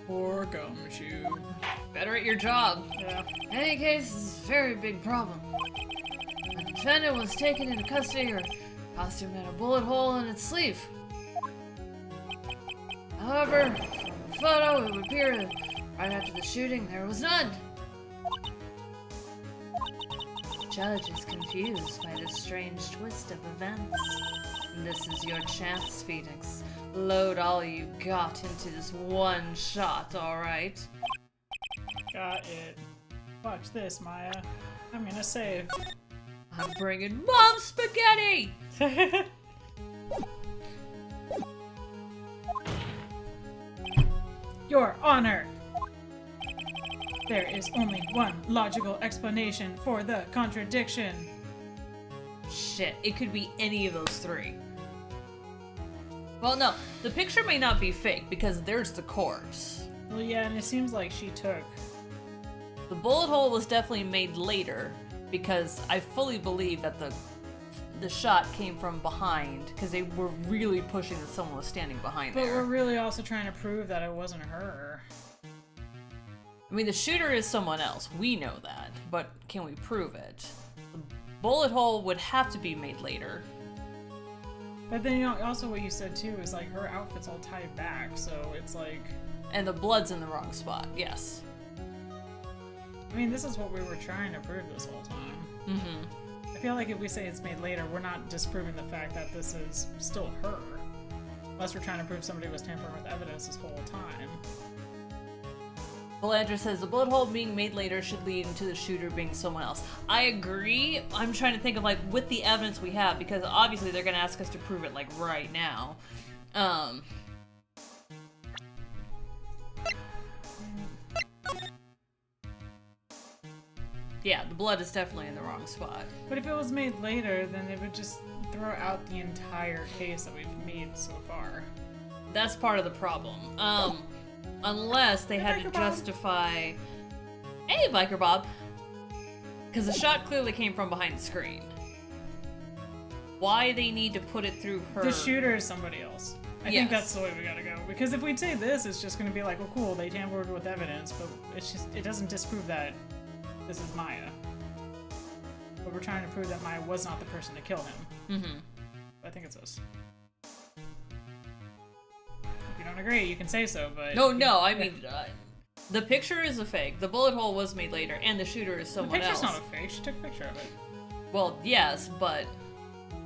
Poor Gumshoe.
Better at your job.
Yeah.
In any case, this is a very big problem. The defendant was taken into custody, her costume had a bullet hole in its sleeve. However, from the photo, it would appear that right after the shooting, there was none. The judge is confused by this strange twist of events. And this is your chance, Phoenix. Load all you got into this one shot, alright?
Got it. Watch this, Maya. I'm gonna save.
I'm bringing Mom Spaghetti!
Your Honor! There is only one logical explanation for the contradiction.
Shit, it could be any of those three. Well, no, the picture may not be fake because there's the corpse.
Well, yeah, and it seems like she took.
The bullet hole was definitely made later because I fully believe that the shot came from behind because they were really pushing that someone was standing behind
But
there.
we're really also trying to prove that it wasn't her.
I mean, the shooter is someone else. We know that, but can we prove it? The bullet hole would have to be made later.
But then, you know, also what you said too is like her outfit's all tied back, so it's like.
And the blood's in the wrong spot, yes.
I mean, this is what we were trying to prove this whole time.
Mm-hmm.
I feel like if we say it's made later, we're not disproving the fact that this is still her. Unless we're trying to prove somebody was tampering with evidence this whole time.
Belandra says the bullet hole being made later should lead into the shooter being someone else. I agree. I'm trying to think of like with the evidence we have because obviously they're gonna ask us to prove it like right now. Yeah, the blood is definitely in the wrong spot.
But if it was made later, then it would just throw out the entire case that we've made so far.
That's part of the problem. Unless they had to
Biker Bob.
justify. Hey, Biker Bob! Because the shot clearly came from behind the screen. Why they need to put it through her.
The shooter is somebody else. I
Yes.
think that's the way we gotta go. Because if we'd say this, it's just gonna be like, well, cool, they tampered with evidence, but it doesn't disprove that this is Maya. But we're trying to prove that Maya was not the person to kill him.
Mm-hmm.
I think it's us. If you don't agree, you can say so, but...
No, I mean, the picture is a fake. The bullet hole was made later, and the shooter is
The
someone
picture's
else.
not a fake, she took a picture of it.
Well, yes, but...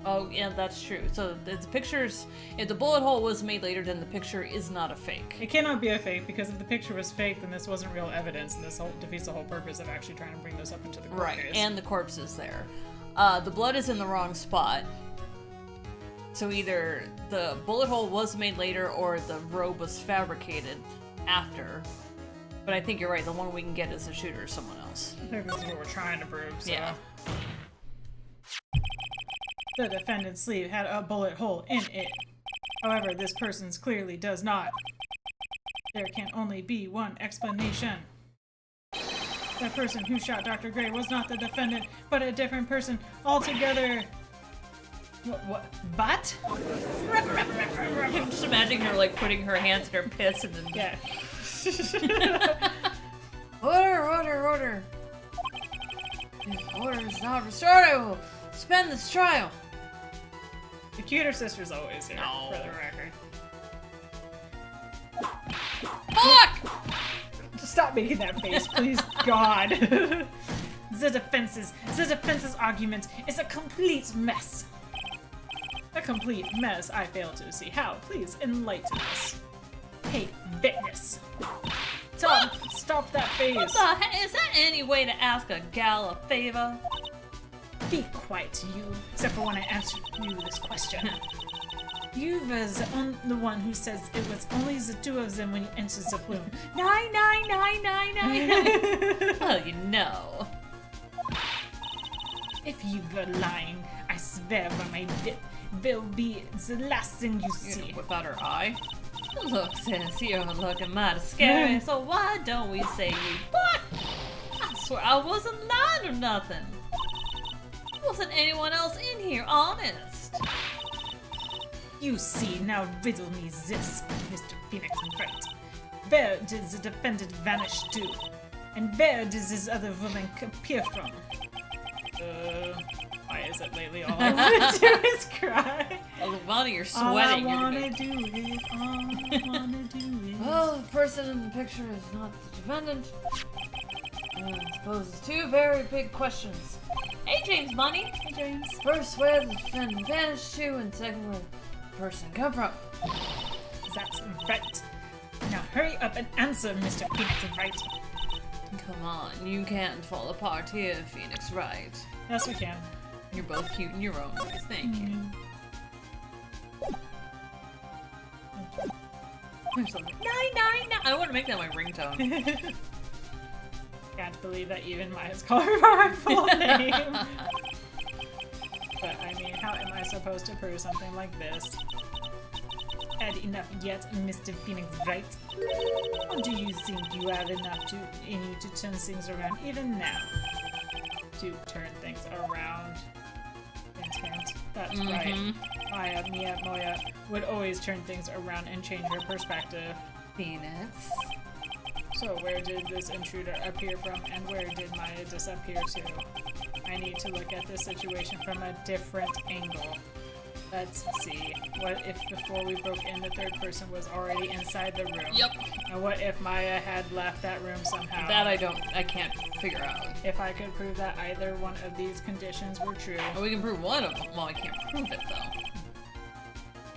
Oh, yeah, that's true. So the picture's... If the bullet hole was made later, then the picture is not a fake.
It cannot be a fake, because if the picture was fake, then this wasn't real evidence, and this defeats the whole purpose of actually trying to bring this up into the court
Right,
case.
and the corpse is there. The blood is in the wrong spot. So either the bullet hole was made later or the robe was fabricated after. But I think you're right, the one we can get is the shooter or someone else.
I think this is what we're trying to prove, so...
Yeah.
The defendant's sleeve had a bullet hole in it. However, this person's clearly does not. There can only be one explanation. The person who shot Dr. Gray was not the defendant, but a different person altogether. What? But?
I'm just imagining her like putting her hands in her piss and then...
Yeah.
Order! If order is not restored, I will suspend this trial.
The cuter sister's always here,
No.
for the record.
Fuck!
Just stop making that face, please, God. The defense's argument is a complete mess. A complete mess. I fail to see how. Please enlighten us. Hey, witness. Stop that face.
What the heck? Is that any way to ask a gal a favor?
Be quiet, you. Except for when I answer you this question. You was the one who says it was only the two of them when you entered the room.
9, 9, 9, 9, 9. Well, you know.
If you were lying, I swear by my bit will be the last thing you
You
see.
know, without her eye. Look, sis, you're looking mighty scary, so why don't we say you what? I swear I wasn't lying or nothing. Wasn't anyone else in here, honest?
You see, now riddle me this, Mr. Phoenix and Wright. Where did the defendant vanish to? And where did this other woman appear from? Why is it lately all I want to do is cry?
Oh, Lonnie, you're
All
sweating.
I
You're
wanna
gonna-
do is, all I wanna do is...
Well, the person in the picture is not the defendant. I suppose it's two very big questions. Hey, James Bunny.
Hey, James.
First, where the defendant vanished to, and second, where the person come from.
That's right. Now hurry up and answer, Mr. Phoenix and Wright.
Come on, you can't fall apart here, Phoenix Wright.
Yes, we can.
You're both cute in your own ways. Thank you.
There's something.
999. I want to make that my ringtone.
Can't believe that even Maya's calling her my full name. But I mean, how am I supposed to prove something like this? Had enough yet, Mr. Phoenix Wright? Or do you think you have enough in you to turn things around even now? To turn things around. Hint, hint. That's right. Mia Moya would always turn things around and change her perspective.
Phoenix.
So where did this intruder appear from, and where did Maya disappear to? I need to look at this situation from a different angle. Let's see. What if before we broke in, the third person was already inside the room?
Yep.
And what if Maya had left that room somehow?
That I can't figure out.
If I could prove that either one of these conditions were true.
Well, we can prove one of them. Well, I can't prove it, though.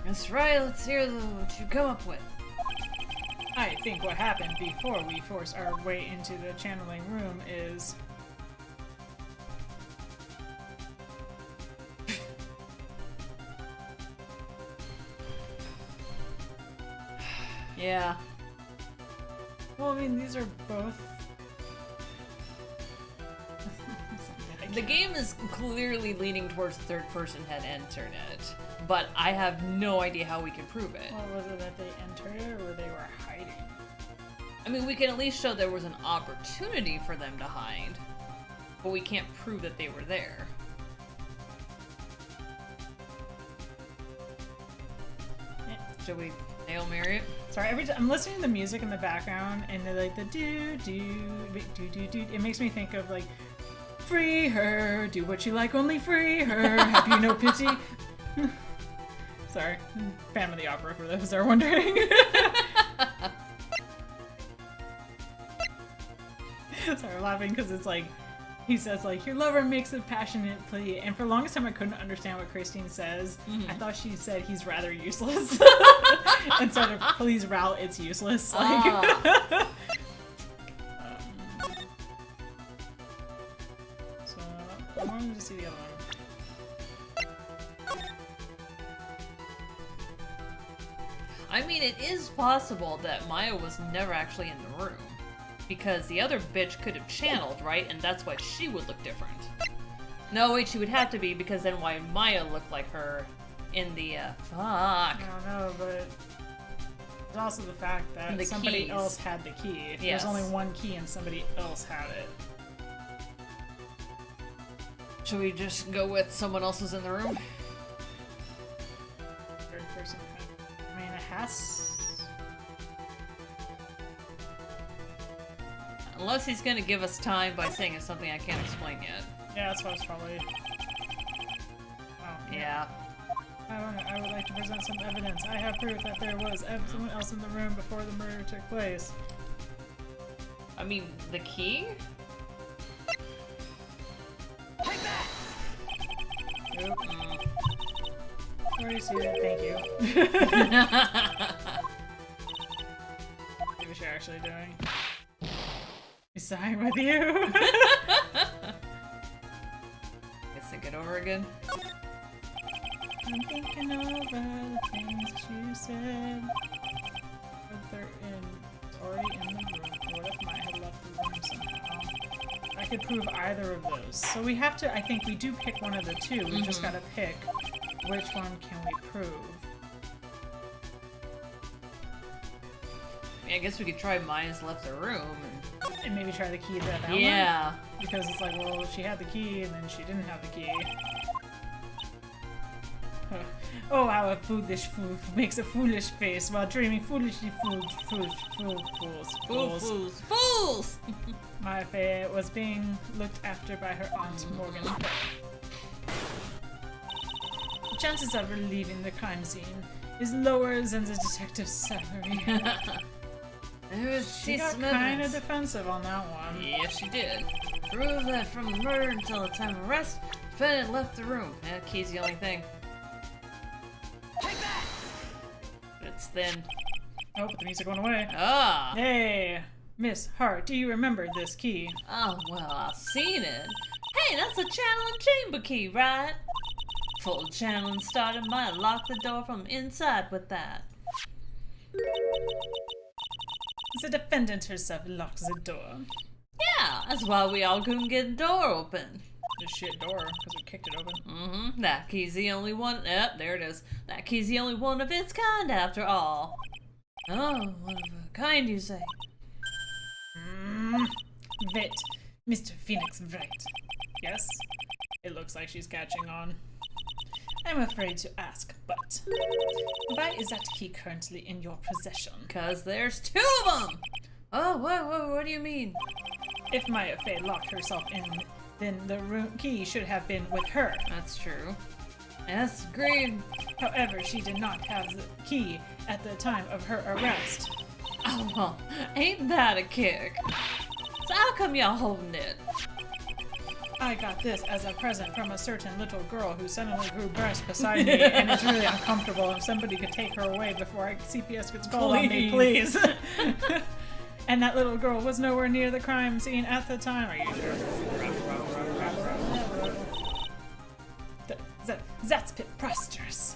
That's right. Let's hear what you come up with.
I think what happened before we forced our way into the channeling room is...
Yeah.
Well, I mean, these are both...
The game is clearly leaning towards the third person had entered it, but I have no idea how we can prove it.
Well, was it that they entered it or they were hiding?
I mean, we can at least show there was an opportunity for them to hide, but we can't prove that they were there. Should we Hail Mary it?
Sorry, every time I'm listening to the music in the background and they're like the do do do do do. It makes me think of like, free her, do what you like, only free her. Have you no pity? Sorry, Phantom of the Opera for those that are wondering. Sorry, I'm laughing because it's like he says like your lover makes a passionate plea, and for the longest time I couldn't understand what Christine says. I thought she said he's rather useless instead of please Ral, it's useless. Like, so I wanted to see the other one.
I mean, it is possible that Maya was never actually in the room. Because the other bitch could have channeled, right? And that's why she would look different. No, wait, she would have to be, because then why Maya looked like her in the, fuck.
I don't know, but there's also the fact that
The
somebody
keys.
else had the key.
Yes.
There's only one key and somebody else had it.
Should we just go with someone else was in the room?
Third person. I mean, it has...
Unless he's gonna give us time by saying it's something I can't explain yet.
Yeah, that's what it's probably... Oh,
Yeah.
I would like to present some evidence. I have proof that there was someone else in the room before the murder took place.
I mean, the key?
Nope. Already see it. Thank you. Maybe you're actually doing. He's sighing with you.
Guess think it over again.
I'm thinking over the things you said. But they're already in the room. What if Maya had left the room somehow? I could prove either of those. So we have to, I think we do pick one of the two. We just gotta pick which one can we prove.
I guess we could try Maya's left the room.
And maybe try the key to that one.
Yeah.
Because it's like, well, she had the key and then she didn't have the key. Oh, how a foolish fool makes a foolish face while dreaming foolishly fools. My Faye was being looked after by her aunt Morgan. The chances of her leaving the crime scene is lower than the detective's salary. She got kind of defensive on that one.
Yes, she did. Prove that from the murder until the time of arrest, defendant left the room. Yeah, key's the only thing.
Take that!
It's thin.
Oh, but the music went away.
Ah!
Hey, Miss Hart, do you remember this key?
Oh, well, I've seen it. Hey, that's a channel and chamber key, right? Full channel and started might lock the door from inside with that.
The defendant herself locks the door.
Yeah, that's why we all couldn't get the door open.
The shit door, because we kicked it open.
That key's the only one. Yep, there it is. That key's the only one of its kind after all. Oh, one of a kind, you say?
Vet, Mr. Phoenix Wright. Yes? It looks like she's catching on. I'm afraid to ask, but why is that key currently in your possession?
'Cause there's two of them! Oh, what do you mean?
If Maya Fey locked herself in, then the room key should have been with her.
That's true. Yes, agreed.
However, she did not have the key at the time of her arrest.
Oh, well, ain't that a kick? So how come y'all holding it?
I got this as a present from a certain little girl who suddenly grew breast beside me, and it's really uncomfortable. If somebody could take her away before CPS gets called on me, please. And that little girl was nowhere near the crime scene at the time. Are you sure? That's preposterous.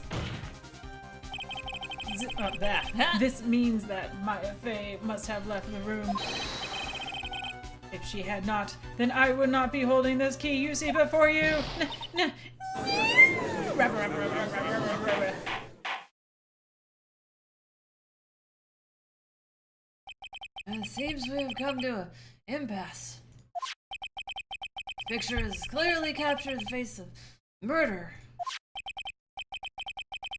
This means that Maya Fey must have left the room. If she had not, then I would not be holding this key you see before you.
It seems we have come to an impasse. Picture has clearly captured the face of murder.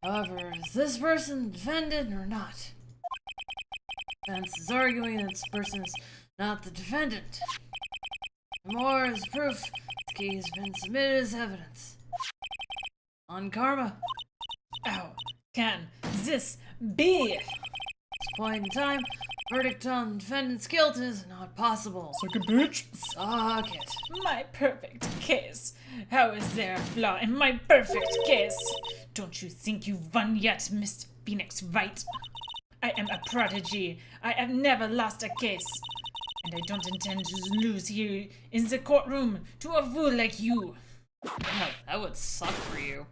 However, is this person defendant or not? Defense is arguing that this person is not the defendant. More as proof, the key has been submitted as evidence. On karma.
How can this be?
At this point in time, verdict on defendant's guilt is not possible.
Suck it, bitch.
Suck it.
My perfect case. How is there a flaw in my perfect case? Don't you think you've won yet, Mr. Phoenix Wright? I am a prodigy. I have never lost a case. And I don't intend to lose here in the courtroom to a fool like you.
Wow, that would suck for you.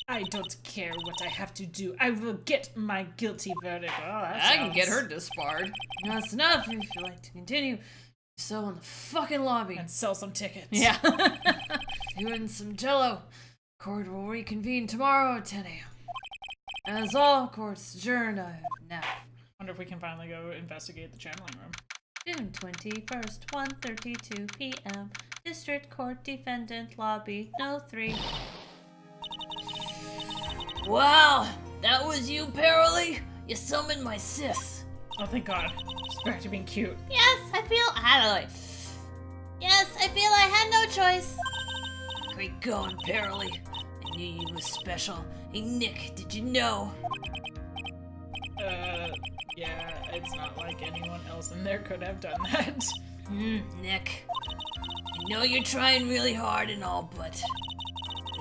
I don't care what I have to do. I will get my guilty verdict. Oh,
I can get her disbarred. That's enough. If you'd like to continue, so in the fucking lobby.
And sell some tickets.
Yeah. You and some jello. Court will reconvene tomorrow at 10 a.m. As all courts adjourned, I have nap.
Wonder if we can finally go investigate the channeling room.
June 21st, 1:32 p.m. District Court Defendant Lobby, No. 3.
Wow, that was you, Paralee? You summoned my sis.
Oh, thank God. She's back to being cute.
Yes, I feel I had no choice.
Great going, Paralee. I knew you was special. Hey, Nick, did you know?
Yeah, it's not like anyone else in there could have done that.
Nick. I know you're trying really hard and all, but I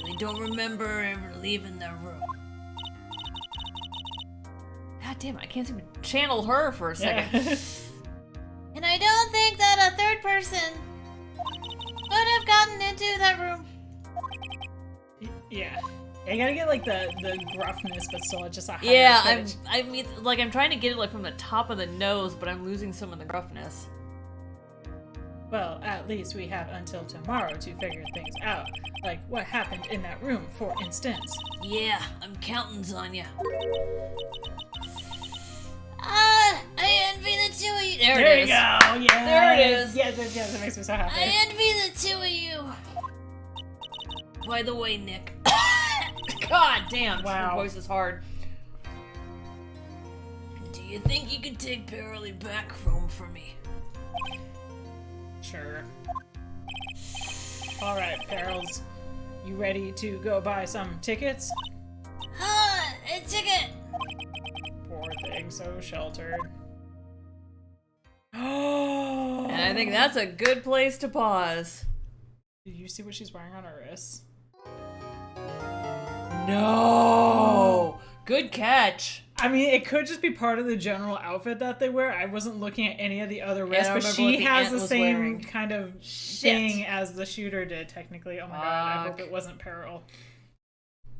really don't remember ever leaving the room. God damn, I can't seem to channel her for a second.
And I don't think that a third person could have gotten into that room.
Yeah. You gotta get like the gruffness, but still just a higher
Yeah,
pitch.
I'm trying to get it like from the top of the nose, but I'm losing some of the gruffness.
Well, at least we have until tomorrow to figure things out. Like what happened in that room, for instance.
Yeah, I'm counting on you. I envy the two of you. There it is.
you go. Yeah.
There it is.
Yes, it makes me so happy.
I envy the two of you. By the way, Nick. God damn,
Wow.
your voice is hard. Do you think you can take Paralee back home for me?
Sure. All right, Perils. You ready to go buy some tickets?
A ticket!
Poor thing, so sheltered.
And I think that's a good place to pause.
Did you see what she's wearing on her wrists?
No! Good catch.
I mean, it could just be part of the general outfit that they wear. I wasn't looking at any of the other wrists,
I
but
remember what
she
the
has
ant
the
was
same
wearing.
kind of
Shit.
thing as the shooter did, technically. Oh my god, I hope
Fuck.
it wasn't Peril.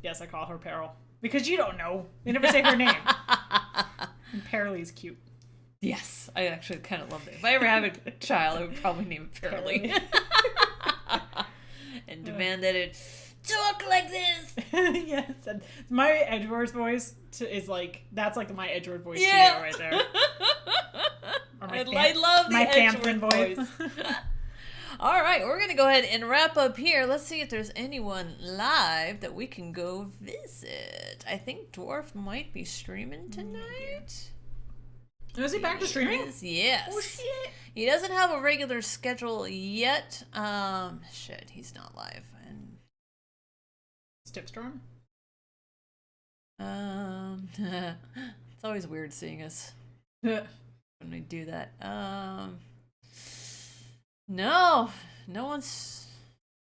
Yes, I call her Peril. Because you don't know. They never say her name. And Perilee's cute.
Yes, I actually kind of love it. If I ever have a child, I would probably name it Paralee. And demand that it talk like this.
Yes, and my Edgeworth voice is like, that's like my Edgeworth voice
Yeah.
to you right there. Or
I love the
my
Edgeworth
Famfin
voice. All right, we're going to go ahead and wrap up here. Let's see if there's anyone live that we can go visit. I think Dwarf might be streaming tonight.
Is he back to streaming?
Yes.
Oh shit.
He doesn't have a regular schedule yet. Shit, he's not live. And
Is Tipstorm?
it's always weird seeing us when we do that. No one's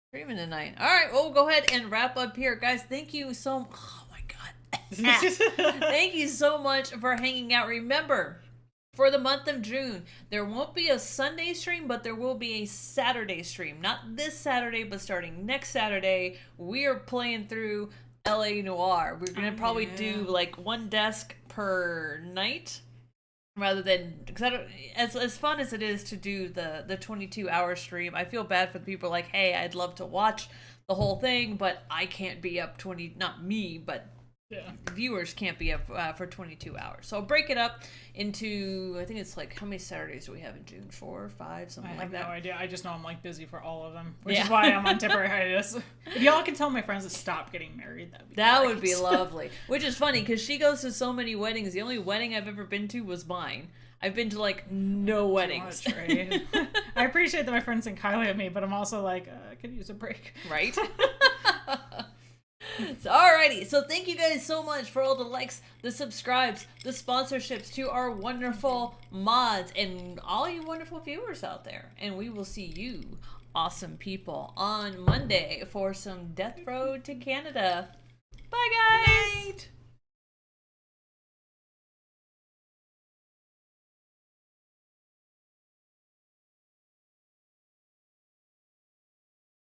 streaming tonight. All right, we'll go ahead and wrap up here, guys. Thank you so. Oh my god. Thank you so much for hanging out. Remember, for the month of June, there won't be a Sunday stream, but there will be a Saturday stream. Not this Saturday, but starting next Saturday, we are playing through LA Noire. We're going to probably do like one desk per night. Rather than, because I don't, as fun as it is to do the 22-hour stream, I feel bad for the people like, hey, I'd love to watch the whole thing, but I can't be up not me, but
Yeah.
viewers can't be up for 22 hours. So I'll break it up into, I think it's like, how many Saturdays do we have in June? 4 or 5, something
I
like
have
that.
no idea. I just know I'm like busy for all of them, which
Yeah.
is why I'm on temporary hiatus. If y'all can tell my friends to stop getting married,
That
great.
would be lovely. Which is funny because she goes to so many weddings. The only wedding I've ever been to was mine. I've been to like no weddings.
I wanna trade. I appreciate that my friends think highly of me, but I'm also like, I could use a break.
Right? So, alrighty, so thank you guys so much for all the likes, the subscribes, the sponsorships to our wonderful mods and all you wonderful viewers out there. And we will see you, awesome people, on Monday for some Death Road to Canada. Bye, guys!